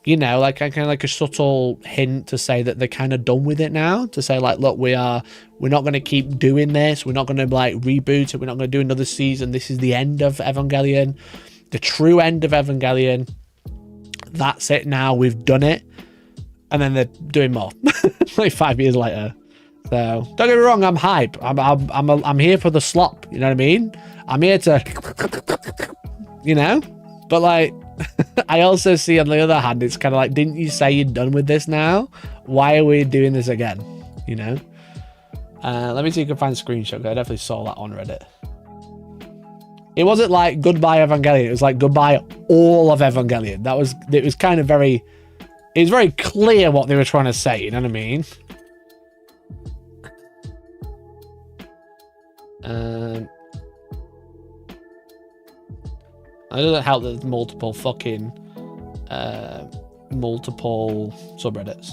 you know, like kind of like a subtle hint to say that they're kind of done with it now. To say like, look, we're not going to keep doing this. We're not going to like reboot it. We're not going to do another season. This is the end of Evangelion, the true end of Evangelion. That's it now. We've done it. And then they're doing more like 5 years later. So don't get me wrong. I'm hype. I'm here for the slop. You know what I mean? I'm here to, you know, but like, I also see on the other hand, it's kind of like, didn't you say you're done with this now? Why are we doing this again? You know? Let me see if I can find a screenshot. I definitely saw that on Reddit. It wasn't like goodbye Evangelion. It was like goodbye all of Evangelion. It was kind of very, it was very clear what they were trying to say. You know what I mean? It doesn't help that there's multiple fucking multiple subreddits.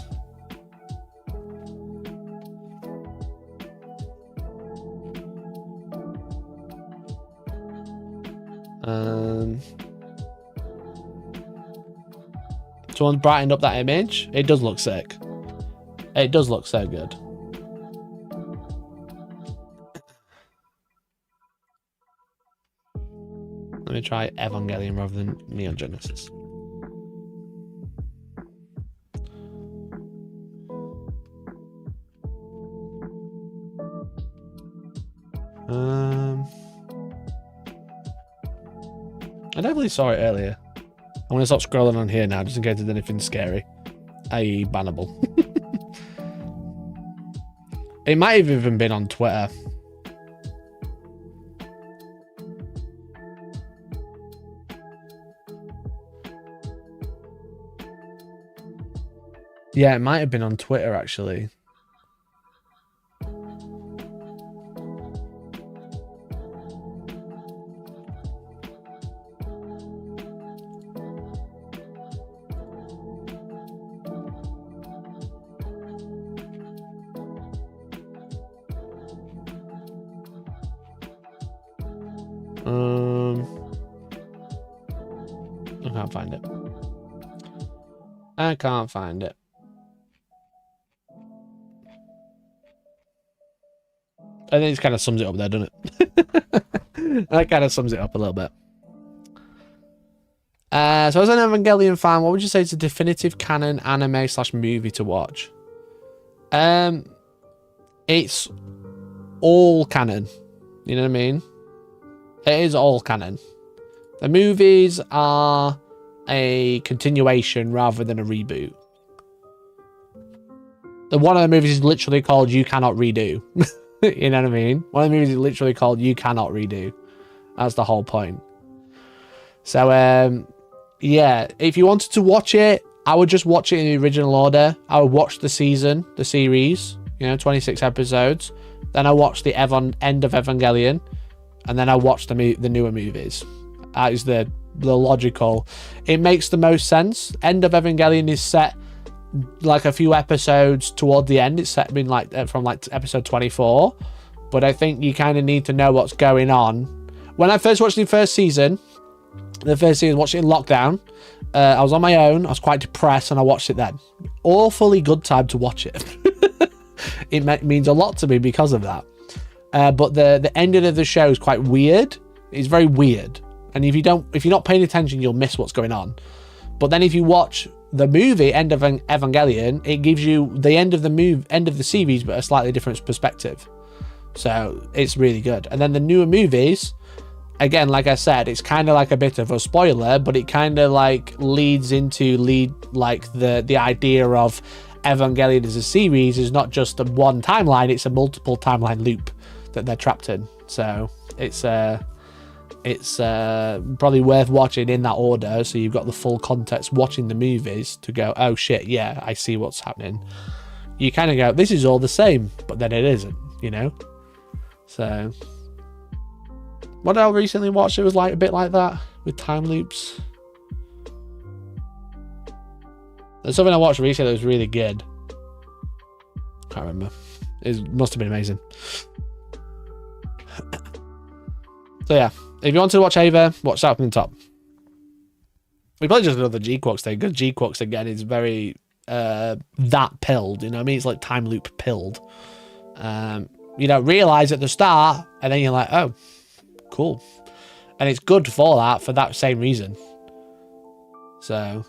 Someone's brightened up that image. It does look sick. It does look so good. Let me try Evangelion rather than Neon Genesis. I definitely saw it earlier. I'm gonna stop scrolling on here now, just in case there's anything scary, i.e. bannable. It might have even been on Twitter. Yeah, it might have been on Twitter, actually. I can't find it. I can't find it. I think it kind of sums it up there, doesn't it? That kind of sums it up a little bit. So as an Evangelion fan, what would you say is a definitive canon anime / movie to watch? It's all canon. You know what I mean? It is all canon. The movies are a continuation rather than a reboot. One of the movies is literally called You Cannot Redo. You know what I mean? One of the movies is literally called You Cannot Redo. That's the whole point. So, yeah, if you wanted to watch it, I would just watch it in the original order. I would watch the series, 26 episodes. Then I watch the end of Evangelion, and then I watch the newer movies. That is the logical. It makes the most sense. End of Evangelion is set like a few episodes toward the end. It's set from episode 24, but I think you kind of need to know what's going on. When I first watched the first season, watched it in lockdown. I was on my own. I was quite depressed, and I watched it then. Awfully good time to watch it. It means a lot to me because of that. But the ending of the show is quite weird. It's very weird, and if you're not paying attention, you'll miss what's going on. But then if you watch the movie End of Evangelion, it gives you the end of the series, but a slightly different perspective. So it's really good. And then the newer movies, again, like I said, it's kind of like a bit of a spoiler, but it kind of like leads like the idea of Evangelion as a series is not just a one timeline, it's a multiple timeline loop that they're trapped in. So it's probably worth watching in that order, so you've got the full context watching the movies to go, oh shit, yeah, I see what's happening. You kind of go, this is all the same, but then it isn't, So what I recently watched, it was like a bit like that with time loops. There's something I watched recently that was really good. Can't remember. It must have been amazing. So yeah, if you want to watch Ava, watch that from the top. We probably just another G-Quox thing, because G-Quox again is very that pilled, you know what I mean? It's like time loop pilled. You don't realise at the start, and then you're like, oh, cool. And it's good for that same reason. So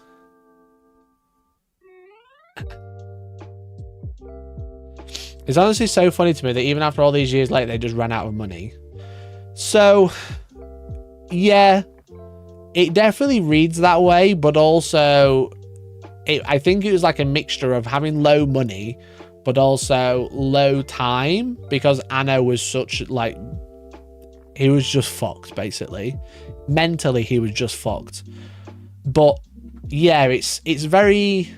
it's honestly so funny to me that even after all these years later, they just ran out of money. So yeah, it definitely reads that way, but also I think it was like a mixture of having low money but also low time, because Anno was such like, he was just fucked basically. Mentally he was just fucked. But yeah, it's very,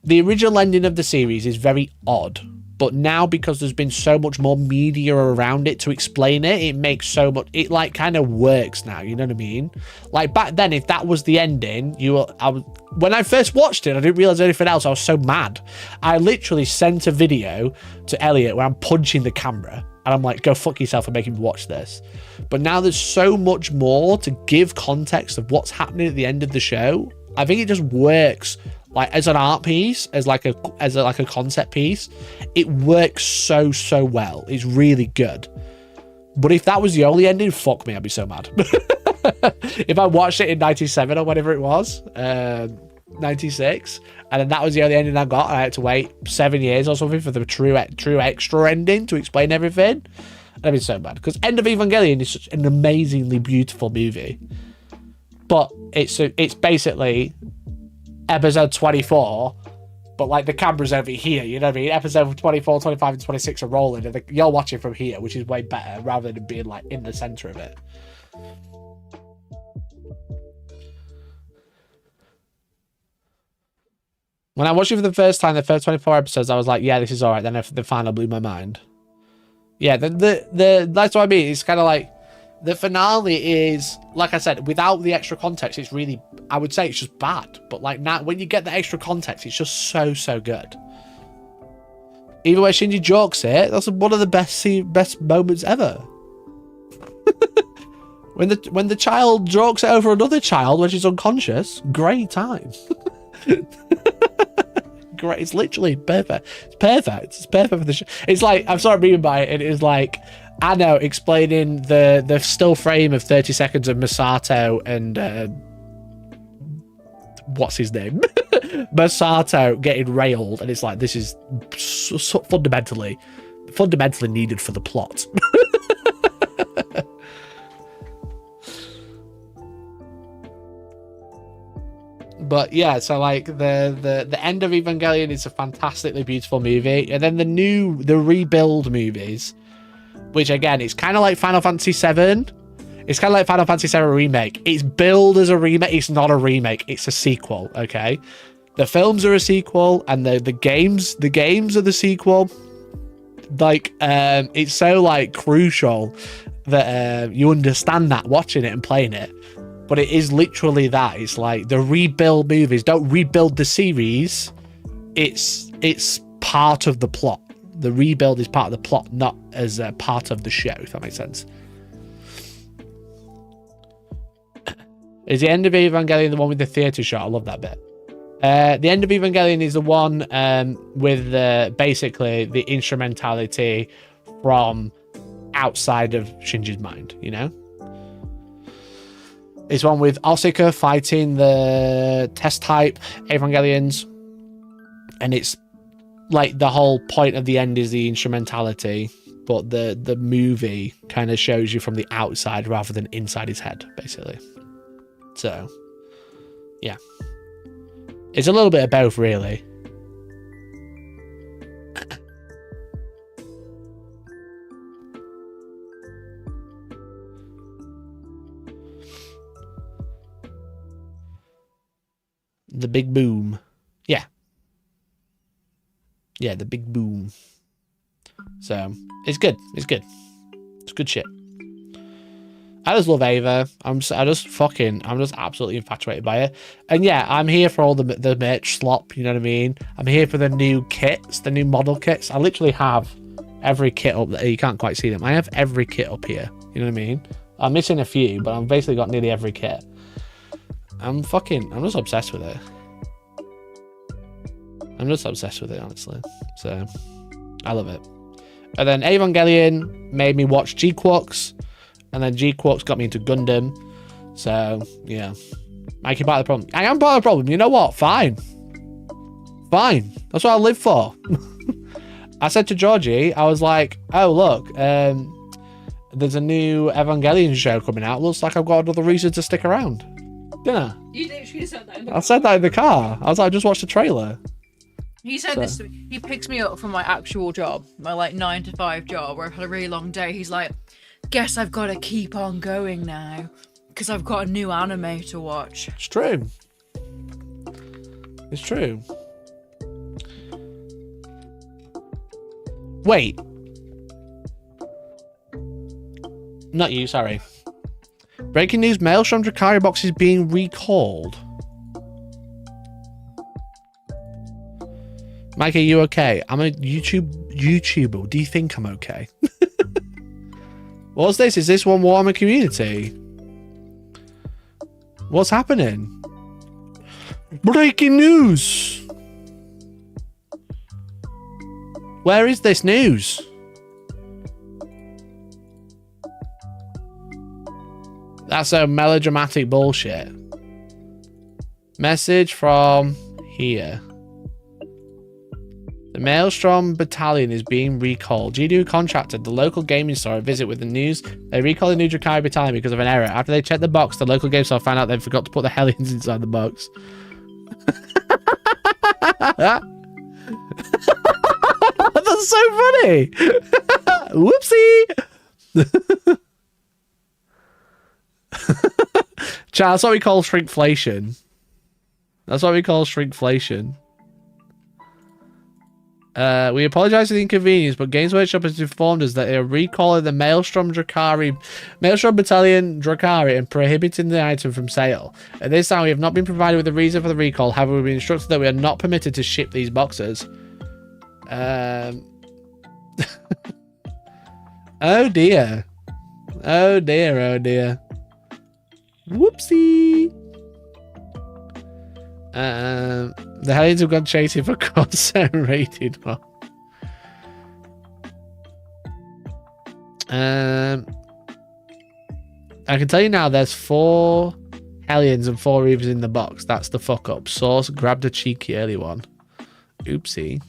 the original ending of the series is very odd. But now, because there's been so much more media around it to explain it, it makes so much, it like kind of works now, you know what I mean? Like back then, if that was the ending, when I first watched it, I didn't realize anything else. I was so mad. I literally sent a video to Elliot where I'm punching the camera and I'm like, go fuck yourself for making me watch this. But now there's so much more to give context of what's happening at the end of the show. I think it just works like as an art piece, as like a concept piece. It works so well. It's really good. But if that was the only ending, fuck me, I'd be so mad. If I watched it in 97 or whatever it was, 96, and then that was the only ending I got, and I had to wait 7 years or something for the true extra ending to explain everything, I'd be so mad. Because End of Evangelion is such an amazingly beautiful movie, but it's basically episode 24, but like the camera's over here, you know what I mean? Episode 24, 25, and 26 are rolling, and you're watching from here, which is way better rather than being like in the center of it. When I watched it for the first time, the first 24 episodes, I was like, yeah, this is all right. Then the final blew my mind. Yeah, that's what I mean. It's kind of like, the finale is, like I said, without the extra context, it's really, I would say it's just bad. But like now, when you get the extra context, it's just so good. Even where Shinji jokes it, that's one of the best moments ever. when the child jokes it over another child when she's unconscious, great time. Great, it's literally perfect. It's perfect for the show. It's like, I'm sorry, reading by it, and it is like Anno explaining the still frame of 30 seconds of Masato and what's his name? Masato getting railed, and it's like, this is so fundamentally needed for the plot. But yeah, so like the end of Evangelion is a fantastically beautiful movie, and then the rebuild movies which again, it's kind of like Final Fantasy VII. It's kind of like Final Fantasy VII Remake. It's billed as a remake. It's not a remake. It's a sequel, okay? The films are a sequel, and the games are the sequel. Like, it's so, like, crucial that you understand that watching it and playing it. But it is literally that. It's like the rebuild movies. Don't rebuild the series. It's part of the plot. The rebuild is part of the plot, not as a part of the show, if that makes sense. Is the end of Evangelion the one with the theatre shot? I love that bit. The end of Evangelion is the one with basically the instrumentality from outside of Shinji's mind, you know? It's one with Osaka fighting the test type Evangelions. And it's like the whole point of the end is the instrumentality, but the movie kind of shows you from the outside rather than inside his head, basically. So, yeah. It's a little bit of both, really. The big boom. Yeah. Yeah, the big boom. So, it's good. It's good. It's good shit. I just love Ava. I'm just absolutely infatuated by it. And yeah, I'm here for all the merch slop, you know what I mean? I'm here for the new kits, the new model kits. I literally have every kit up there. You can't quite see them. I have every kit up here, you know what I mean? I'm missing a few, but I've basically got nearly every kit. I'm just obsessed with it. I'm just obsessed with it, honestly. So, I love it. And then Evangelion made me watch G-Quarks. And then G-Quarks got me into Gundam. So, yeah. Making part of the problem. I am part of the problem. You know what? Fine. Fine. That's what I live for. I said to Georgie, I was like, oh, look. There's a new Evangelion show coming out. Looks like I've got another reason to stick around. Didn't I? You literally said that in the car. I said that in the car. I was like, I just watched the trailer. He said this to me. He picks me up from my actual job, my like 9 to 5 job, where I've had a really long day. He's like, guess I've got to keep on going now because I've got a new anime to watch. It's true. It's true. Wait. Not you, sorry. Breaking news, Maelstrom Drukhari box is being recalled. Mike, are you okay? I'm a YouTuber. Do you think I'm okay? What's this? Is this one Warhammer community? What's happening? Breaking news! Where is this news? That's a melodramatic bullshit. Message from here. The Maelstrom battalion is being recalled. GDU contracted the local gaming store a visit with the news. They recalled the new Drukhari battalion because of an error. After they checked the box, the local game store found out they forgot to put the Hellions inside the box. That's so funny. Whoopsie. Chat, that's what we call shrinkflation. That's what we call shrinkflation. We apologize for the inconvenience, but Games Workshop has informed us that they are recalling the Maelstrom battalion Drukhari and prohibiting the item from sale. At this time, we have not been provided with a reason for the recall. However, we've been instructed that we are not permitted to ship these boxes. Oh dear. Oh dear, oh dear. Whoopsie. The Hellions have gone chasing for Corsair rated one. I can tell you now there's 4 Hellions and 4 Reavers in the box. That's the fuck up. Source grabbed a cheeky early one. Oopsie.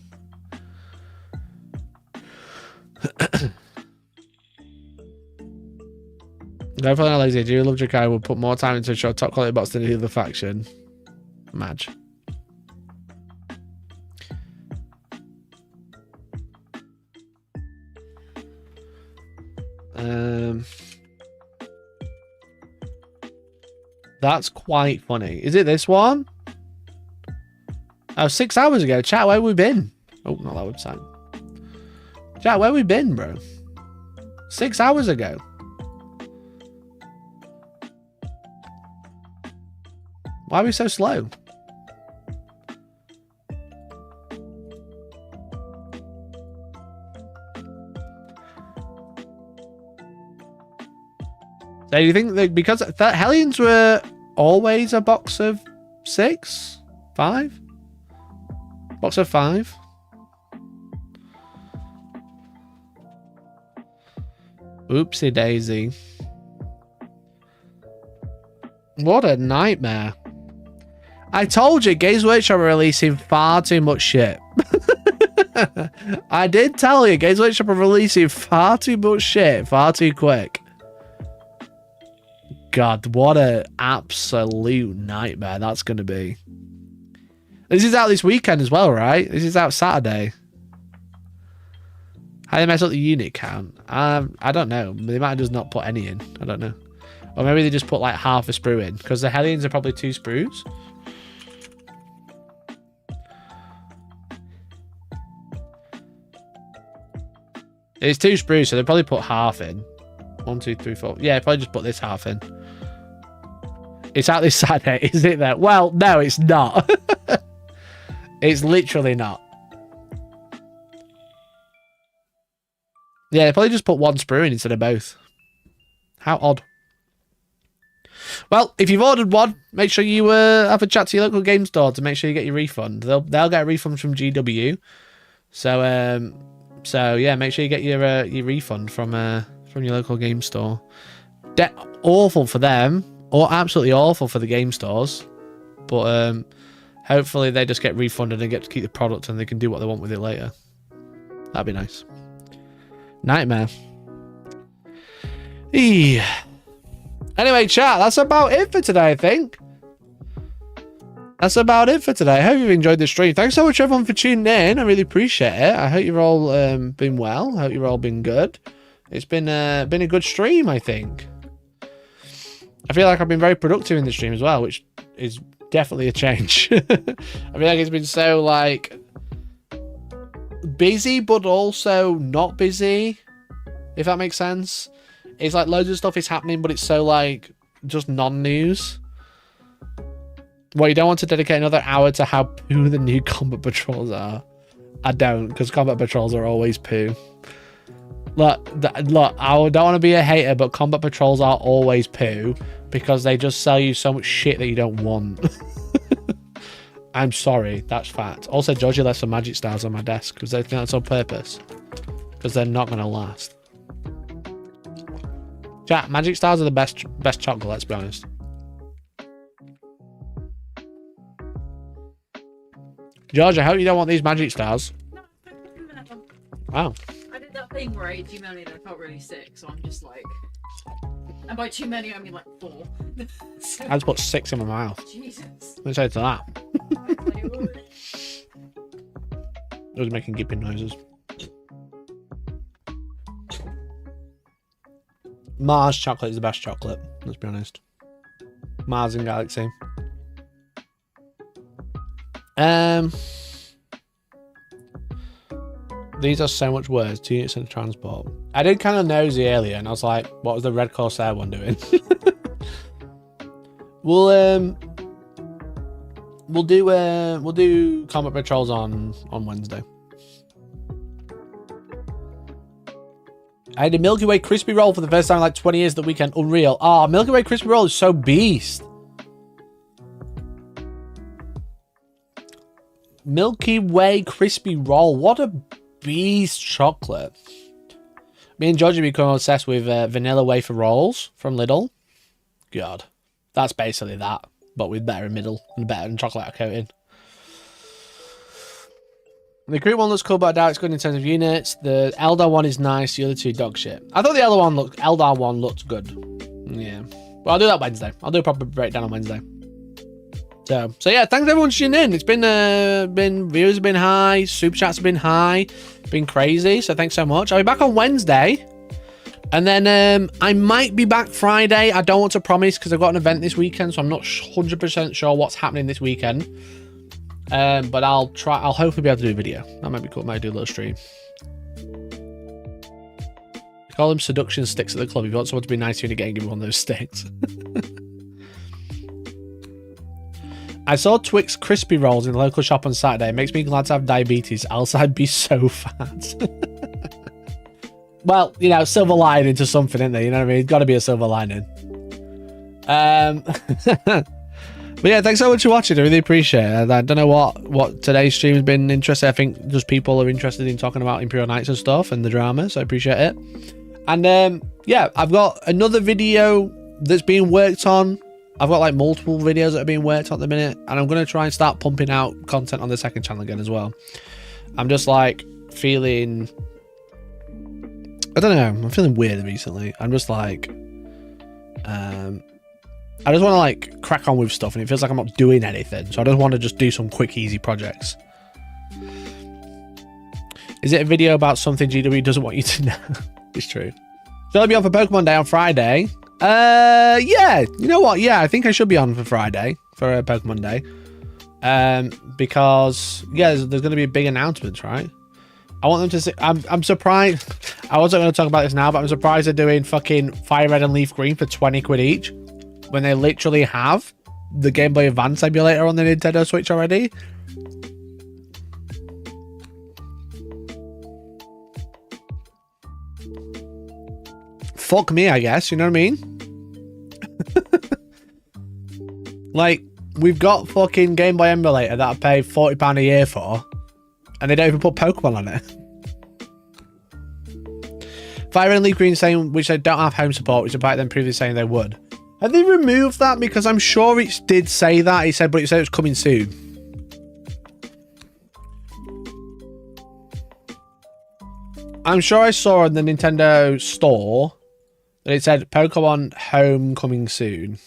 Go for an lazy. Do you love Drukhari? Will put more time into a short top quality box than the other faction. Madge. That's quite funny. Is it this one? Oh, 6 hours ago. Chat, where we been? Oh, not that website. Chat, where we been, bro? 6 hours ago. Why are we so slow? So you think that because that Hellions were always a box of 6? 5? Box of 5? Oopsie daisy. What a nightmare. I told you, Games Workshop are releasing far too much shit. I did tell you, Games Workshop are releasing far too much shit, far too quick. God, what an absolute nightmare that's going to be. This is out this weekend as well, right? This is out Saturday. How do they mess up the unit count? I don't know. They might have just not put any in. I don't know. Or maybe they just put like half a sprue in. Because the Hellions are probably 2 sprues. It's 2 sprues, so they probably put half in. 1, 2, 3, 4. Yeah, probably just put this half in. It's out this Saturday, is it there? Well, no, it's not. It's literally not. Yeah, they probably just put 1 sprue in instead of both. How odd. Well, if you've ordered one, make sure you have a chat to your local game store to make sure you get your refund. They'll get a refund from GW. So yeah, make sure you get your refund from your local game store. Awful for them, or absolutely awful for the game stores. But hopefully they just get refunded and get to keep the product and they can do what they want with it later. That'd be nice. Nightmare. Eee. Anyway, chat, that's about it for today, I think. That's about it for today. I hope you've enjoyed the stream. Thanks so much, everyone, for tuning in. I really appreciate it. I hope you've all been well. I hope you've all been good. It's been a good stream, I think. I feel like I've been very productive in the stream as well, which is definitely a change. I feel like it's been so, like, busy, but also not busy, if that makes sense. It's like loads of stuff is happening, but it's so, like, just non-news. Well, you don't want to dedicate another hour to how poo the new combat patrols are. I don't, because combat patrols are always poo. Look, I don't want to be a hater, but combat patrols are always poo because they just sell you so much shit that you don't want. I'm sorry, that's fact. Also, Georgie left some magic stars on my desk because they think that's on purpose. Because they're not going to last. Chat, magic stars are the best chocolate, let's be honest. George, I hope you don't want these magic stars. No, don't do that one. Wow. I did that thing where I ate too many and I felt really sick, so I'm just like... And by too many, I mean like 4. So... I just put 6 in my mouth. Jesus. Let's say to that. I was making gipping noises. Mars chocolate is the best chocolate, let's be honest. Mars and Galaxy. These are so much words. 2 units in transport. I did kind of nosy earlier, and I was like, "What was the red Corsair one doing?" We'll do combat patrols on Wednesday. I had a Milky Way crispy roll for the first time in like 20 years the weekend. Unreal. Oh, Milky Way crispy roll is so beast. Milky Way crispy roll. What a beast chocolate. Me and George have become obsessed with vanilla wafer rolls from Lidl. God. That's basically that, but with better middle and better chocolate coating. The group one looks cool, but I doubt it's good in terms of units. The Eldar one is nice. The other two dog shit. I thought the Eldar one looked good. Yeah. Well, I'll do that Wednesday. I'll do a proper breakdown on Wednesday. So yeah, thanks everyone for tuning in. It's been views have been high, super chats have been high, been crazy. So thanks so much. I'll be back on Wednesday And then I might be back Friday. I don't want to promise because I've got an event this weekend, so I'm not 100% sure what's happening this weekend. But I'll hopefully be able to do a video. That might be cool. Might do a little stream. They call them seduction sticks at the club. If you want someone to be nice to you again, give me one of those sticks. I saw Twix crispy rolls in the local shop on Saturday. It makes me glad to have diabetes, else I'd be so fat. Well, you know, silver lining to something, isn't there? You know what I mean? It's got to be a silver lining. But yeah, thanks so much for watching. I really appreciate it. I don't know what today's stream has been interesting. I think just people are interested in talking about Imperial Knights and stuff and the drama, so I appreciate it. And yeah, I've got another video that's being worked on. I've got like multiple videos that are being worked on at the minute, and I'm going to try and start pumping out content on the second channel again as well. I'm just like feeling... I don't know. I'm feeling weird recently. I'm just like... I just want to like crack on with stuff, and it feels like I'm not doing anything. So I just want to just do some quick, easy projects. Is it a video about something GW doesn't want you to know? It's true. So I'll be on for Pokemon Day on Friday. Yeah. You know what? Yeah, I think I should be on for Friday for Pokemon Day. Because yeah, there's going to be a big announcement, right? I want them to see. I'm surprised. I wasn't going to talk about this now, but I'm surprised they're doing fucking Fire Red and Leaf Green for 20 quid each, when they literally have the Game Boy Advance emulator on the Nintendo Switch already. Fuck me, I guess. You know what I mean? Like, we've got fucking Game Boy emulator that I pay £40 a year for, and they don't even put Pokemon on it. Fire and Leaf Green saying which they don't have home support, which about them previously saying they would. Have they removed that? Because I'm sure it did say that. He said, but it said it was coming soon. I'm sure I saw on the Nintendo store that it said Pokemon Home coming soon.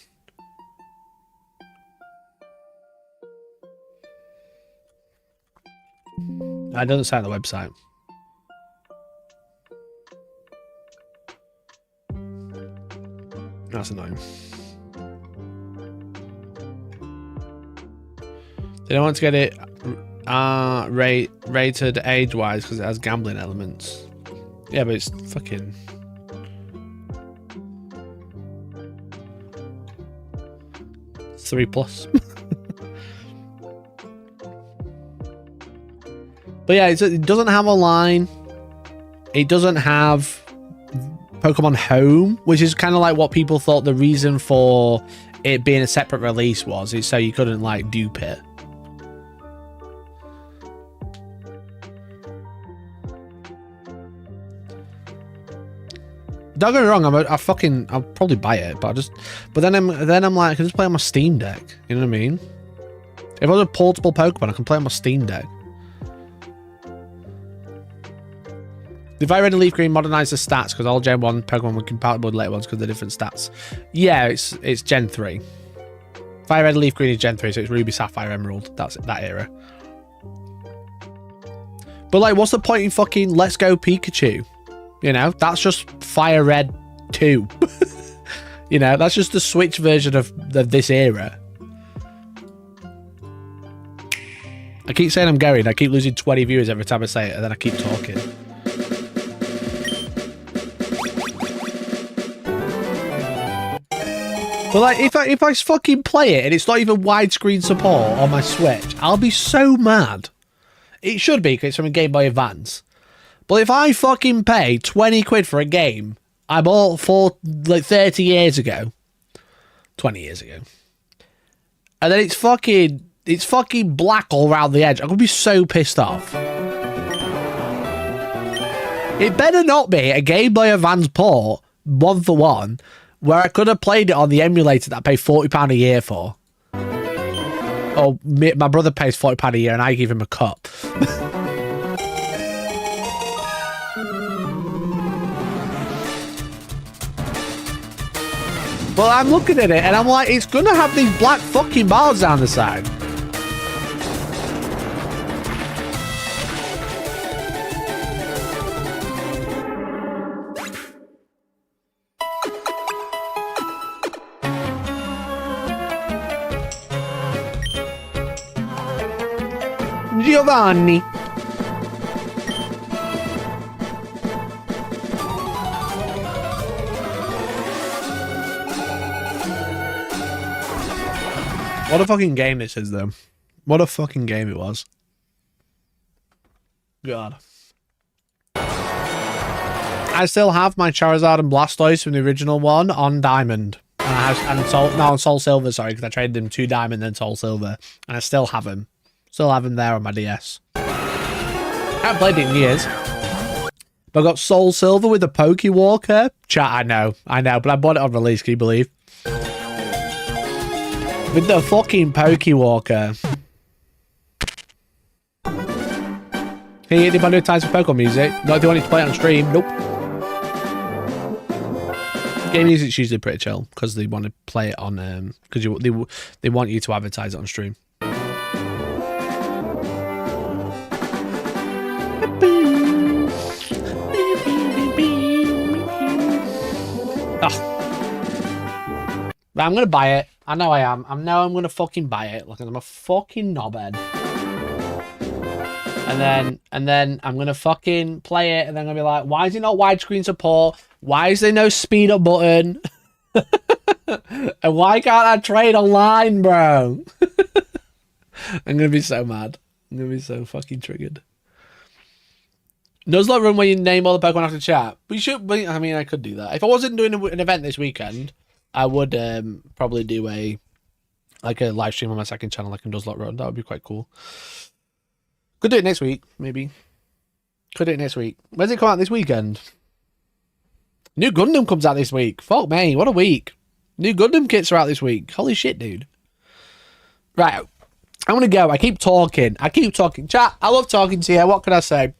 That doesn't say on the website. That's annoying. They don't want to get it rated age-wise because it has gambling elements. Yeah, but it's fucking... +3. But yeah, it doesn't have a line. It doesn't have Pokemon Home, which is kind of like what people thought the reason for it being a separate release was, is so you couldn't like dupe it. Don't get me wrong, I'll probably buy it, but then I'm like, I can just play on my Steam Deck. You know what I mean? If I was a portable Pokemon, I can play on my Steam Deck. If I Red and Leaf Green modernize the stats because all Gen 1 Pokemon were compatible with later ones because they're different stats. Yeah, it's Gen 3. Fire Red and Leaf Green is Gen 3, so it's Ruby, Sapphire, Emerald. That's that era. But like, what's the point in fucking Let's Go Pikachu? You know, that's just Fire Red 2. You know, that's just the Switch version of this era. I keep saying I'm Gary, I keep losing 20 viewers every time I say it, and then I keep talking. But like, if I fucking play it and it's not even widescreen support on my Switch, I'll be so mad. It should be because it's from a Game Boy Advance. But if I fucking pay 20 quid for a game I bought for like 30 years ago, 20 years ago, and then it's fucking black all around the edge, I'm gonna be so pissed off. It better not be a Game Boy Advance port, 1-for-1, where I could have played it on the emulator that I pay £40 a year for. Oh, my brother pays £40 a year and I give him a cup. Well, I'm looking at it and I'm like, it's gonna have these black fucking bars down the side. Giovanni. What a fucking game this is, though. What a fucking game it was. God. I still have my Charizard and Blastoise from the original one on Diamond. On Soul Silver, sorry, because I traded them to Diamond and Soul Silver. And I still have them. Still have them there on my DS. I haven't played it in years. But I got Soul Silver with the Pokewalker. Chat, I know, but I bought it on release, can you believe? With the fucking Pokewalker. Can you get anybody who ties with Pokemon music? Not if you want to play it on stream. Nope. Game music's usually pretty chill because they want to play it on because they want you to advertise it on stream. Oh. But I'm gonna buy it. I know I am. I know I'm gonna fucking buy it. Look, I'm a fucking knobhead. And then I'm gonna fucking play it, and then I'm gonna be like, why is it not widescreen support? Why is there no speed up button? And why can't I trade online, bro? I'm gonna be so mad. I'm gonna be so fucking triggered. Nuzlocke run where you name all the Pokemon after chat. We should. I mean, I could do that. If I wasn't doing an event this weekend, I would probably do a live stream on my second channel, like a Nuzlocke run. That would be quite cool. Could do it next week, maybe. Could do it next week. When's it come out this weekend? New Gundam comes out this week. Fuck me, what a week. New Gundam kits are out this week. Holy shit, dude. Right, I'm gonna go. I keep talking. Chat, I love talking to you. What can I say?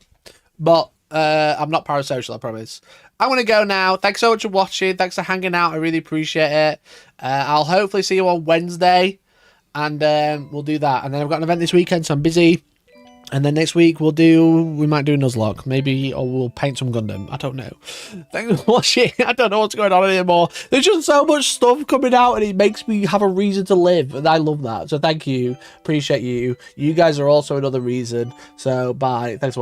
But I'm not parasocial, I promise. I'm gonna go now. Thanks so much for watching. Thanks for hanging out. I really appreciate it. I'll hopefully see you on Wednesday. And we'll do that. And then I've got an event this weekend, so I'm busy. And then next week we might do a Nuzlocke, maybe, or we'll paint some Gundam. I don't know. Thanks for watching. I don't know what's going on anymore. There's just so much stuff coming out, and it makes me have a reason to live, and I love that. So thank you, appreciate you. You guys are also another reason. So bye. Thanks for watching.